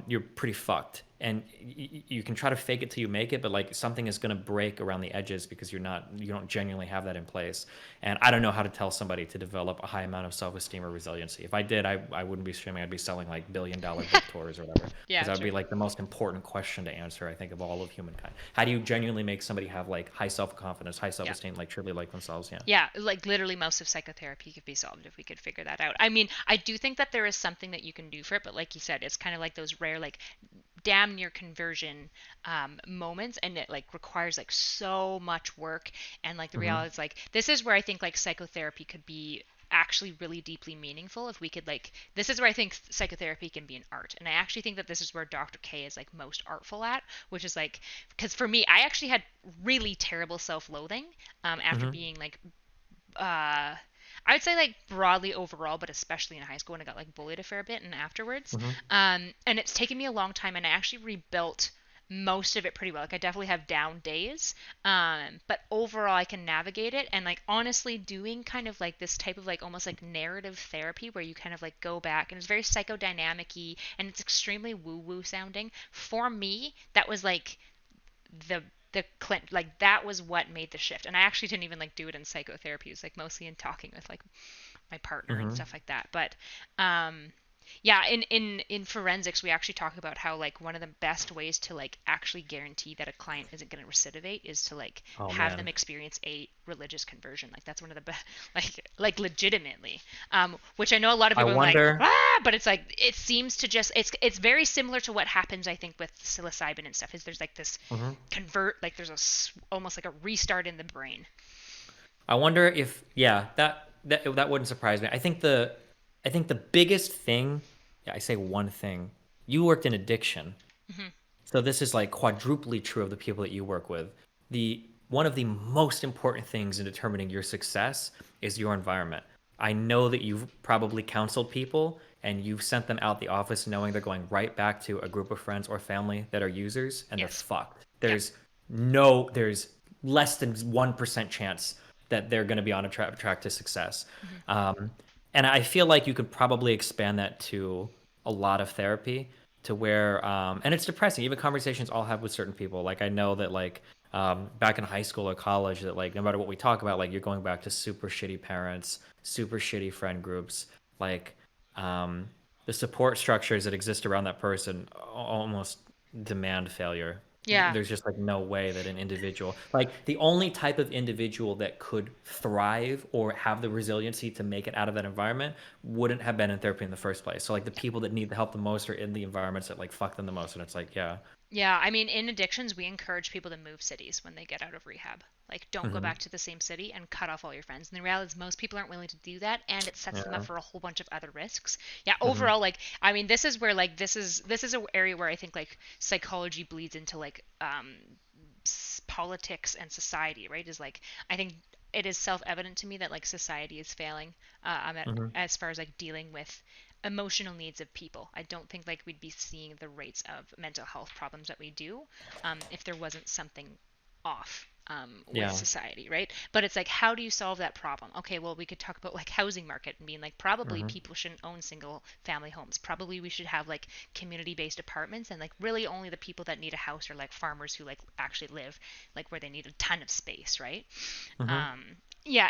you're pretty fucked. And you can try to fake it till you make it, but like something is going to break around the edges because you don't genuinely have that in place. And I don't know how to tell somebody to develop a high amount of self-esteem or resiliency. If I did, I wouldn't be streaming. I'd be selling like billion-dollar book tours or whatever. Yeah, because that would be like the most important question to answer, I think, of all of humankind. How do you genuinely make somebody have like high self-confidence, high self-esteem, like truly like themselves? Yeah. Yeah, like literally most of psychotherapy could be solved if we could figure that out. I mean, I do think that there is something that you can do for it, but like you said, it's kind of like those rare like damn near conversion moments, and it like requires like so much work. And like the reality is like this is where I think like psychotherapy could be actually really deeply meaningful if we could like this is where I think psychotherapy can be an art, and I actually think that this is where Dr. K is like most artful at, which is like because for me I actually had really terrible self-loathing after being like I would say like broadly overall, but especially in high school when I got like bullied a fair bit and afterwards. And it's taken me a long time, and I actually rebuilt most of it pretty well. Like I definitely have down days, but overall I can navigate it. And like honestly, doing kind of like this type of like almost like narrative therapy where you kind of like go back, and it's very psychodynamic-y and it's extremely woo-woo sounding. For me, that was like the Clint, like that was what made the shift. And I actually didn't even like do it in psychotherapy. It was like mostly in talking with like my partner and stuff like that. But yeah, in forensics we actually talk about how like one of the best ways to like actually guarantee that a client isn't going to recidivate is to like have them experience a religious conversion. Like that's one of the best, like legitimately, which I know a lot of people are like but it's like it seems to just it's very similar to what happens I think with psilocybin and stuff. Is there's like this convert, like there's almost like a restart in the brain. I wonder if that wouldn't surprise me. I think the biggest thing, I say one thing, you worked in addiction. So this is like quadruply true of the people that you work with. One of the most important things in determining your success is your environment. I know that you've probably counseled people and you've sent them out the office knowing they're going right back to a group of friends or family that are users, and they're fucked. There's less than 1% chance that they're going to be on a track to success. And I feel like you could probably expand that to a lot of therapy to where, and it's depressing. Even conversations I'll have with certain people. Like I know that like back in high school or college that like no matter what we talk about, like you're going back to super shitty parents, super shitty friend groups. Like the support structures that exist around that person almost demand failure. Yeah. There's just like no way that an individual, like the only type of individual that could thrive or have the resiliency to make it out of that environment wouldn't have been in therapy in the first place. So like the people that need the help the most are in the environments that like fuck them the most. And it's like, Yeah, I mean, in addictions, we encourage people to move cities when they get out of rehab. Like, don't go back to the same city and cut off all your friends. And the reality is most people aren't willing to do that, and it sets them up for a whole bunch of other risks. Yeah, overall, like, I mean, this is where, like, this is an area where I think, like, psychology bleeds into, like, politics and society, right? Is, like, I think it is self-evident to me that, like, society is failing as far as, like, dealing with emotional needs of people. I don't think like we'd be seeing the rates of mental health problems that we do if there wasn't something off with society, right? But it's like, how do you solve that problem? Okay, well, we could talk about like housing market and being like, probably people shouldn't own single family homes. Probably we should have like community-based apartments, and like really only the people that need a house are like farmers who like actually live like where they need a ton of space, right? Yeah,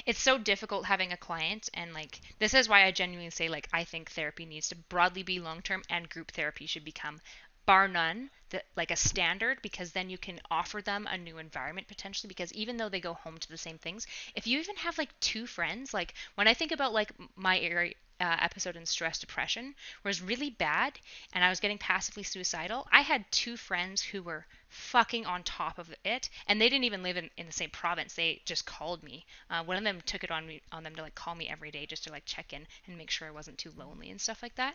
it's so difficult having a client, and like this is why I genuinely say like I think therapy needs to broadly be long-term, and group therapy should become bar none like a standard, because then you can offer them a new environment potentially, because even though they go home to the same things, if you even have like two friends, like when I think about like my area episode in stress depression where it was really bad and I was getting passively suicidal. I had 2 friends who were fucking on top of it, and they didn't even live in the same province. They just called me. One of them took it on them to like call me every day just to like check in and make sure I wasn't too lonely and stuff like that.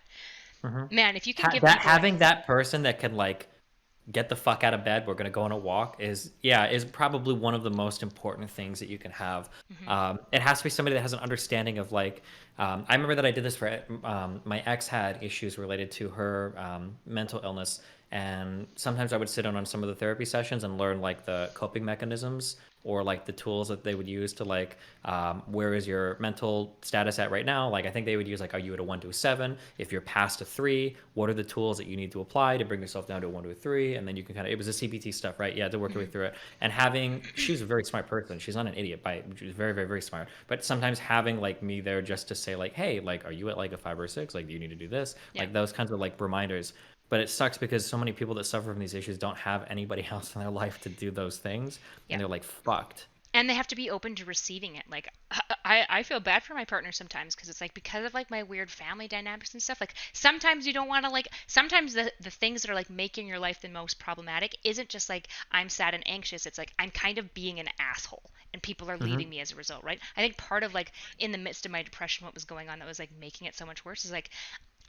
Man, if you can give people Having that person that can like get the fuck out of bed, we're gonna go on a walk, is probably one of the most important things that you can have. It has to be somebody that has an understanding of like, I remember that I did this for my ex had issues related to her mental illness, and sometimes I would sit in on some of the therapy sessions and learn like the coping mechanisms or like the tools that they would use to like, where is your mental status at right now? Like I think they would use like, are you at a 1 to a 7? If you're past a 3, what are the tools that you need to apply to bring yourself down to a 1 to a 3? And then you can kind of, it was a CBT stuff, right? Yeah, to work your way through it. And she's a very smart person. She's not an idiot, she's very, very, very smart. But sometimes having like me there just to say like, hey, like, are you at like a 5 or 6? Like, do you need to do this? Yeah. Like those kinds of like reminders. But it sucks because so many people that suffer from these issues don't have anybody else in their life to do those things. Yeah. And they're like fucked. And they have to be open to receiving it. Like, I feel bad for my partner sometimes because it's like, because of like my weird family dynamics and stuff, like sometimes you don't want to like, sometimes the things that are like making your life the most problematic isn't just like I'm sad and anxious. It's like I'm kind of being an asshole and people are leaving me as a result, right? I think part of like in the midst of my depression, what was going on that was like making it so much worse is like,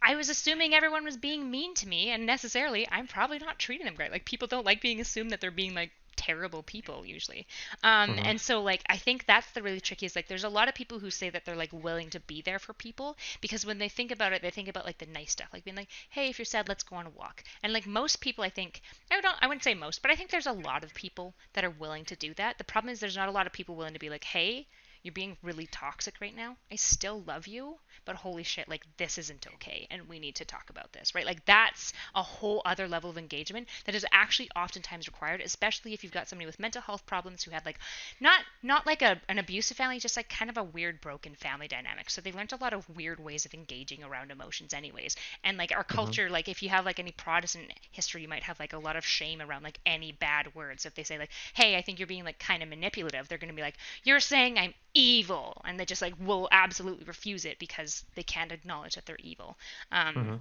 I was assuming everyone was being mean to me, and necessarily I'm probably not treating them great. Like people don't like being assumed that they're being like terrible people usually. And so like I think that's the really tricky is like there's a lot of people who say that they're like willing to be there for people because when they think about it, they think about like the nice stuff, like being like, hey, if you're sad, let's go on a walk. And like most people, I think, I wouldn't say most, but I think there's a lot of people that are willing to do that. The problem is there's not a lot of people willing to be like, hey, you're being really toxic right now. I still love you, but holy shit, like this isn't okay and we need to talk about this, right? Like that's a whole other level of engagement that is actually oftentimes required, especially if you've got somebody with mental health problems who had like not like an abusive family, just like kind of a weird broken family dynamic. So they learned a lot of weird ways of engaging around emotions anyways. And like our culture, like if you have like any Protestant history, you might have like a lot of shame around like any bad words. So if they say like, hey, I think you're being like kind of manipulative, they're going to be like, you're saying I'm evil, and they just like will absolutely refuse it because they can't acknowledge that they're evil. And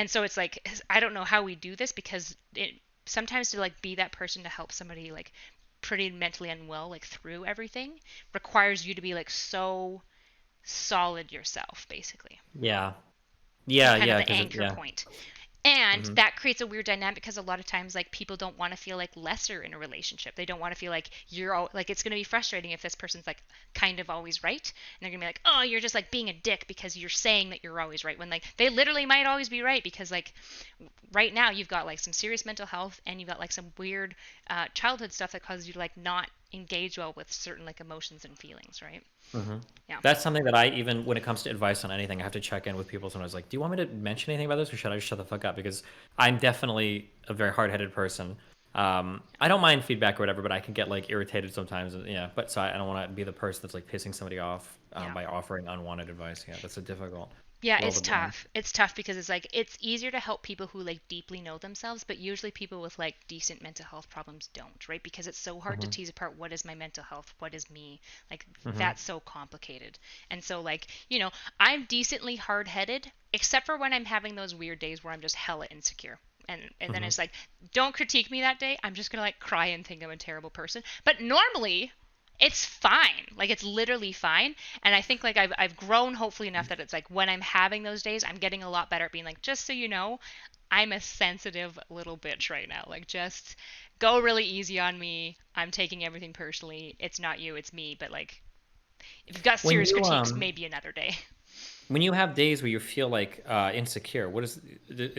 so it's like I don't know how we do this because it sometimes to like be that person to help somebody like pretty mentally unwell like through everything requires you to be like so solid yourself basically. Yeah the anchor point. And that creates a weird dynamic because a lot of times like people don't want to feel like lesser in a relationship. They don't want to feel like you're all like, it's going to be frustrating if this person's like kind of always right. And they're going to be like, oh, you're just like being a dick because you're saying that you're always right. When like they literally might always be right because like right now you've got like some serious mental health and you've got like some weird childhood stuff that causes you to like not engage well with certain like emotions and feelings, right? Yeah, that's something that I, even when it comes to advice on anything, I have to check in with people sometimes like, do you want me to mention anything about this or should I just shut the fuck up? Because I'm definitely a very hard-headed person. I don't mind feedback or whatever, but I can get like irritated sometimes. Yeah, but so I don't want to be the person that's like pissing somebody off by offering unwanted advice. Yeah, that's a difficult. Yeah, it's tough. It's tough because it's like it's easier to help people who like deeply know themselves, but usually people with like decent mental health problems don't, right? Because it's so hard to tease apart what is my mental health, what is me. Like that's so complicated. And so like, you know, I'm decently hard-headed except for when I'm having those weird days where I'm just hella insecure. And then it's like, don't critique me that day. I'm just going to like cry and think I'm a terrible person. But normally it's fine. Like it's literally fine. And I think like I've grown hopefully enough that it's like when I'm having those days, I'm getting a lot better at being like, just so you know, I'm a sensitive little bitch right now. Like just go really easy on me. I'm taking everything personally. It's not you, it's me. But like if you've got serious critiques, maybe another day. When you have days where you feel like insecure, what is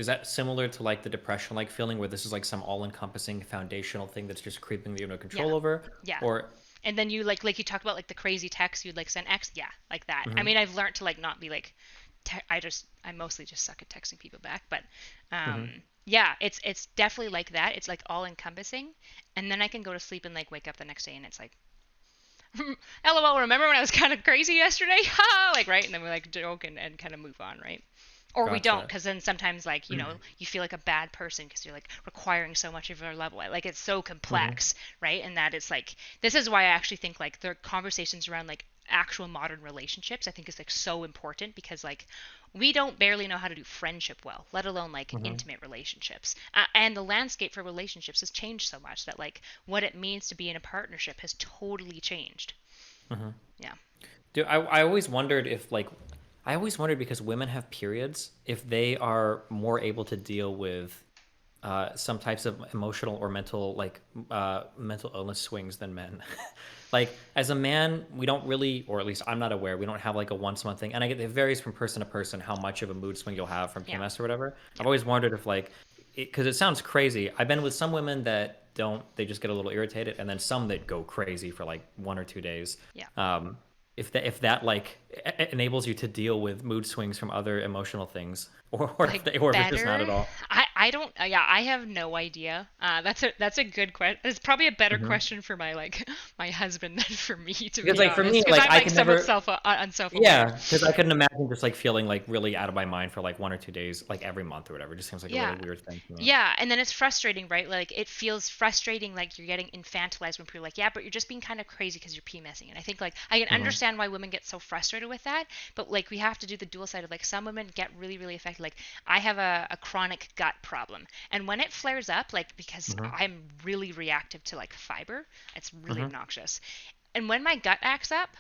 that similar to like the depression like feeling where this is like some all-encompassing foundational thing that's just creeping that you have no control over? Yeah. Or and then you like you talked about like the crazy text you'd like send X, like that. I mean, I've learned to like not be like I mostly just suck at texting people back, but yeah, it's definitely like that. It's like all encompassing, and then I can go to sleep and like wake up the next day and it's like LOL, remember when I was kind of crazy yesterday? Like, right? And then we like joke and kind of move on, right? Or we don't, because then sometimes like, you know, you feel like a bad person because you're like requiring so much of your level. Like it's so complex, right? And that it's like, this is why I actually think like the conversations around like actual modern relationships, I think is like so important, because like we don't barely know how to do friendship well, let alone like intimate relationships. And the landscape for relationships has changed so much that like what it means to be in a partnership has totally changed. Yeah. Dude, I always wondered if like I always wondered because women have periods if they are more able to deal with some types of emotional or mental mental illness swings than men. Like as a man, we don't really, or at least I'm not aware, we don't have like a once a month thing. And I get it varies from person to person how much of a mood swing you'll have from PMS or whatever. I've always wondered if like, because it sounds crazy. I've been with some women that don't, they just get a little irritated, and then some that go crazy for like 1 or 2 days. Yeah. If that like enables you to deal with mood swings from other emotional things, or Like if it's just not at all. I don't, yeah, I have no idea. That's a good question. It's probably a better question for my like my husband than for me, to Because be like for honest, me, because like I'm I like can somewhat never, unself-aware. yeah, because I couldn't imagine just like feeling like really out of my mind for like 1 or 2 days, like every month or whatever. It just seems like a really weird thing to me. Yeah, and then it's frustrating, right? Like it feels frustrating, like you're getting infantilized when people are like, yeah, but you're just being kind of crazy because you're PMSing. And I think like I can understand why women get so frustrated with that, but like we have to do the dual side of like some women get really, really affected. Like I have a chronic gut problem, and when it flares up, like because I'm really reactive to like fiber, it's really obnoxious. And when my gut acts up,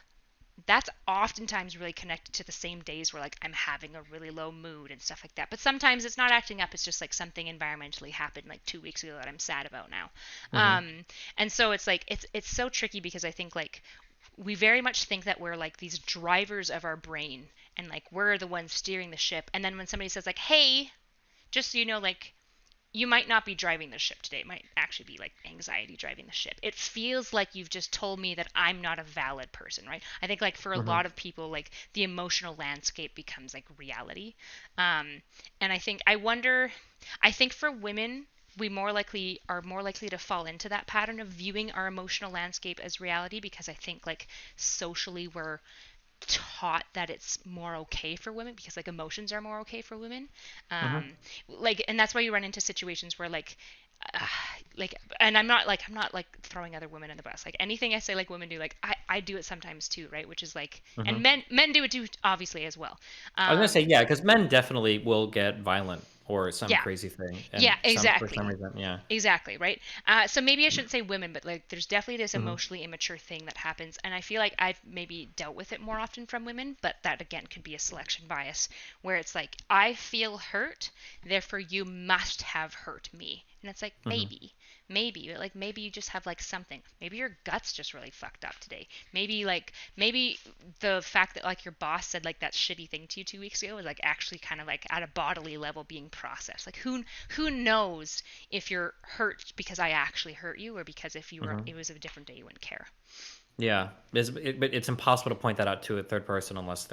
that's oftentimes really connected to the same days where like I'm having a really low mood and stuff like that. But sometimes it's not acting up, it's just like something environmentally happened like 2 weeks ago that I'm sad about now. And so it's like it's so tricky, because I think like we very much think that we're like these drivers of our brain, and like we're the ones steering the ship. And then when somebody says like, hey, just so you know, like you might not be driving the ship today. It might actually be like anxiety driving the ship. It feels like you've just told me that I'm not a valid person, right? I think like for a lot of people, like the emotional landscape becomes like reality. And I think for women, we are more likely to fall into that pattern of viewing our emotional landscape as reality, because I think like socially we're taught that it's more okay for women, because like emotions are more okay for women, like, and that's why you run into situations where uh, and I'm not throwing other women in the bus, like anything I say like women do, like I do it sometimes too, right? Which is like, and men do it too, obviously, as well. I was gonna say, yeah, because men definitely will get violent or some Yeah. crazy thing, and Yeah, for some reason, yeah. Exactly, right? So maybe I shouldn't say women, but like there's definitely this emotionally immature thing that happens, and I feel like I've maybe dealt with it more often from women, but that again could be a selection bias, where it's like I feel hurt, therefore you must have hurt me, and it's like maybe, but like maybe you just have like something, maybe your gut's just really fucked up today, maybe the fact that like your boss said like that shitty thing to you 2 weeks ago is like actually kind of like at a bodily level being processed. Like who knows if you're hurt because I actually hurt you, or because if you were it was a different day, you wouldn't care. Yeah, but it's impossible to point that out to a third person unless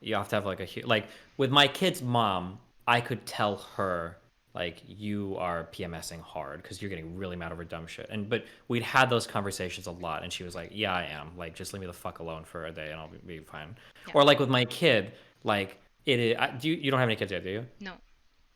you have to have like like with my kid's mom, I could tell her like you are PMSing hard because you're getting really mad over dumb shit. But we'd had those conversations a lot, and she was like, "Yeah, I am. Like, just leave me the fuck alone for a day, and I'll be fine." Yeah. Or like with my kid, like it is. You don't have any kids yet, do you? No.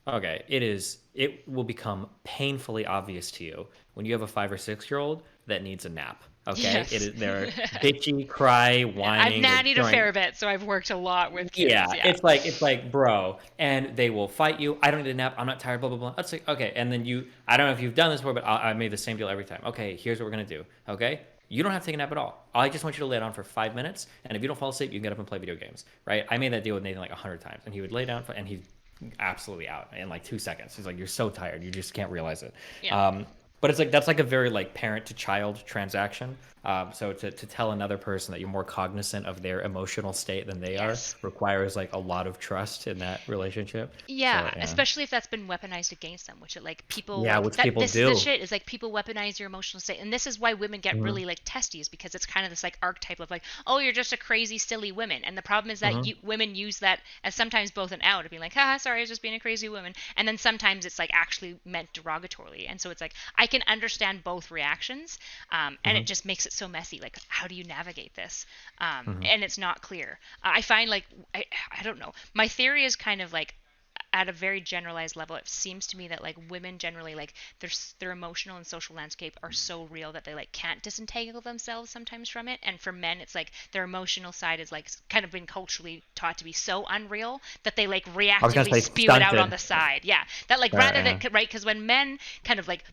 Okay, it will become painfully obvious to you when you have a 5 or 6 year old that needs a nap. Okay, Yes. they're bitchy, cry, whining. I've nannied a fair bit, so I've worked a lot with kids. Yeah, it's like, bro, and they will fight you. I don't need a nap. I'm not tired. Blah blah blah. That's like, okay, and then I don't know if you've done this before, but I made the same deal every time. Okay, here's what we're gonna do. Okay, you don't have to take a nap at all. I just want you to lay down for 5 minutes, and if you don't fall asleep, you can get up and play video games. Right? I made that deal with Nathan like 100 times, and he would lay down, and he's absolutely out in like 2 seconds. He's like, you're so tired, you just can't realize it. Yeah. But it's like that's like a very like parent to child transaction. So to tell another person that you're more cognizant of their emotional state than they are requires like a lot of trust in that relationship. Yeah, So, especially if that's been weaponized against them, which it like people Yeah, like which that, people this do. is the shit, is like people weaponize your emotional state, and this is why women get really like testy, is because it's kind of this like archetype of like, oh, you're just a crazy silly woman, and the problem is that women use that as sometimes both an out of being like, haha, sorry, I was just being a crazy woman, and then sometimes it's like actually meant derogatorily, and so it's like I can understand both reactions, and it just makes it so messy. Like, how do you navigate this? And it's not clear. I find like I don't know. My theory is kind of like, at a very generalized level, it seems to me that like women generally, like their emotional and social landscape are so real that they like can't disentangle themselves sometimes from it. And for men, it's like their emotional side is like kind of been culturally taught to be so unreal that they like I was gonna reactively say spew it out on stunted. the side. Yeah, that like rather than right, because when men kind of like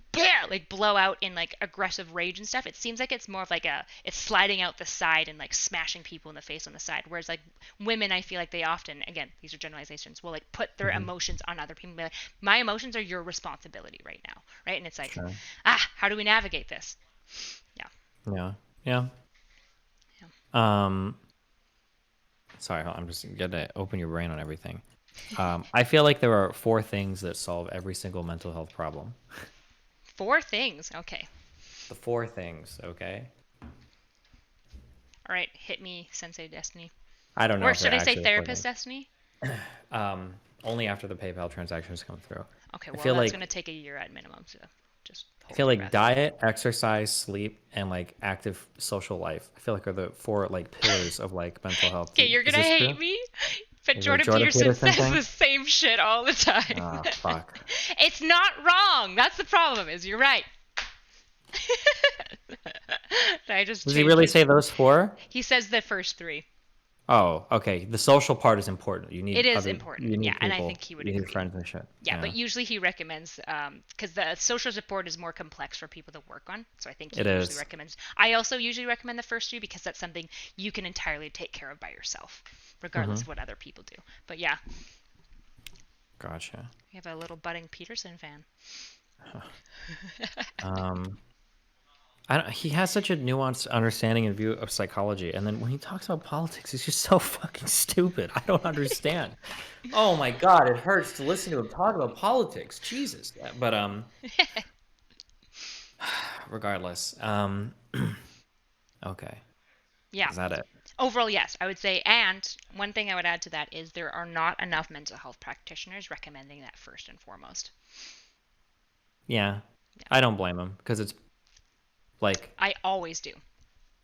like blow out in like aggressive rage and stuff, it seems like it's more of like it's sliding out the side and like smashing people in the face on the side. Whereas like women, I feel like they often, again, these are generalizations, will like put their emotions on other people and be like, my emotions are your responsibility right now, right? And it's like, Sure. How do we navigate this? Yeah. Sorry, I'm just gonna open your brain on everything. I feel like there are 4 things that solve every single mental health problem. 4 things. Okay. The 4 things, okay? All right, hit me, Sensei Destiny. I don't know Or if they're should I say actually Therapist Destiny? only after the PayPal transactions come through. Okay, I well, feel that's like going to take a year at minimum, so just I hold feel your like breath. diet, exercise, sleep, and like active social life, I feel like are the 4 like pillars of like mental health. Okay, you're going to hate me, but Jordan Peterson says the same shit all the time. Oh, fuck. It's not wrong. That's the problem, is you're right. Does he really say those 4? He says the first 3. Oh, okay. The social part is important. You need it is important. You need yeah, people. and I think he would you need agree. friends and shit. Yeah, but usually he recommends because the social support is more complex for people to work on. So I think he usually recommends. I also usually recommend the first 3 because that's something you can entirely take care of by yourself, regardless of what other people do. But yeah. Gotcha. We have a little budding Peterson fan. He has such a nuanced understanding and view of psychology, and then when he talks about politics, he's just so fucking stupid. I don't understand. Oh my god, it hurts to listen to him talk about politics. Jesus. But regardless, okay. Yeah. Is that it? Overall, yes, I would say. And one thing I would add to that is there are not enough mental health practitioners recommending that first and foremost. Yeah. I don't blame him because it's like I always do.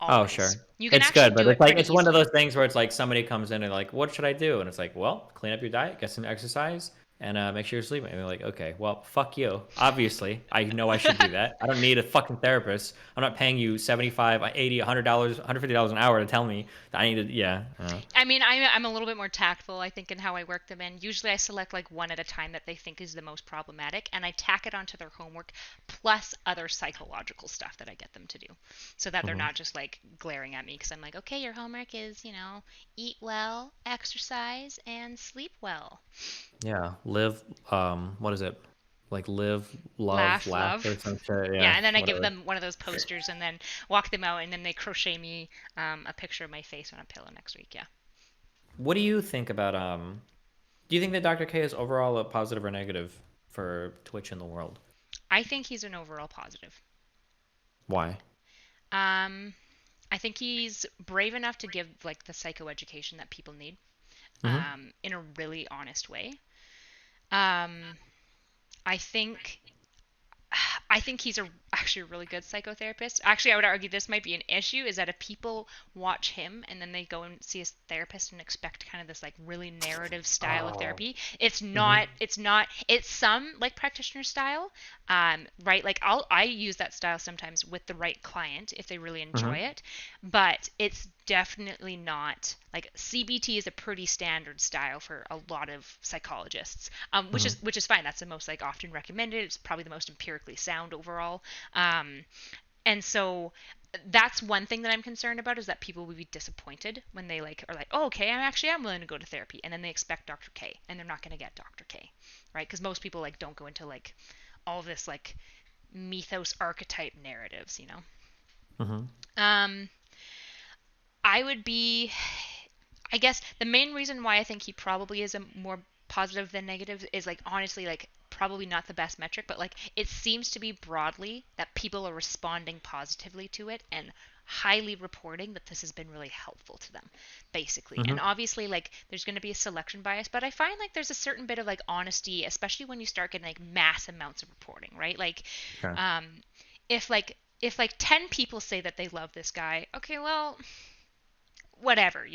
Always. Oh, sure. You can it's good, but it's like it's easily. one of those things where it's like somebody comes in and like, what should I do? And it's like, well, clean up your diet, get some exercise, and make sure you're sleeping. And they're like, okay, well, fuck you. Obviously, I know I should do that. I don't need a fucking therapist. I'm not paying you $75, $80, $100, $150 an hour to tell me that I need to. Yeah. I mean, I'm a little bit more tactful, I think, in how I work them in. Usually, I select like one at a time that they think is the most problematic, and I tack it onto their homework plus other psychological stuff that I get them to do, so that they're not just like glaring at me because I'm like, okay, your homework is, eat well, exercise, and sleep well. Yeah, live. What is it? Like live, laugh, or some shit. Yeah, and then I give them one of those posters and then walk them out, and then they crochet me a picture of my face on a pillow next week. Yeah. What do you think about do you think that Dr. K is overall a positive or negative for Twitch in the world? I think he's an overall positive. Why? I think he's brave enough to give like the psychoeducation that people need in a really honest way. I think he's actually a really good psychotherapist. Actually, I would argue this might be an issue, is that if people watch him and then they go and see a therapist and expect kind of this like really narrative style of therapy, it's not, it's some like practitioner style, right? Like I use that style sometimes with the right client if they really enjoy it, but it's definitely not like CBT is a pretty standard style for a lot of psychologists, which is fine. That's the most like often recommended. It's probably the most empirically sound overall. And so that's one thing that I'm concerned about, is that people will be disappointed when they like are like, oh, okay, I'm willing to go to therapy, and then they expect Dr. K, and they're not going to get Dr. K, right? Because most people like don't go into like all this like mythos archetype narratives, I guess the main reason why I think he probably is a more positive than negative is like honestly like probably not the best metric, but like it seems to be broadly that people are responding positively to it and highly reporting that this has been really helpful to them, basically. And obviously like there's going to be a selection bias, but I find like there's a certain bit of like honesty, especially when you start getting like mass amounts of reporting, right? Like if 10 people say that they love this guy, okay, well, whatever,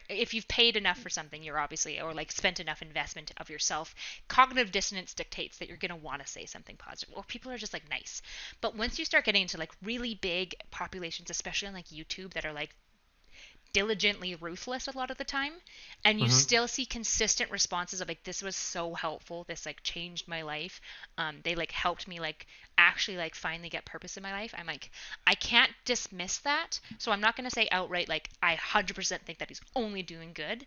if you've paid enough for something, you're obviously, or like spent enough investment of yourself, cognitive dissonance dictates that you're going to want to say something positive, or people are just like nice. But once you start getting into like really big populations, especially on like YouTube, that are like diligently ruthless a lot of the time, and you still see consistent responses of like, this was so helpful, this like changed my life, they like helped me like actually like finally get purpose in my life, I'm like, I can't dismiss that. So I'm not going to say outright like I 100% think that he's only doing good,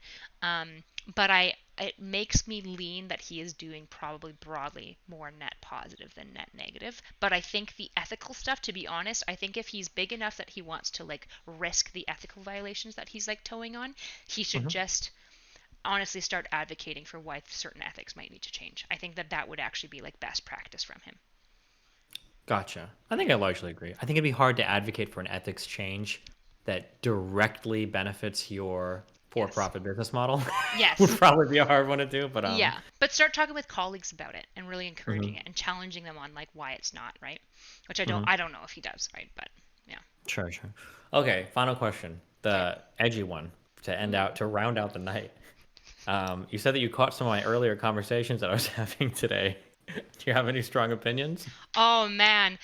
but it makes me lean that he is doing probably broadly more net positive than net negative. But I think the ethical stuff, to be honest, I think if he's big enough that he wants to like risk the ethical violations that he's like towing on, he should just honestly start advocating for why certain ethics might need to change. I think that would actually be like best practice from him. Gotcha. I think I largely agree. I think it'd be hard to advocate for an ethics change that directly benefits your for-profit business model. Yes. Would probably be a hard one to do, but yeah. But start talking with colleagues about it and really encouraging it and challenging them on like why it's not, right? Which I don't know if he does, right? But yeah. Sure. Okay, final question. The edgy one to round out the night. You said that you caught some of my earlier conversations that I was having today. Do you have any strong opinions? Oh man.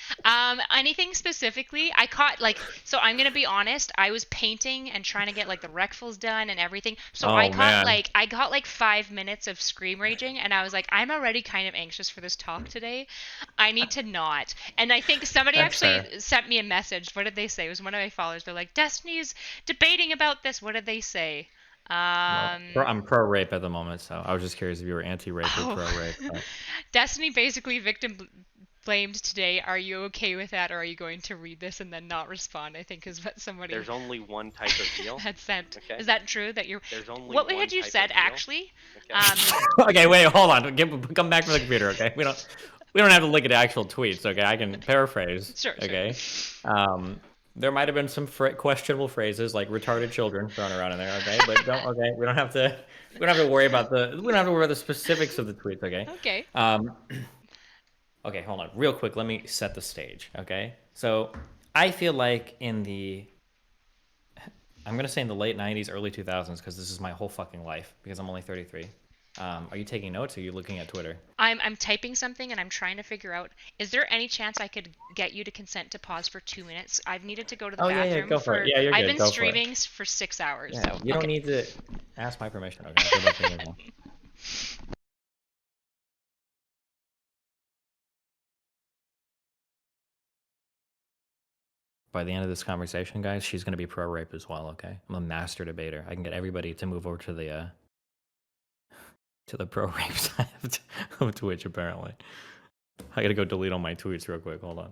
Anything specifically? I caught like, so I'm gonna be honest, I was painting and trying to get like the rectals done and everything. So I got like 5 minutes of scream raging, and I was like, I'm already kind of anxious for this talk today. I need to not. And I think somebody sent me a message. What did they say? It was one of my followers. They're like, Destiny's debating about this. What did they say? I'm pro-rape at the moment, so I was just curious if you were anti-rape or pro-rape. But... Destiny basically victim blamed today. Are you okay with that, or are you going to read this and then not respond? I think is what somebody. There's only one type of eel. had sent. Okay. Is that true? That you're. There's only what one had you type said of eel. actually? Okay. Okay, wait, hold on. Come back from the computer, okay? We don't have to look at actual tweets, okay? I can paraphrase. Sure. Okay. There might have been some questionable phrases like retarded children thrown around in there, okay? But we don't have to worry about the specifics of the tweets, okay? Okay. Okay, hold on. Real quick, let me set the stage, okay? So, I feel like I'm going to say in the late 90s, early 2000s, because this is my whole fucking life, because I'm only 33. Are you taking notes, or are you looking at Twitter? I'm typing something, and I'm trying to figure out, is there any chance I could get you to consent to pause for 2 minutes? I've needed to go to the bathroom. Yeah, go for it. Yeah, you're good. I've been go streaming for 6 hours. Yeah, you don't need to ask my permission, okay? By the end of this conversation, guys, she's going to be pro-rape as well, okay? I'm a master debater. I can get everybody to move over to the pro-rape side of Twitch, apparently. I got to go delete all my tweets real quick. Hold on.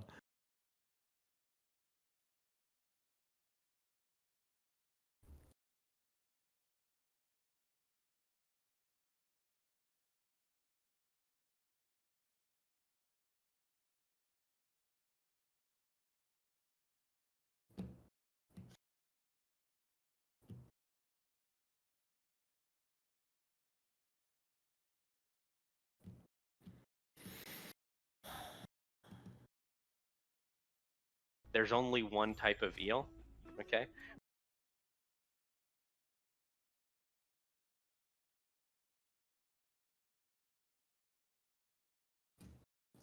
There's only one type of eel, okay?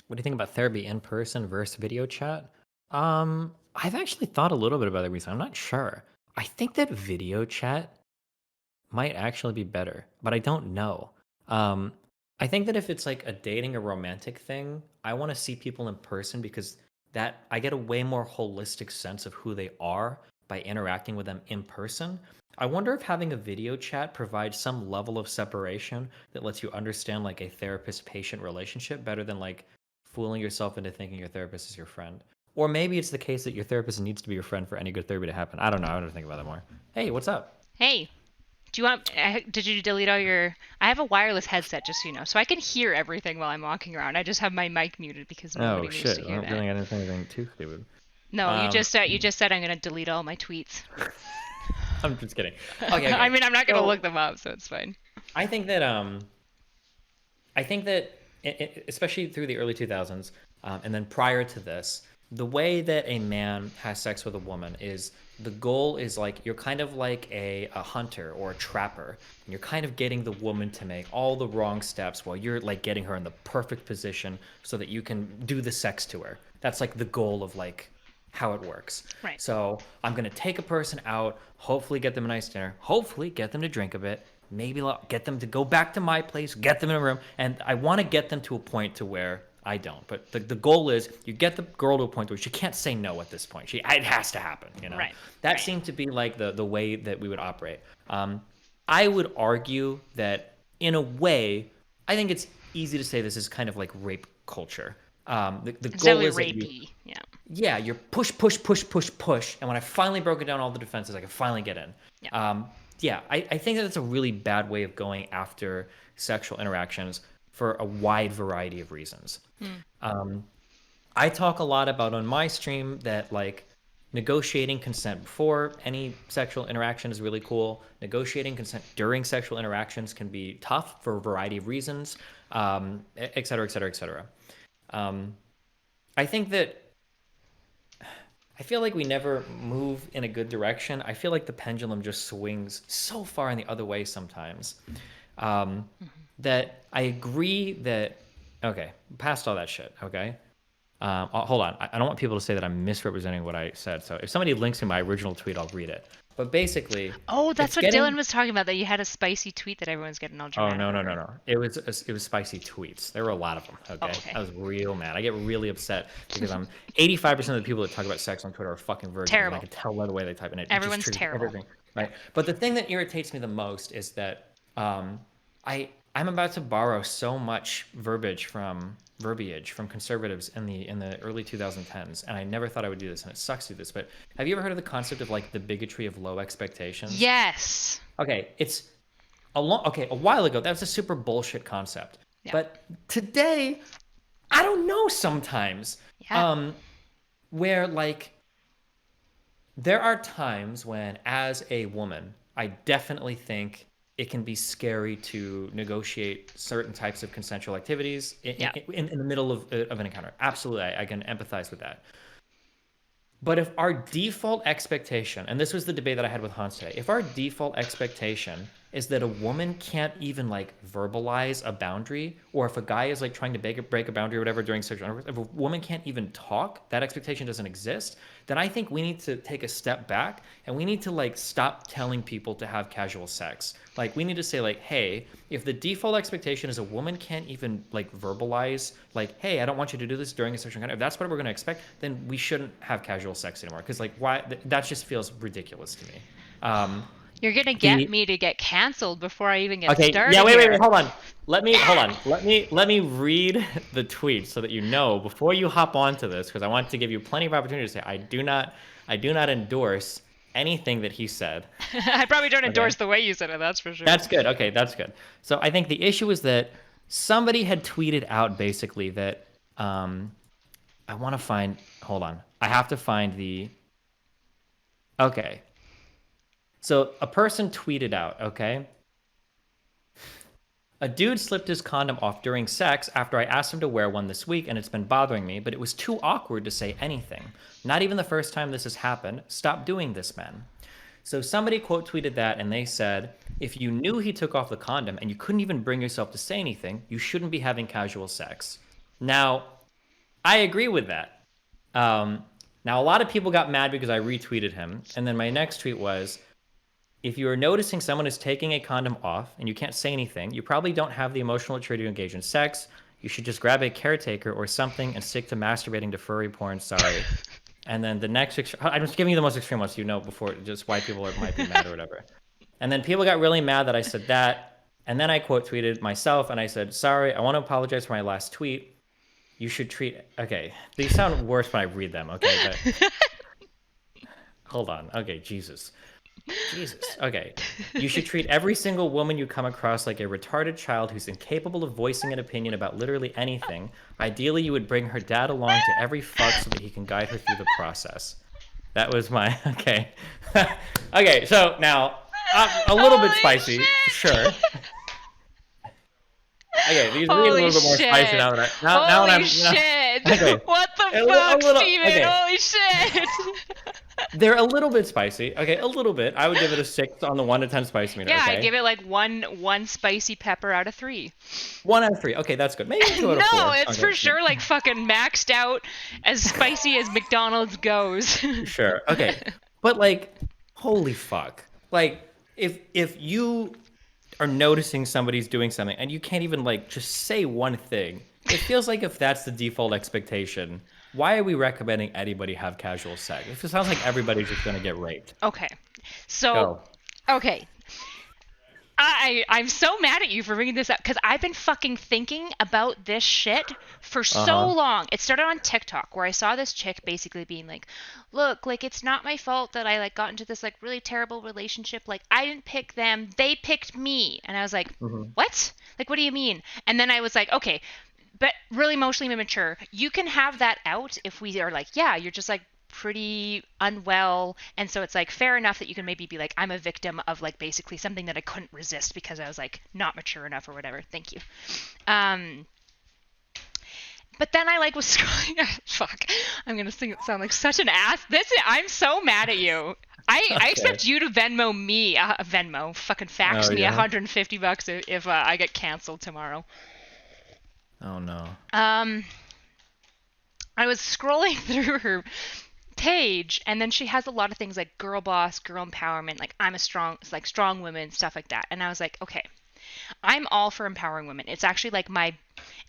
What do you think about therapy in person versus video chat? I've actually thought a little bit about it recently. I'm not sure. I think that video chat might actually be better, but I don't know. I think that if it's like a dating or romantic thing, I want to see people in person because that I get a way more holistic sense of who they are by interacting with them in person. I wonder if having a video chat provides some level of separation that lets you understand like a therapist-patient relationship better than like fooling yourself into thinking your therapist is your friend. Or maybe it's the case that your therapist needs to be your friend for any good therapy to happen. I don't know. I don't think about it more. Hey, what's up? Hey. Do you want? Did you delete all your? I have a wireless headset, just so you know, so I can hear everything while I'm walking around. I just have my mic muted because nobody needs to hear that. I didn't think anything too stupid. No, you just said I'm gonna delete all my tweets. I'm just kidding. Okay. I mean, I'm not gonna look them up, so it's fine. I think that especially through the early 2000s, and then prior to this, the way that a man has sex with a woman is the goal is like you're kind of like a hunter or a trapper, and you're kind of getting the woman to make all the wrong steps while you're like getting her in the perfect position so that you can do the sex to her. That's like the goal of like how it works. Right. So I'm gonna take a person out, hopefully get them a nice dinner, hopefully get them to drink a bit, maybe get them to go back to my place, get them in a room, and I want to get them to a point to where I don't. But the goal is you get the girl to a point where she can't say no at this point. It has to happen, you know? Right. That seemed to be like the way that we would operate. I would argue that in a way, I think it's easy to say this is kind of like rape culture. The It's goal definitely is that rapey. Yeah. yeah, you're push, push, push, push, push. And when I finally broken down all the defenses, I could finally get in. Yeah. I think that it's a really bad way of going after sexual interactions for a wide variety of reasons. I talk a lot about on my stream that like negotiating consent before any sexual interaction is really cool. Negotiating consent during sexual interactions can be tough for a variety of reasons, et cetera, et cetera, et cetera. I think that I feel like we never move in a good direction. I feel like the pendulum just swings so far in the other way sometimes. That I agree that, okay, past all that shit, okay? Hold on. I don't want people to say that I'm misrepresenting what I said. So if somebody links to my original tweet, I'll read it. But basically... Oh, that's what Dylan was talking about, that you had a spicy tweet that everyone's getting all dramatic. Oh, no. It was spicy tweets. There were a lot of them, okay? Oh, okay. I was real mad. I get really upset because 85% of the people that talk about sex on Twitter are fucking virgins. Terrible. And I can tell by the way they type in it. Everyone's terrible. Everything, right? But the thing that irritates me the most is that I'm about to borrow so much verbiage from conservatives in the early 2010s, and I never thought I would do this, and it sucks to do this. But have you ever heard of the concept of like the bigotry of low expectations? Yes. Okay, it's a while ago. That was a super bullshit concept. Yeah. But today, I don't know. Sometimes, where like there are times when, as a woman, I definitely think it can be scary to negotiate certain types of consensual activities in the middle of an encounter. Absolutely, I can empathize with that. But if our default expectation, and this was the debate that I had with Hans today, if our default expectation is that a woman can't even like verbalize a boundary, or if a guy is like trying to break a boundary or whatever during sexual intercourse, if a woman can't even talk, that expectation doesn't exist, then I think we need to take a step back and we need to like stop telling people to have casual sex. Like we need to say like, hey, if the default expectation is a woman can't even like verbalize like, hey, I don't want you to do this during a sexual encounter, if that's what we're going to expect, then we shouldn't have casual sex anymore. Because like why that just feels ridiculous to me. You're gonna get me to get canceled before I even get started. Yeah, wait, hold on. Let me read the tweet so that you know before you hop onto this, because I want to give you plenty of opportunity to say I do not endorse anything that he said. I probably don't endorse the way you said it, that's for sure. That's good. Okay, that's good. So I think the issue is that somebody had tweeted out basically that I want to find. Hold on, I have to find the. Okay. So a person tweeted out, okay? A dude slipped his condom off during sex after I asked him to wear one this week, and it's been bothering me, but it was too awkward to say anything. Not even the first time this has happened. Stop doing this, man. So somebody quote tweeted that, and they said, if you knew he took off the condom and you couldn't even bring yourself to say anything, you shouldn't be having casual sex. Now, I agree with that. Now, a lot of people got mad because I retweeted him, and then my next tweet was, if you are noticing someone is taking a condom off and you can't say anything, you probably don't have the emotional maturity to engage in sex. You should just grab a caretaker or something and stick to masturbating to furry porn. Sorry. And then the next, I'm just giving you the most extreme ones so you know before just why people might be mad or whatever. And then people got really mad that I said that. And then I quote tweeted myself and I said, sorry, I want to apologize for my last tweet. You should treat, okay, these sound worse when I read them, okay? But hold on. Okay, Jesus. Okay. You should treat every single woman you come across like a retarded child who's incapable of voicing an opinion about literally anything. Ideally, you would bring her dad along to every fuck so that he can guide her through the process. That was my, okay. Okay, so now, a little bit spicy, sure. Okay, these are a little bit more spicy now. Now Holy shit! Okay. What the fuck, little, Steven! okay. Holy shit! They're a little bit spicy. Okay, a little bit. I would give it a 6 on the 1 to 10 spice meter. Yeah, okay? I give it like one spicy pepper out of 3. 1 out of 3. Okay, that's good. Maybe 2 out of 4. No, it's okay. for sure like fucking maxed out, as spicy as McDonald's goes. Sure. Okay. But like, holy fuck. Like, if you are noticing somebody's doing something and you can't even like just say one thing, it feels like if that's the default expectation, why are we recommending anybody have casual sex? It sounds like everybody's just gonna get raped. Okay, so Go. okay. I'm so mad at you for bringing this up because I've been fucking thinking about this shit for so long. It started on TikTok where I saw this chick basically being like, look, like it's not my fault that I like got into this like really terrible relationship. Like I didn't pick them, they picked me. And I was like, what? Like, what do you mean? And then I was like, okay, but really emotionally immature. You can have that out if we are like, yeah, you're just like pretty unwell, and so it's like fair enough that you can maybe be like, I'm a victim of like basically something that I couldn't resist because I was like not mature enough or whatever. Thank you. But then I like was scrolling. Fuck, I'm gonna sound like such an ass. I'm so mad at you. I expect you to Venmo me, fucking fax me $150 if I get canceled tomorrow. Oh no. I was scrolling through her page, and then she has a lot of things like girl boss, girl empowerment, like I'm a strong woman, stuff like that. And I was like, okay, I'm all for empowering women. It's actually like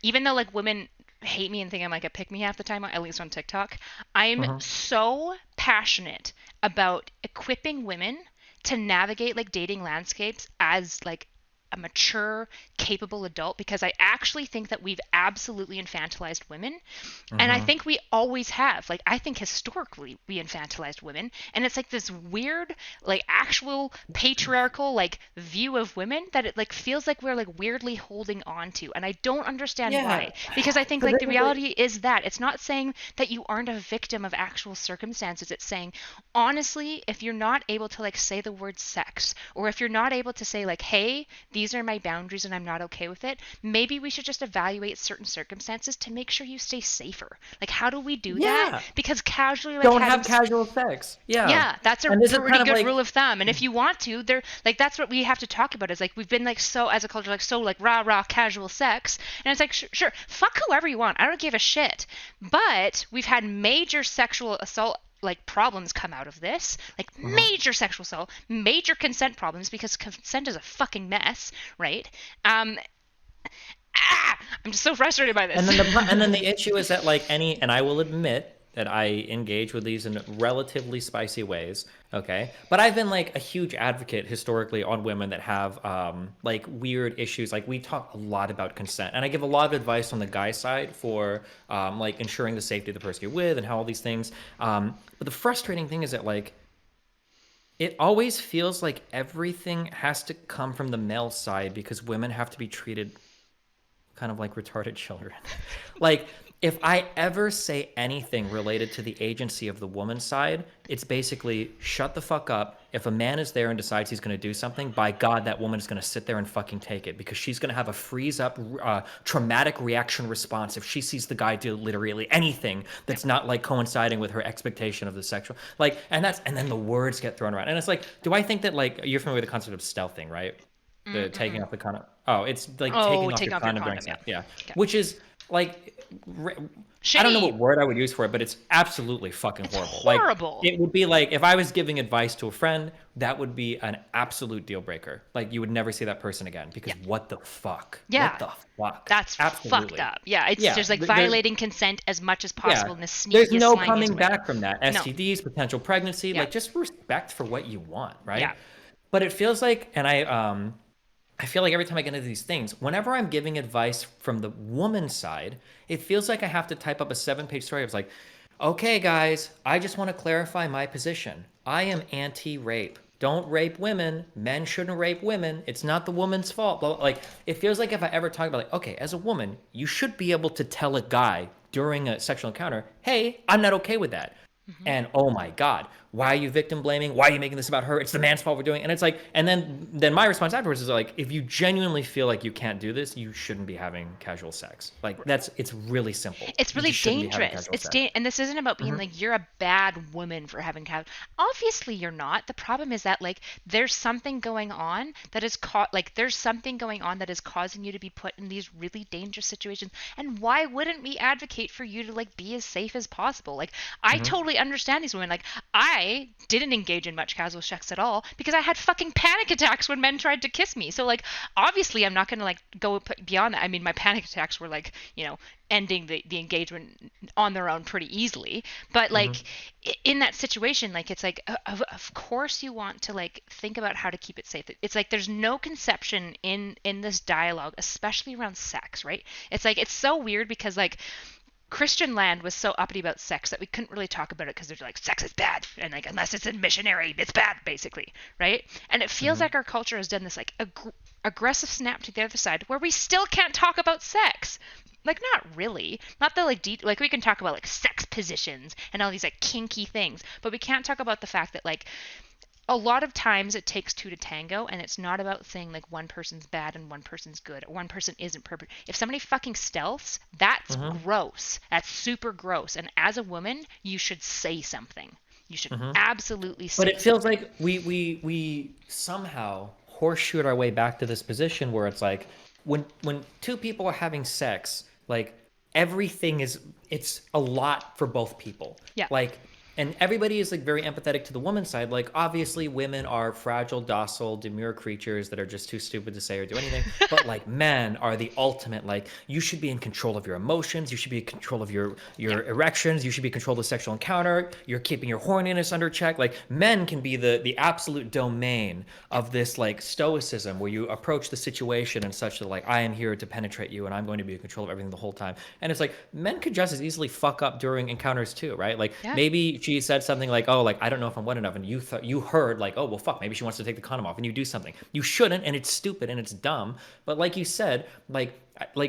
even though like women hate me and think I'm like a pick me half the time, at least on TikTok, I'm so passionate about equipping women to navigate like dating landscapes as like a mature, capable adult, because I actually think that we've absolutely infantilized women. And I think we always have. Like, I think historically we infantilized women. And it's like this weird, like actual patriarchal, like view of women that it like feels like we're like weirdly holding on to. And I don't understand why. Because I think like the reality is that it's not saying that you aren't a victim of actual circumstances. It's saying, honestly, if you're not able to like say the word sex, or if you're not able to say like, hey, these are my boundaries and I'm not okay with it, maybe we should just evaluate certain circumstances to make sure you stay safer. Like, how do we do that? Because casually, like, don't have casual sex. Yeah, that's a pretty good rule of thumb. And if you want to, like, that's what we have to talk about. Is like we've been like so as a culture like so like rah casual sex, and it's like sure, fuck whoever you want. I don't give a shit. But we've had major sexual assault like problems come out of this, like major sexual assault, major consent problems, because consent is a fucking mess, right? I'm just so frustrated by this. And then the issue is that like and I will admit that I engage with these in relatively spicy ways, okay? But I've been like a huge advocate historically on women that have like weird issues. Like we talk a lot about consent, and I give a lot of advice on the guy side for like ensuring the safety of the person you're with and how all these things. But the frustrating thing is that like it always feels like everything has to come from the male side because women have to be treated kind of like retarded children. Like, if I ever say anything related to the agency of the woman's side, it's basically shut the fuck up. If a man is there and decides he's going to do something, by God, that woman is going to sit there and fucking take it, because she's going to have a freeze up traumatic reaction response if she sees the guy do literally anything that's not like coinciding with her expectation of the sexual, like, and then the words get thrown around. And it's like, do I think that, like, you're familiar with the concept of stealthing, right? The taking off the condom. Oh, it's like taking off your condom during sex. Yeah. Which is like, shitty. I don't know what word I would use for it, but it's absolutely fucking horrible. Horrible. Like, it would be like if I was giving advice to a friend, that would be an absolute deal breaker. Like, you would never see that person again, because what the fuck? Yeah. What the fuck? That's absolutely fucked up. Yeah, it's just like violating consent as much as possible in the sneakiest, there's no slimiest coming way. back from that. STDs, potential pregnancy, like, just respect for what you want, right? Yeah. But it feels like, and I feel like every time I get into these things, whenever I'm giving advice from the woman's side, it feels like I have to type up a 7-page story. I was like, okay, guys, I just want to clarify my position. I am anti-rape. Don't rape women. Men shouldn't rape women. It's not the woman's fault. Like, it feels like if I ever talk about, like, okay, as a woman, you should be able to tell a guy during a sexual encounter, hey, I'm not okay with that. And oh my God, why are you victim blaming? Why are you making this about her? It's the man's fault we're doing. And it's like, and then my response afterwards is like, if you genuinely feel like you can't do this, you shouldn't be having casual sex. Like it's really simple. It's really dangerous. And this isn't about being like, you're a bad woman for having casual. Obviously you're not. The problem is that like there's something going on that is there's something going on that is causing you to be put in these really dangerous situations. And why wouldn't we advocate for you to like be as safe as possible? Like I totally understand these women. Like I didn't engage in much casual sex at all because I had fucking panic attacks when men tried to kiss me. So like obviously I'm not going to like go beyond that. I mean, my panic attacks were like, you know, ending the engagement on their own pretty easily. But like in that situation, like it's like of course you want to like think about how to keep it safe. It's like there's no conception in this dialogue, especially around sex, right? It's like it's so weird because like Christian land was so uppity about sex that we couldn't really talk about it because they're like, sex is bad, and like unless it's in missionary, it's bad, basically, right? And it feels like our culture has done this like aggressive snap to the other side where we still can't talk about sex. Like not really, not the like like we can talk about like sex positions and all these like kinky things, but we can't talk about the fact that like a lot of times it takes two to tango, and it's not about saying like one person's bad and one person's good or one person isn't perfect. If somebody fucking stealths, that's gross. That's super gross. And as a woman, you should say something. You should absolutely say something. But it feels like we somehow horseshoed our way back to this position where it's like when two people are having sex, like everything it's a lot for both people. Yeah. Like, and everybody is like very empathetic to the woman's side. Like obviously women are fragile, docile, demure creatures that are just too stupid to say or do anything. But like men are the ultimate, like you should be in control of your emotions. You should be in control of your erections. You should be in control of the sexual encounter. You're keeping your horniness under check. Like men can be the absolute domain of this like stoicism where you approach the situation in such that like I am here to penetrate you and I'm going to be in control of everything the whole time. And it's like men could just as easily fuck up during encounters too, right? Like maybe she said something like, oh, like, I don't know if I'm wet enough. And you heard like, oh, well, fuck, maybe she wants to take the condom off, and you do something. You shouldn't, and it's stupid and it's dumb. But like you said, like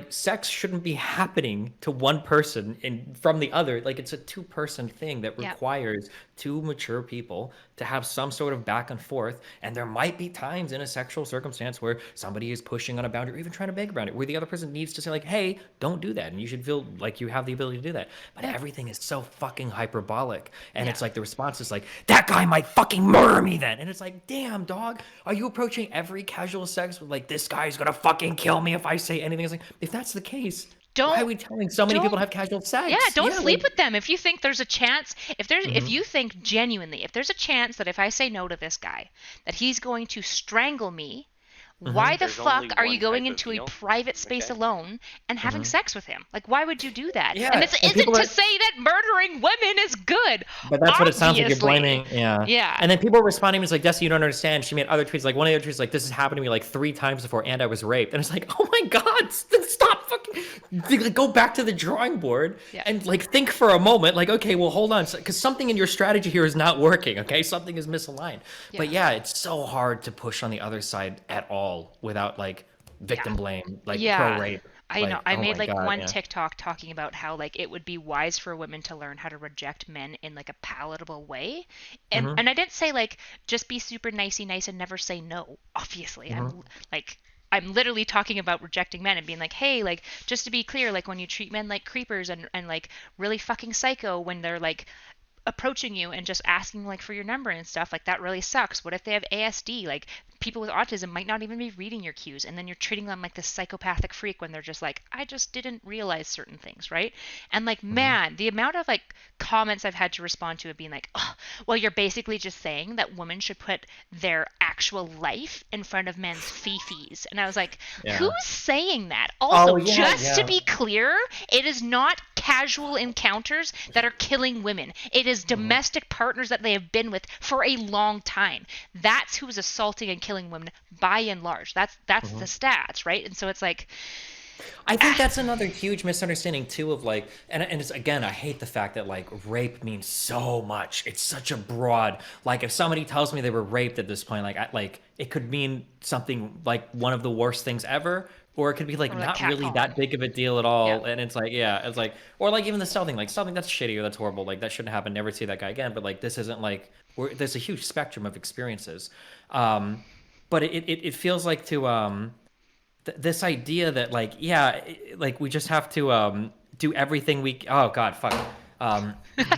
sex shouldn't be happening to one person and from the other. Like it's a two-person thing that requires two mature people to have some sort of back and forth. And there might be times in a sexual circumstance where somebody is pushing on a boundary or even trying to beg around it, where the other person needs to say like, hey, don't do that. And you should feel like you have the ability to do that. But everything is so fucking hyperbolic. And it's like the response is like, that guy might fucking murder me then. And it's like, damn, dog, are you approaching every casual sex with like, this guy's gonna fucking kill me if I say anything? It's like, if that's the case, why are we telling so many people to have casual sex? Yeah, don't sleep with them. If you think there's a chance, if you think genuinely, if there's a chance that if I say no to this guy, that he's going to strangle me, why the fuck are you going into a private space alone and having sex with him? Like, why would you do that? Yeah. And this isn't to say that murdering women is good. But that's what it sounds like you're blaming. Yeah. Yeah. And then people were responding, it's like, Desi, you don't understand. She made other tweets. Like one of the other tweets, like, this has happened to me like 3 times before and I was raped. And it's like, oh my God, stop fucking, go back to the drawing board and like think for a moment. Like, okay, well, hold on. Because something in your strategy here is not working. Okay. Something is misaligned. Yeah. But yeah, it's so hard to push on the other side at all without like victim blame, like pro rape. I know. I made like one TikTok talking about how like it would be wise for women to learn how to reject men in like a palatable way. And and I didn't say like just be super nicey nice and never say no. Obviously. I'm literally talking about rejecting men and being like, hey, like just to be clear, like when you treat men like creepers and like really fucking psycho when they're like approaching you and just asking like for your number and stuff, like that really sucks. What if they have ASD? Like people with autism might not even be reading your cues, and then you're treating them like this psychopathic freak when they're just like, I just didn't realize certain things, right? And like man, the amount of like comments I've had to respond to have been like, oh, well, you're basically just saying that women should put their actual life in front of men's fifis. And I was like, who's saying that? Also, to be clear, it is not casual encounters that are killing women. It is domestic partners that they have been with for a long time. That's who's assaulting and killing women by and large. That's the stats, right? And so it's like, I think that's another huge misunderstanding too of like, and it's, again, I hate the fact that like rape means so much. It's such a broad, like if somebody tells me they were raped at this point, like it could mean something like one of the worst things ever, Or it could be like Or like not really catcalling. that big of a deal at all, Yeah. and it's like, yeah, it's like, or like even the stealthing, like stealthing, that's shitty or that's horrible, like that shouldn't happen. Never see that guy again. But like this isn't like there's a huge spectrum of experiences, but it feels like to this idea that like like we just have to do everything we oh god fuck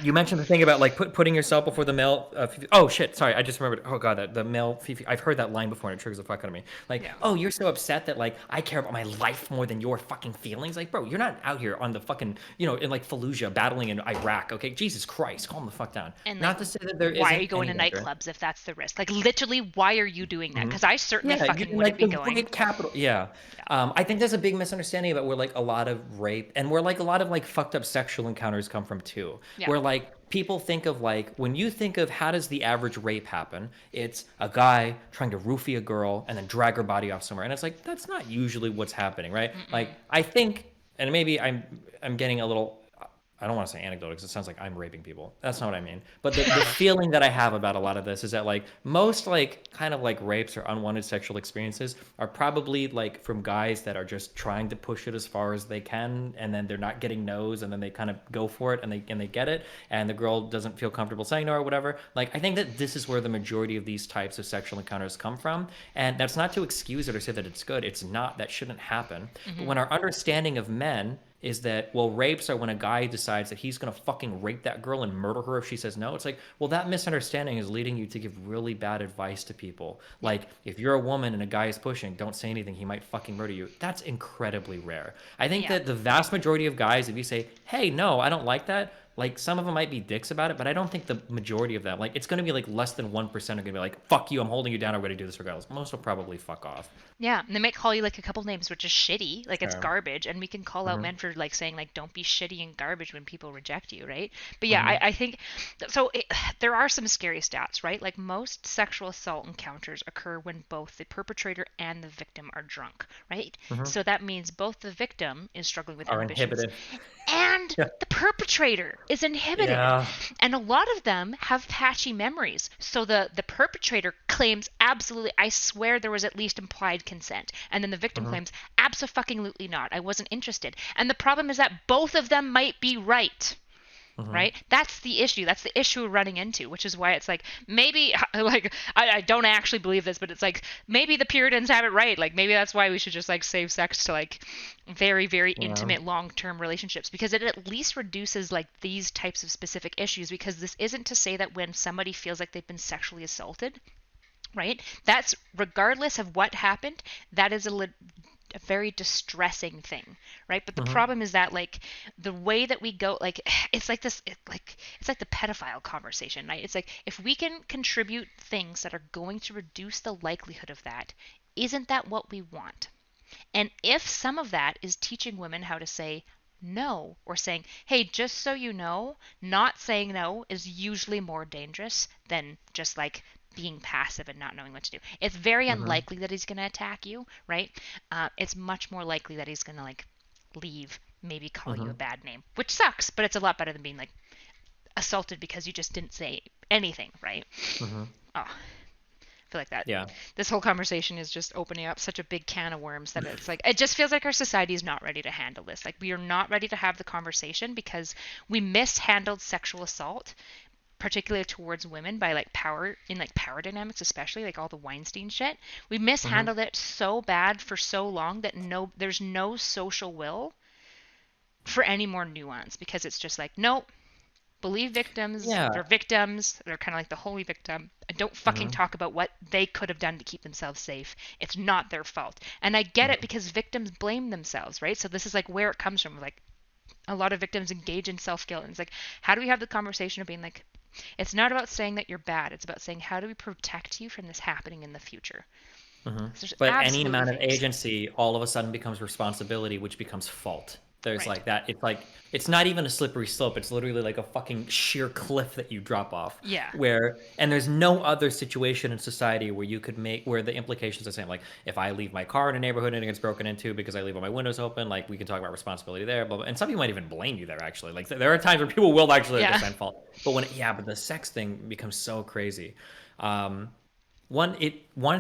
you mentioned the thing about like putting yourself before the male oh shit sorry I just remembered oh god the male I've heard that line before and it triggers the fuck out of me like oh you're so upset that like I care about my life more than your fucking feelings like bro you're not out here on the fucking in like Fallujah battling in Iraq okay Jesus Christ calm the fuck down And not like, to say that there why isn't are you going to any danger. nightclubs if that's the risk? Like literally, why are you doing that? Because I certainly fucking you, wouldn't like be the going. rape capital. Yeah. I think there's a big misunderstanding about where like a lot of rape and where like a lot of like fucked up sexual encounters come from too. Yeah. Where like people think of like when you think of how does the average rape happen, it's a guy trying to roofie a girl and then drag her body off somewhere, and it's like that's not usually what's happening, right? Like I think, and maybe I'm getting a little. I don't want to say anecdote because it sounds like I'm raping people. That's not what I mean. But the feeling that I have about a lot of this is that like most like kind of like rapes or unwanted sexual experiences are probably like from guys that are just trying to push it as far as they can, and then they're not getting no's, and then they kind of go for it and they get it, and the girl doesn't feel comfortable saying no or whatever. Like I think that this is where the majority of these types of sexual encounters come from, and that's not to excuse it or say that it's good. It's not. That shouldn't happen. But when our understanding of men is that, well, rapes are when a guy decides that he's going to fucking rape that girl and murder her if she says no. It's like, well, that misunderstanding is leading you to give really bad advice to people. Like, if you're a woman and a guy is pushing, don't say anything. He might fucking murder you. That's incredibly rare. I think that the vast majority of guys, if you say, hey, no, I don't like that, like some of them might be dicks about it, but I don't think the majority of that, like it's going to be like less than 1% are going to be like, fuck you, I'm holding you down, I'm going to do this regardless. Most will probably fuck off. Yeah, and they might call you like a couple names, which is shitty, like it's garbage, and we can call out men for like saying like don't be shitty and garbage when people reject you, right? But yeah, I think so. There are some scary stats, right? Like most sexual assault encounters occur when both the perpetrator and the victim are drunk, right? So that means both the victim is struggling with Are inhibitions, inhibited. and the perpetrator is inhibited. Yeah. And a lot of them have patchy memories. So the perpetrator claims absolutely, I swear there was at least implied consent. And then the victim claims abso-fucking-lutely not. I wasn't interested. And the problem is that both of them might be right. Right? That's the issue. That's the issue we're running into, which is why it's like maybe like I don't actually believe this, but it's like maybe the Puritans have it right. Like maybe that's why we should just like save sex to like very, very intimate long-term relationships, because it at least reduces like these types of specific issues, because this isn't to say that when somebody feels like they've been sexually assaulted, right? That's regardless of what happened, that is a very distressing thing, right? But the problem is that like the way that we go, like it's like this, it's like the pedophile conversation, right? It's like if we can contribute things that are going to reduce the likelihood of that, isn't that what we want? And if some of that is teaching women how to say no, or saying, hey, just so you know, not saying no is usually more dangerous than just like being passive and not knowing what to do. It's very unlikely that he's going to attack you, right? It's much more likely that he's going to like leave, maybe call you a bad name, which sucks, but it's a lot better than being like assaulted because you just didn't say anything, right? Oh, I feel like that. Yeah. This whole conversation is just opening up such a big can of worms that it's like, it just feels like our society is not ready to handle this. Like we are not ready to have the conversation because we mishandled sexual assault, particularly towards women, by like power dynamics, especially like all the Weinstein shit. We mishandled it so bad for so long that there's no social will for any more nuance, because it's just like, nope, believe victims. They're victims. They're kind of like the holy victim. And don't fucking talk about what they could have done to keep themselves safe. It's not their fault. And I get it, because victims blame themselves, right? So this is like where it comes from. Like a lot of victims engage in self-guilt, and it's like, how do we have the conversation of being like, it's not about saying that you're bad. It's about saying, how do we protect you from this happening in the future? But any amount of agency all of a sudden becomes responsibility, which becomes fault. There's like that. It's like, it's not even a slippery slope. It's literally like a fucking sheer cliff that you drop off. Yeah. And there's no other situation in society where you could where the implications are the same. Like if I leave my car in a neighborhood and it gets broken into because I leave all my windows open, like we can talk about responsibility there. Blah, blah. And some people might even blame you there, actually. Like there are times where people will actually defend fault. But but the sex thing becomes so crazy. One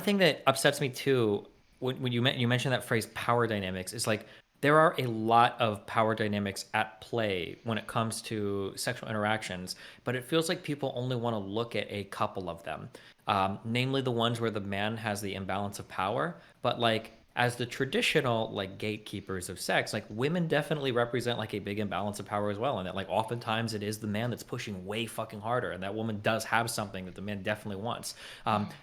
thing that upsets me too, when you mentioned that phrase power dynamics, it's like there are a lot of power dynamics at play when it comes to sexual interactions, but it feels like people only want to look at a couple of them, namely the ones where the man has the imbalance of power. But like as the traditional like gatekeepers of sex, like women definitely represent like a big imbalance of power as well, and that like oftentimes it is the man that's pushing way fucking harder, and that woman does have something that the man definitely wants.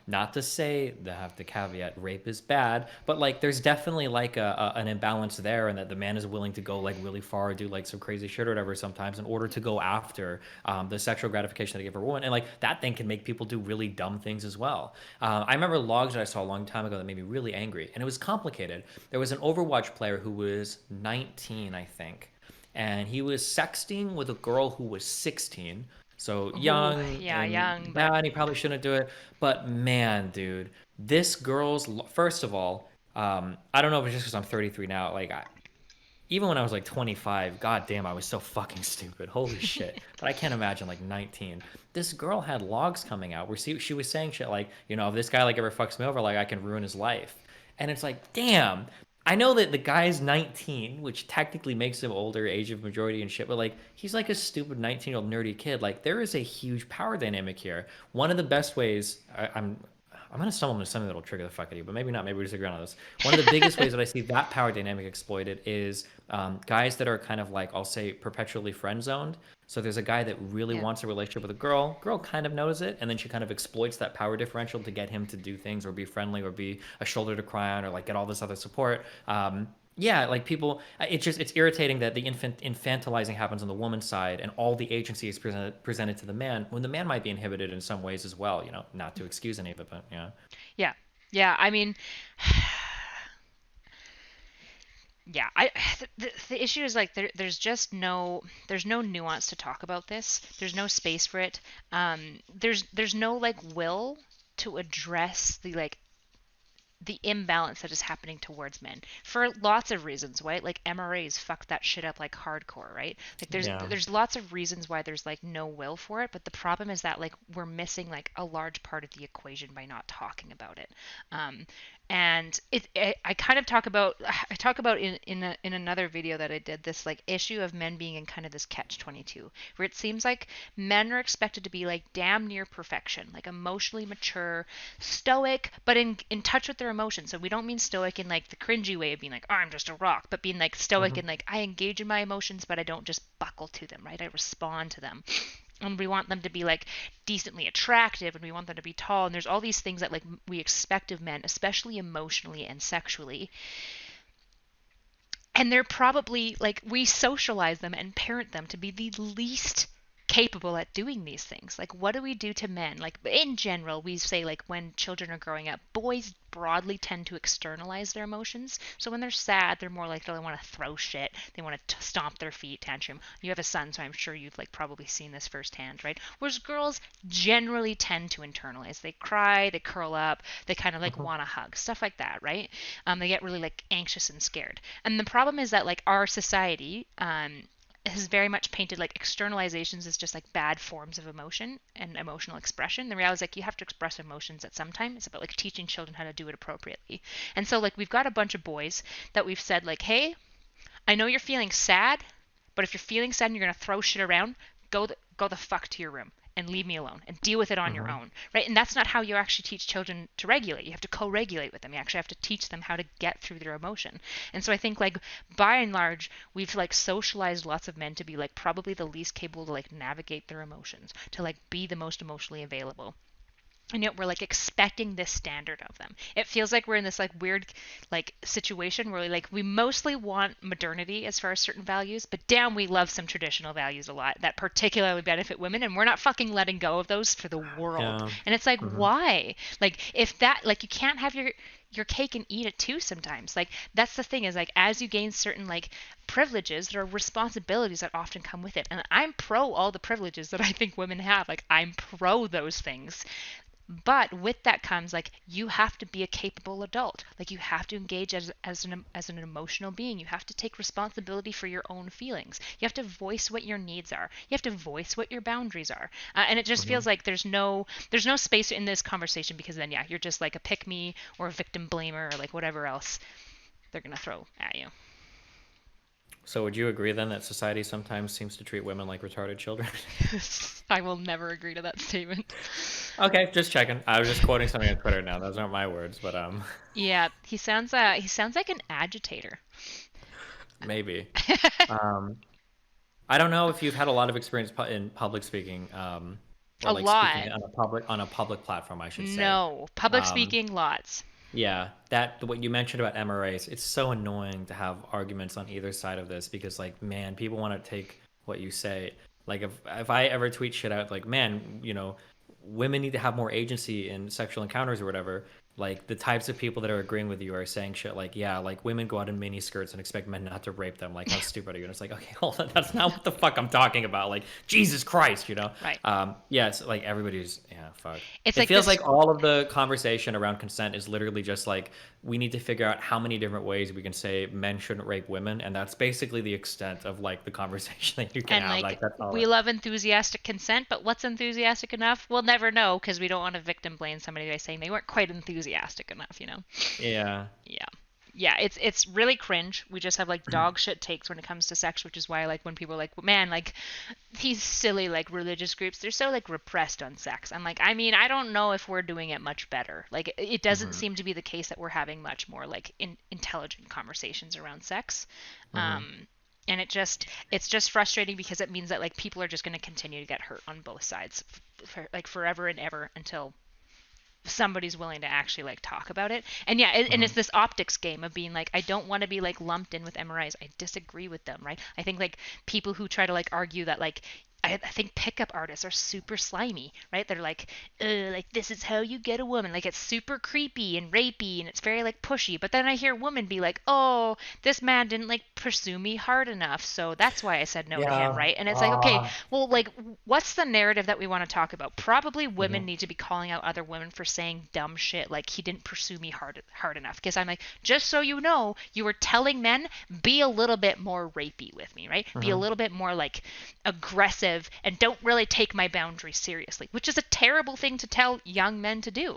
Not to say they have the caveat rape is bad, but like there's definitely like an imbalance there, and that the man is willing to go like really far, do like some crazy shit or whatever sometimes in order to go after the sexual gratification that they give a woman, and like that thing can make people do really dumb things as well. I remember logs that I saw a long time ago that made me really angry, and it was complicated. There was an Overwatch player who was 19, I think, and he was sexting with a girl who was 16. So Ooh, young yeah, and young, but bad, he probably shouldn't do it. But man, dude, this girl's first of all, I don't know if it's just because I'm 33 now. Like, even when I was like 25, god damn, I was so fucking stupid. Holy shit. But I can't imagine like 19. This girl had logs coming out where she was saying shit like, you know, if this guy like ever fucks me over, like I can ruin his life. And it's like, damn. I know that the guy's 19, which technically makes him older, age of majority and shit, but like he's like a stupid 19-year-old nerdy kid. Like there is a huge power dynamic here. One of the best ways I'm gonna stumble into something that'll trigger the fuck out of you, but maybe not. Maybe we disagree on this. One of the biggest ways that I see that power dynamic exploited is guys that are kind of like, I'll say, perpetually friend zoned. So there's a guy that really yeah. wants a relationship with a girl. Girl kind of knows it, and then she kind of exploits that power differential to get him to do things or be friendly or be a shoulder to cry on or like get all this other support. Yeah, like people, it's irritating that the infantilizing happens on the woman's side and all the agency is presented to the man when the man might be inhibited in some ways as well. You know, not to excuse any of it, but yeah. Yeah. Yeah, I mean, yeah, the issue is like there's no nuance to talk about this. There's no space for it. There's no like will to address the imbalance that is happening towards men for lots of reasons, right? Like MRAs fucked that shit up like hardcore, right? Like Yeah. there's lots of reasons why there's like no will for it, but the problem is that like we're missing like a large part of the equation by not talking about it. And I kind of talk about in another video that I did this like issue of men being in kind of this catch 22 where it seems like men are expected to be like damn near perfection, like emotionally mature, stoic, but in touch with their emotions. So we don't mean stoic in like the cringy way of being like, oh, I'm just a rock, but being like stoic in like I engage in my emotions, but I don't just buckle to them, right? I respond to them. And we want them to be like decently attractive, and we want them to be tall, and there's all these things that like we expect of men, especially emotionally and sexually. And they're probably like we socialize them and parent them to be the least capable at doing these things. Like what do we do to men? Like in general, we say like when children are growing up, boys broadly tend to externalize their emotions. So when they're sad, they're more likely to want to throw shit. They want to stomp their feet, tantrum. You have a son, so I'm sure you've like probably seen this firsthand, right? Whereas girls generally tend to internalize. They cry, they curl up, they kind of like want to hug, stuff like that, right? They get really like anxious and scared. And the problem is that like our society, has very much painted like externalizations as just like bad forms of emotion and emotional expression. The reality is like you have to express emotions at some time. It's about like teaching children how to do it appropriately. And so like we've got a bunch of boys that we've said like, hey, I know you're feeling sad, but if you're feeling sad and you're gonna throw shit around, go the fuck to your room and leave me alone and deal with it on your own, right? And that's not how you actually teach children to regulate. You have to co-regulate with them. You actually have to teach them how to get through their emotion. And so I think like by and large, we've like socialized lots of men to be like probably the least capable to like navigate their emotions, to like be the most emotionally available. And yet we're like expecting this standard of them. It feels like we're in this like weird like situation where we mostly want modernity as far as certain values, but damn, we love some traditional values a lot that particularly benefit women, and we're not fucking letting go of those for the world. Yeah. And it's like, why? Like if that like you can't have your cake and eat it too sometimes. Like that's the thing is like as you gain certain like privileges, there are responsibilities that often come with it. And I'm pro all the privileges that I think women have. Like I'm pro those things. But with that comes like you have to be a capable adult. Like you have to engage as an emotional being. You have to take responsibility for your own feelings. You have to voice what your needs are. You have to voice what your boundaries are. And it just feels like there's no space in this conversation, because then you're just like a pick me or a victim blamer or like whatever else they're gonna throw at you. So would you agree then that society sometimes seems to treat women like retarded children? I will never agree to that statement. Okay, just checking. I was just quoting something on Twitter now. Those aren't my words, but Yeah, he sounds like an agitator. maybe. I don't know if you've had a lot of experience in public speaking, or A like lot. speaking on a public platform, I should say. No, public speaking, lots. Yeah, what you mentioned about MRAs, it's so annoying to have arguments on either side of this, because like, man, people want to take what you say. Like if I ever tweet shit out like, man, women need to have more agency in sexual encounters or whatever, like the types of people that are agreeing with you are saying shit like, yeah, like women go out in mini skirts and expect men not to rape them. Like, how stupid are you? And it's like, okay, hold on, that's not what the fuck I'm talking about. Like, Jesus Christ, Right. Yeah, it's like everybody's, yeah, fuck. It's It like feels this- like all of the conversation around consent is literally just like, we need to figure out how many different ways we can say men shouldn't rape women, and that's basically the extent of like the conversation that you can And have. like That's all we love enthusiastic consent, but what's enthusiastic enough? We'll never know, because we don't want to victim blame somebody by saying they weren't quite enthusiastic enough, Yeah. Yeah, it's really cringe. We just have like dog shit takes when it comes to sex, which is why like when people are like, man, like these silly like religious groups, they're so like repressed on sex. I'm like, I mean, I don't know if we're doing it much better. Like it doesn't seem to be the case that we're having much more like intelligent conversations around sex. And it's just frustrating, because it means that like people are just going to continue to get hurt on both sides for like forever and ever, until somebody's willing to actually like talk about it. And and it's this optics game of being like, I don't want to be like lumped in with MRIs. I disagree with them, right? I think like people who try to like argue that like I think pickup artists are super slimy, right? They're like this is how you get a woman. Like it's super creepy and rapey and it's very like pushy. But then I hear women be like, oh, this man didn't like pursue me hard enough, so that's why I said no to him, right? And it's like, okay, well, like what's the narrative that we want to talk about? Probably women need to be calling out other women for saying dumb shit like he didn't pursue me hard enough. Because I'm like, just so you know, you were telling men, be a little bit more rapey with me, right? Be a little bit more like aggressive and don't really take my boundaries seriously, which is a terrible thing to tell young men to do.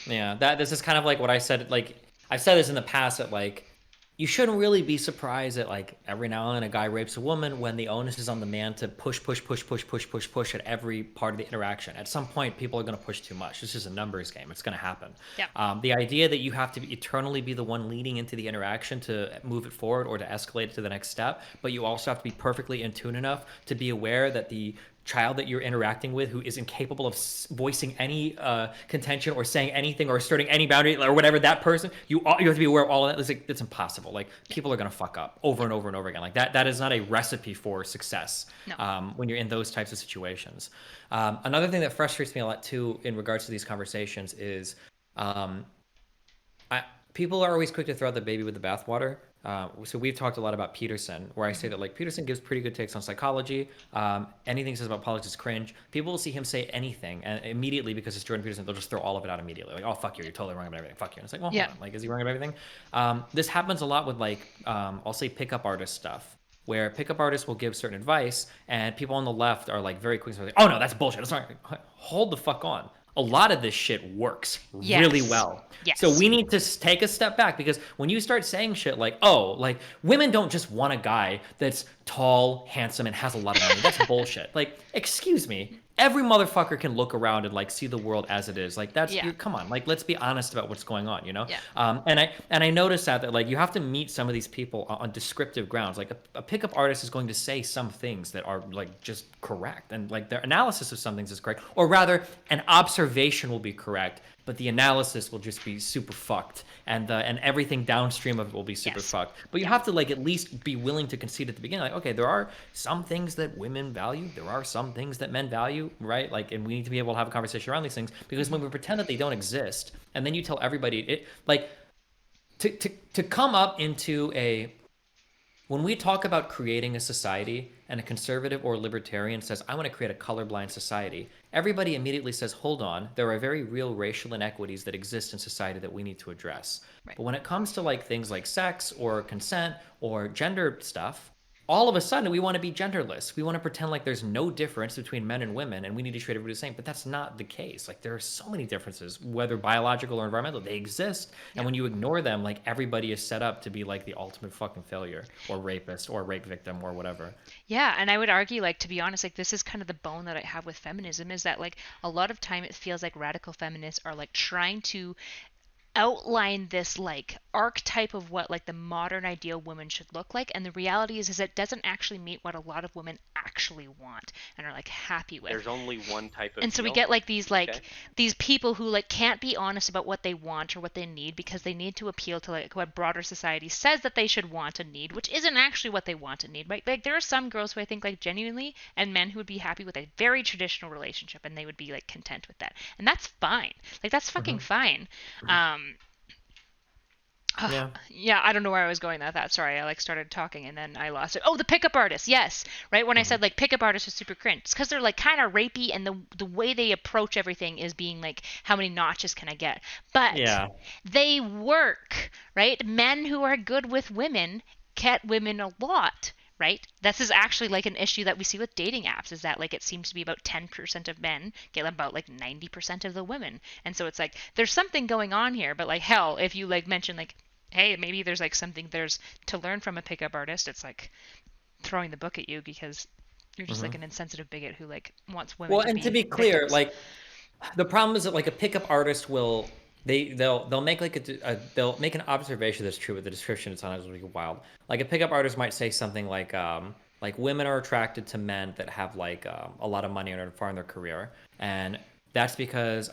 Yeah, this is kind of like what I said. Like I've said this in the past, that like you shouldn't really be surprised that like every now and then a guy rapes a woman, when the onus is on the man to push at every part of the interaction. At some point, people are going to push too much. This is a numbers game. It's going to happen. Yeah. The idea that you have to eternally be the one leading into the interaction to move it forward or to escalate it to the next step, but you also have to be perfectly in tune enough to be aware that the child that you're interacting with, who is incapable of voicing any contention or saying anything or asserting any boundary or whatever, that person, you have to be aware of all of that. It's like, it's impossible. Like people are going to fuck up over and over and over again. Like that is not a recipe for success. No. When you're in those types of situations. Another thing that frustrates me a lot too in regards to these conversations is people are always quick to throw out the baby with the bathwater. So we've talked a lot about Peterson, where I say that like Peterson gives pretty good takes on psychology. Anything he says about politics is cringe. People will see him say anything, and immediately, because it's Jordan Peterson, they'll just throw all of it out immediately. Like, oh, fuck you, you're totally wrong about everything. Fuck you. And it's like, well, hold on. Like, is he wrong about everything? This happens a lot with like, I'll say pickup artist stuff, where pickup artists will give certain advice, and people on the left are like very quick to say, oh no, that's bullshit. That's not. Hold the fuck on. A lot of this shit works really well. Yes. So we need to take a step back, because when you start saying shit like, oh, like women don't just want a guy that's tall, handsome, and has a lot of money. That's bullshit. Like, excuse me. Every motherfucker can look around and like see the world as it is. Like that's come on. Like let's be honest about what's going on, you know? Yeah. And I noticed that like you have to meet some of these people on descriptive grounds. Like a pickup artist is going to say some things that are like just correct, and like their analysis of some things is correct, or rather an observation will be correct, but the analysis will just be super fucked, and everything downstream of it will be super fucked. But you have to like at least be willing to concede at the beginning, like, okay, there are some things that women value, there are some things that men value, right? Like, and we need to be able to have a conversation around these things, because when we pretend that they don't exist, and then you tell everybody it, like to come up into a when we talk about creating a society and a conservative or libertarian says, I want to create a colorblind society, everybody immediately says, hold on, there are very real racial inequities that exist in society that we need to address. Right. But when it comes to like things like sex or consent or gender stuff, all of a sudden we want to be genderless. We want to pretend like there's no difference between men and women and we need to treat everybody the same. But that's not the case. Like there are so many differences, whether biological or environmental, they exist. And when you ignore them, like everybody is set up to be like the ultimate fucking failure or rapist or rape victim or whatever. Yeah, and I would argue, like, to be honest, like this is kind of the bone that I have with feminism is that like a lot of time it feels like radical feminists are like trying to outline this like archetype of what like the modern ideal woman should look like, and the reality is it doesn't actually meet what a lot of women actually want and are like happy with. There's only one type of and so we get like these these people who like can't be honest about what they want or what they need because they need to appeal to like what broader society says that they should want and need, which isn't actually what they want and need, right? Like there are some girls who I think like genuinely and men who would be happy with a very traditional relationship and they would be like content with that, and that's fine. Like that's fucking fine. Yeah, I don't know where I was going with that. Sorry, I like started talking and then I lost it. Oh, the pickup artist. Yes, right. When I said like pickup artists are super cringe, it's because they're like kind of rapey and the way they approach everything is being like, how many notches can I get? But they work, right? Men who are good with women get women a lot. Right? This is actually like an issue that we see with dating apps is that like it seems to be about 10% of men get about like 90% of the women. And so it's like there's something going on here, but like hell, if you like mention like, hey, maybe there's like something there's to learn from a pickup artist, it's like throwing the book at you because you're just like an insensitive bigot who like wants women to be clear, victims. like the problem is that like a pickup artist will they'll make like they'll make an observation that's true, but the description it's on is really wild. Like a pickup artist might say something like women are attracted to men that have like a lot of money and are far in their career, and that's because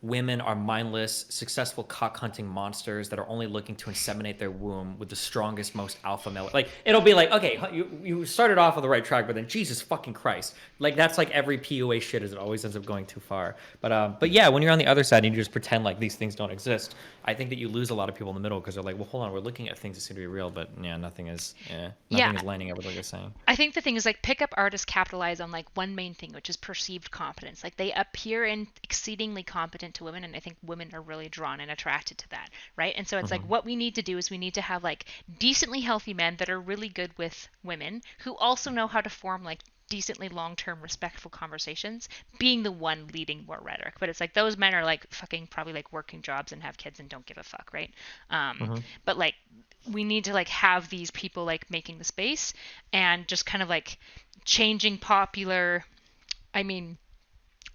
women are mindless, successful cock hunting monsters that are only looking to inseminate their womb with the strongest, most alpha male. Like it'll be like, okay, you started off on the right track, but then Jesus fucking Christ, like that's like every PUA shit is it always ends up going too far. But yeah, when you're on the other side and you just pretend like these things don't exist, I think that you lose a lot of people in the middle because they're like, well, hold on, we're looking at things that seem to be real, but nothing is lining up with what you're saying. I think the thing is like pickup artists capitalize on like one main thing, which is perceived competence. Like they appear exceedingly competent to women, and I think women are really drawn and attracted to that, right? And so it's like what we need to do is we need to have like decently healthy men that are really good with women who also know how to form like decently long-term respectful conversations, being the one leading more rhetoric. But it's like those men are like fucking probably like working jobs and have kids and don't give a fuck, right? But like we need to like have these people like making the space and just kind of like changing popular, I mean,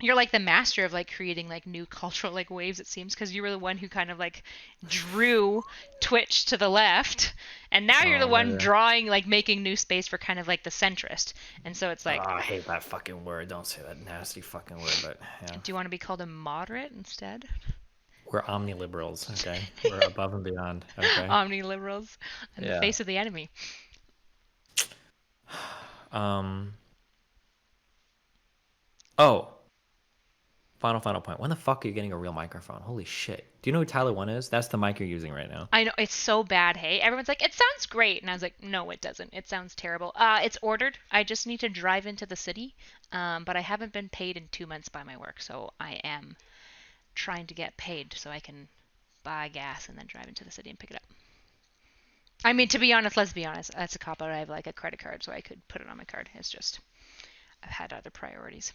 you're like the master of like creating like new cultural like waves, it seems, because you were the one who kind of like drew Twitch to the left, and now you're the one drawing like making new space for kind of like the centrist. And so it's like, I hate that fucking word. Don't say that nasty fucking word. But yeah. Do you want to be called a moderate instead? We're omni-liberals, okay? We're above and beyond, okay? Omni-liberals in the face of the enemy. Final point. When the fuck are you getting a real microphone? Holy shit. Do you know who Tyler 1 is? That's the mic you're using right now. I know. It's so bad, hey? Everyone's like, it sounds great. And I was like, no, it doesn't. It sounds terrible. It's ordered. I just need to drive into the city. But I haven't been paid in 2 months by my work. So I am trying to get paid so I can buy gas and then drive into the city and pick it up. I mean, to be honest, let's be honest. That's a cop-out. I have like a credit card, so I could put it on my card. It's just, I've had other priorities.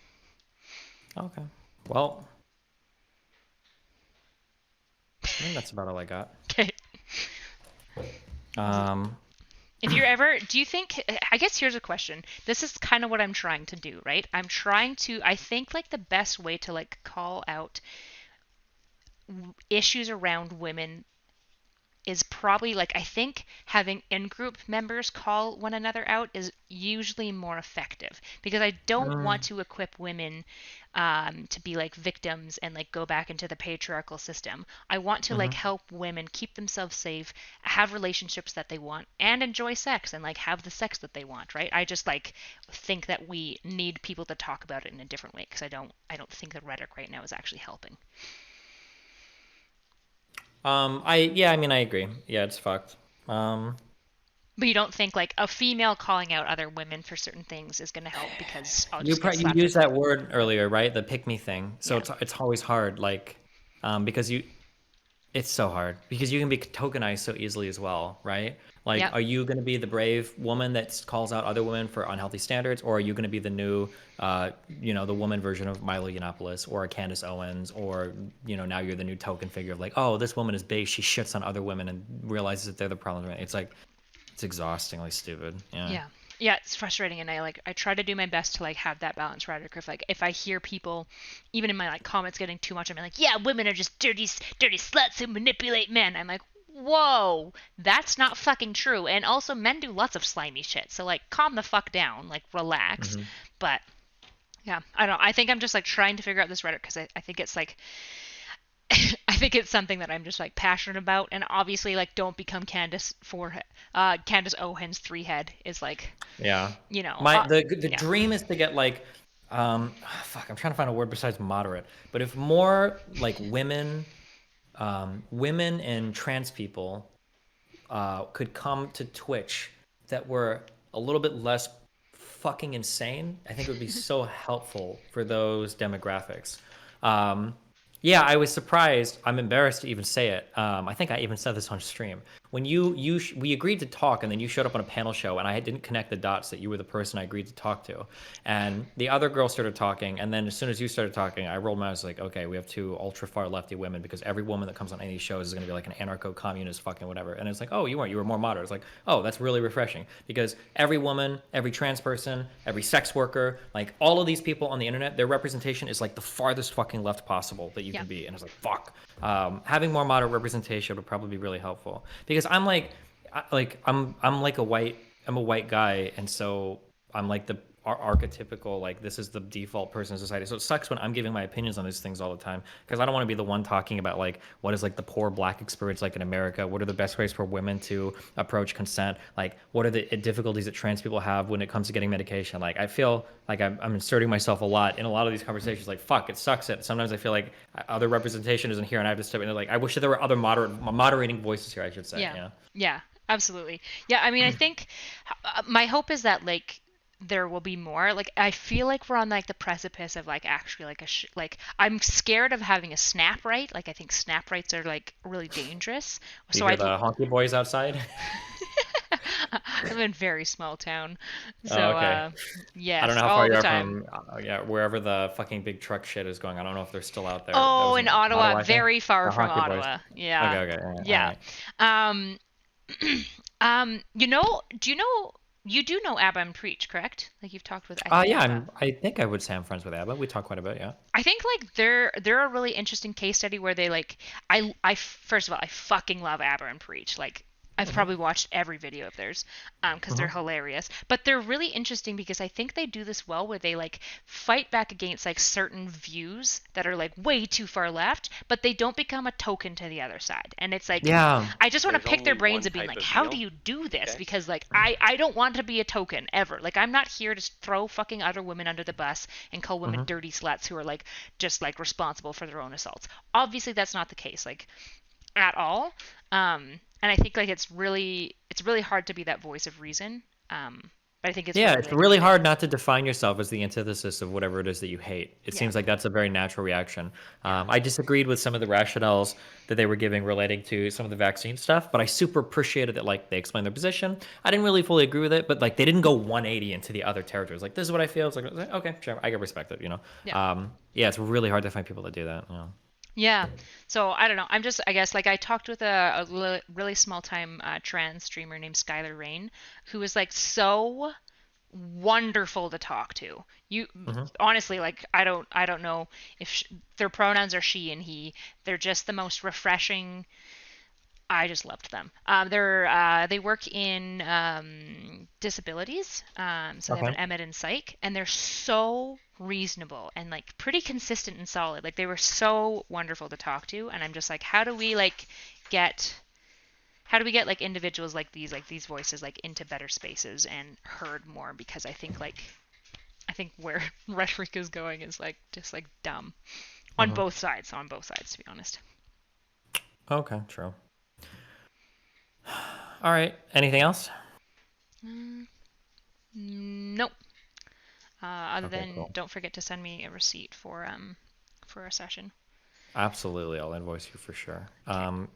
Okay. Well, I think that's about all I got. Okay. If you're ever, do you think, I guess here's a question. This is kind of what I'm trying to do, right? I think like the best way to like call out issues around women is probably like, I think having in-group members call one another out is usually more effective, because I don't want to equip women to be like victims and like go back into the patriarchal system. I want to like help women keep themselves safe, have relationships that they want, and enjoy sex and like have the sex that they want, right? I just like think that we need people to talk about it in a different way, because I don't think the rhetoric right now is actually helping. I agree. Yeah, it's fucked. But you don't think like a female calling out other women for certain things is going to help because I'll You just get you slapped used with that it. word earlier, right? The pick me thing. So Yeah. it's always hard, like, because it's so hard because you can be tokenized so easily as well, right? Like, Yep. are you going to be the brave woman that calls out other women for unhealthy standards, or are you going to be the new, the woman version of Milo Yiannopoulos or Candace Owens, or now you're the new token figure of like, oh, this woman is base, she shits on other women and realizes that they're the problem. It's like it's exhaustingly stupid. Yeah. Yeah, it's frustrating, and I try to do my best to like have that balance rhetoric. If I hear people, even in my like comments, getting too much, I'm like, yeah, women are just dirty sluts who manipulate men. I'm like, whoa, that's not fucking true. And also, men do lots of slimy shit. So like, calm the fuck down, like relax. Mm-hmm. But yeah, I don't know. I think I'm just like trying to figure out this rhetoric because I think it's like I think it's something that I'm just like passionate about, and obviously like don't become Candace Candace Owens 3-head is like, Yeah. uh, The yeah. dream is to get like, fuck, I'm trying to find a word besides moderate. But if more like women and trans people could come to Twitch that were a little bit less fucking insane, I think it would be so helpful for those demographics. Yeah, I was surprised. I'm embarrassed to even say it. I think I even said this on stream. When we agreed to talk, and then you showed up on a panel show, and I didn't connect the dots that you were the person I agreed to talk to. And the other girl started talking, and then as soon as you started talking, I rolled my eyes like, okay, we have two ultra far lefty women, because every woman that comes on any shows is going to be like an anarcho-communist fucking whatever. And it's like, oh, you weren't. You were more moderate. It's like, oh, that's really refreshing, because every woman, every trans person, every sex worker, like all of these people on the internet, their representation is like the farthest fucking left possible that you can be. And it's like, fuck. Having more moderate representation would probably be really helpful, because I'm like I'm like I'm a white guy, and so I'm like the archetypical, like, this is the default person in society. So it sucks when I'm giving my opinions on these things all the time, because I don't want to be the one talking about like what is like the poor black experience like in America, what are the best ways for women to approach consent, like what are the difficulties that trans people have when it comes to getting medication. Like, I feel like I'm inserting myself a lot in a lot of these conversations. Like, fuck, it sucks that sometimes I feel like other representation isn't here, and I have to step in. Like, I wish that there were other moderating voices here, I should say. Yeah, absolutely. Yeah, I mean, I think my hope is that like there will be more. Like, I feel like we're on like the precipice of like actually like like I'm scared of having a snap right. Like, I think snap rights are like really dangerous. You So hear the honky boys outside? I'm in a very small town, so Oh, okay. yes, I don't know how all far the you are time. from wherever the fucking big truck shit is going. I don't know if they're still out there. That Oh, was in in Ottawa, Ottawa, I think. very far The from honky boys. Ottawa. Yeah, Okay, all yeah. right. Um, do you know you do know Abba and Preach, correct? Like, you've talked with, I think, Yeah, Abba. I think I would say I'm friends with Abba. We talk quite a bit, yeah. I think like they're a really interesting case study where they like I first of all, I fucking love Abba and Preach. Like, I've probably watched every video of theirs because they're hilarious. But they're really interesting because I think they do this well, where they like fight back against like certain views that are like way too far left, but they don't become a token to the other side. And it's like, Yeah. I just want to There's pick their only brains one and being type like, of how meal. do you do this? Okay. Because like I don't want to be a token ever. Like, I'm not here to throw fucking other women under the bus and call women dirty sluts who are like just like responsible for their own assaults. Obviously, that's not the case. Like, at all. And I think like it's really hard to be that voice of reason. But I think it's Yeah, really, it's really really interesting. hard not to define yourself as the antithesis of whatever it is that you hate. It Yeah. seems like that's a very natural reaction. I disagreed with some of the rationales that they were giving relating to some of the vaccine stuff, but I super appreciated that, like, they explained their position. I didn't really fully agree with it, but like they didn't go 180 into the other territories. Like, this is what I feel. It's like, okay, sure, I can respect it. Yeah. Yeah, it's really hard to find people that do that. Yeah. So I don't know. I'm just, I guess, like, I talked with a really small time trans streamer named Skylar Rain, who was like so wonderful to talk to. You honestly, like, I don't know if their pronouns are she and he. They're just the most refreshing. I just loved them. They work in disabilities, so they have an Okay. Emmett in psych, and they're so reasonable and like pretty consistent and solid. Like, they were so wonderful to talk to, and I'm just like, get how do we get like individuals like these voices like into better spaces and heard more? Because I think where rhetoric is going is like just like dumb on both sides. On both sides, to be honest. Okay, true. All right. Anything else? Nope. Other Okay, than cool. don't forget to send me a receipt for a session. Absolutely, I'll invoice you for sure. Okay.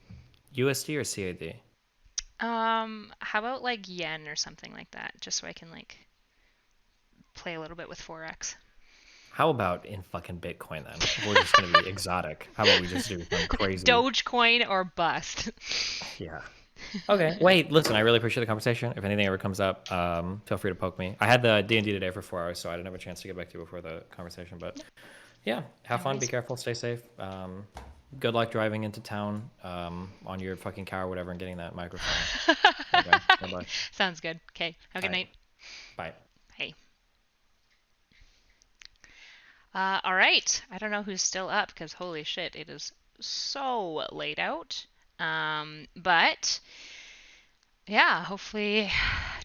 USD or CAD? How about like yen or something like that, just so I can like play a little bit with Forex. How about in fucking Bitcoin then? If we're just gonna be exotic, how about we just do some crazy? Dogecoin or bust. Yeah. Okay. Wait, listen, I really appreciate the conversation. If anything ever comes up, feel free to poke me. I had the D&D today for 4 hours, so I didn't have a chance to get back to you before the conversation. But yeah, have No fun, be worries. careful, stay safe. Good luck driving into town on your fucking car or whatever and getting that microphone. Okay. Bye-bye. Sounds good. Okay. Have a good All right. night. Bye. Hey. All right. I don't know who's still up because holy shit, it is so late out. But yeah, hopefully,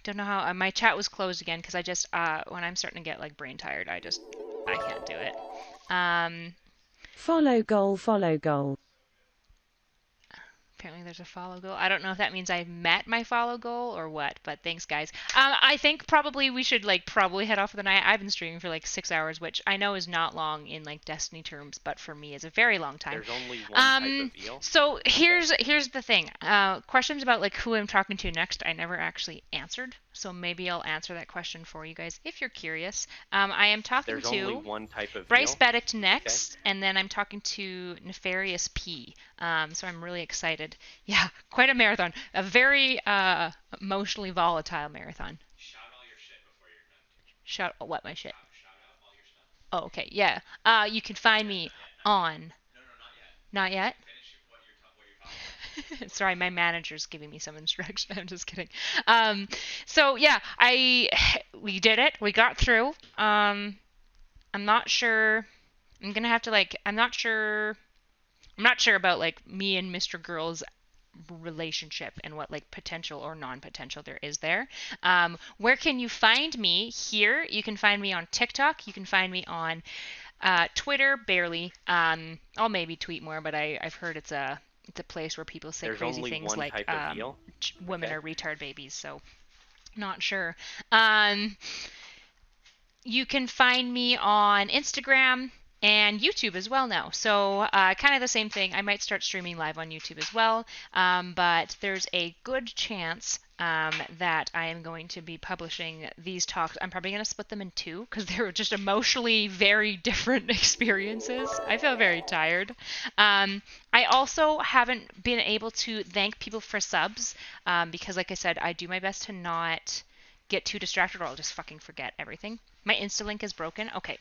don't know how my chat was closed again because I just when I'm starting to get like brain tired, I can't do it. Follow goal, follow goal. Apparently there's a follow goal. I don't know if that means I met my follow goal or what, but thanks guys. I think probably we should like probably head off for the night. I've been streaming for like 6 hours, which I know is not long in like Destiny terms, but for me is a very long time. There's only one type of eel. So here's the thing. Questions about like who I'm talking to next, I never actually answered. So maybe I'll answer that question for you guys if you're curious. I am talking There's to only one type of Bryce eel. Beddict next, and then I'm talking to Nefarious P. So I'm really excited. Yeah, quite a marathon. A very emotionally volatile marathon. Shout all your shit before you're done. Shout what my shit? Shout out all your stuff. Oh, okay. Yeah. You can find me on. No, not yet. Not yet? Finish what you're talking about. Sorry, my manager's giving me some instruction. I'm just kidding. So yeah, we did it. We got through. I'm not sure. I'm gonna have to like. I'm not sure about like me and MrGirl's relationship and what like potential or non-potential there is there. Where can you find me? Here, you can find me on TikTok. You can find me on Twitter, barely. I'll maybe tweet more, but I've heard it's a place where people say There's crazy only things one like type of eel. women Okay. are retard babies. So not sure. You can find me on Instagram and YouTube as well now. So kind of the same thing. I might start streaming live on YouTube as well, but there's a good chance that I am going to be publishing these talks. I'm probably going to split them in two because they're just emotionally very different experiences. I feel very tired. I also haven't been able to thank people for subs because, like I said, I do my best to not get too distracted or I'll just fucking forget everything. My Insta link is broken. Okay.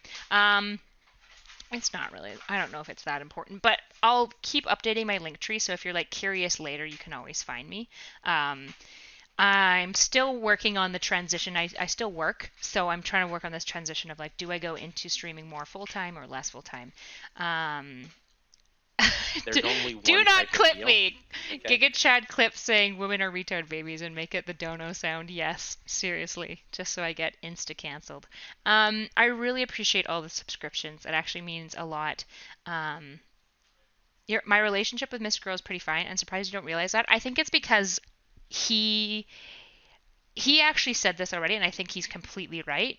It's not really, I don't know if it's that important, but I'll keep updating my link tree. So if you're like curious later, you can always find me. I'm still working on the transition. I still work. So I'm trying to work on this transition of like, do I go into streaming more full time or less full time? There's only one do not type of clip eel. me. Okay. Giga Chad clip saying women are retard babies and make it the dono sound. Yes, seriously, just so I get insta canceled. I really appreciate all the subscriptions. It actually means a lot. My relationship with Mr. Girl is pretty fine. I'm surprised you don't realize that. I think it's because he actually said this already, and I think he's completely right.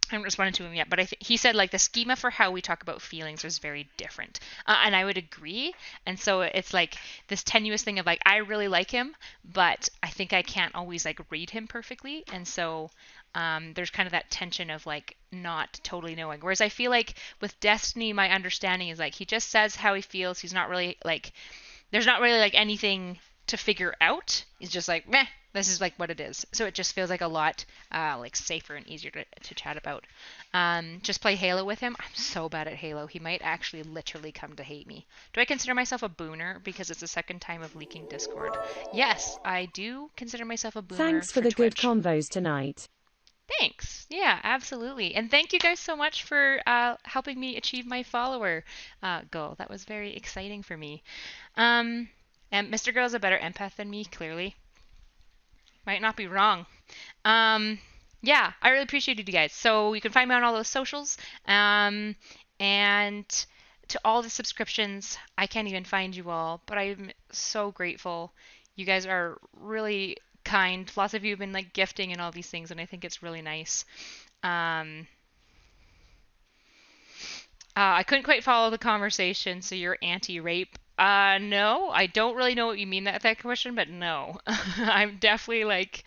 I haven't responded to him yet, but he said like the schema for how we talk about feelings was very different, and I would agree. And so it's like this tenuous thing of like I really like him, but I think I can't always like read him perfectly, and so there's kind of that tension of like not totally knowing. Whereas I feel like with Destiny, my understanding is like he just says how he feels. He's not really like there's not really like anything to figure out. He's just like meh. This is like what it is. So it just feels like a lot like safer and easier to chat about. Just play Halo with him. I'm so bad at Halo. He might actually literally come to hate me. Do I consider myself a booner because it's the second time of leaking Discord? Yes, I do consider myself a booner. Thanks for the Twitch. good convos tonight. Thanks. Yeah, absolutely. And thank you guys so much for helping me achieve my follower goal. That was very exciting for me. And Mr. Girl's a better empath than me, clearly. Might not be wrong. Yeah, I really appreciate you guys. So you can find me on all those socials. And to all the subscriptions, I can't even find you all, but I'm so grateful. You guys are really kind. Lots of you have been like gifting and all these things, and I think it's really nice. I couldn't quite follow the conversation, so you're anti-rape. No, I don't really know what you mean that question, but no. I'm definitely like,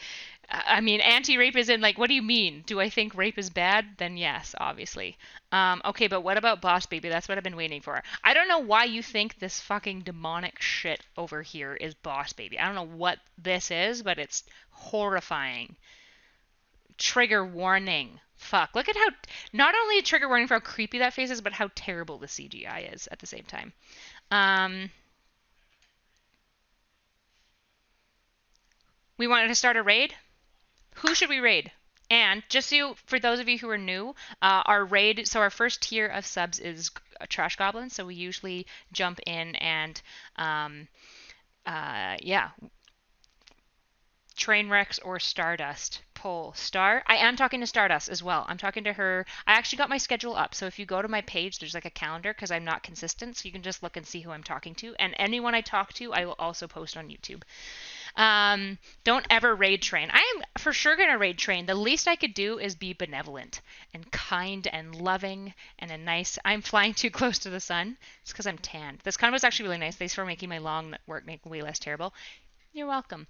I mean, anti-rape is in like, what do you mean? Do I think rape is bad? Then yes, obviously. Okay, but what about Boss Baby? That's what I've been waiting for. I don't know why you think this fucking demonic shit over here is Boss Baby. I don't know what this is, but it's horrifying. Trigger warning. Fuck. Look at how, not only a trigger warning for how creepy that face is, but how terrible the CGI is at the same time. We wanted to start a raid. Who should we raid? And just so for those of you who are new, our raid, so our first tier of subs is Trash Goblins. So we usually jump in and, yeah, Trainwrecks or Stardust. Poll Star. I am talking to Stardust as well. I'm talking to her. I actually got my schedule up. So if you go to my page, there's like a calendar because I'm not consistent. So you can just look and see who I'm talking to. And anyone I talk to, I will also post on YouTube. Don't ever raid train. I am for sure going to raid train. The least I could do is be benevolent and kind and loving and a nice. I'm flying too close to the sun. It's because I'm tanned. This combo is actually really nice. Thanks for making my long work make way less terrible. You're welcome.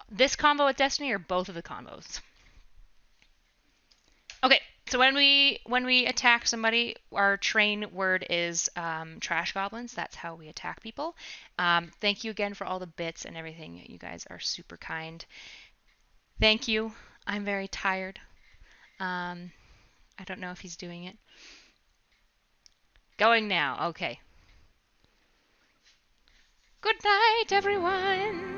This combo with Destiny or both of the combos? Okay, so when we attack somebody, our train word is Trash Goblins. That's how we attack people. Thank you again for all the bits and everything. You guys are super kind. Thank you. I'm very tired. I don't know if he's doing it. Going now. Okay. Good night, everyone.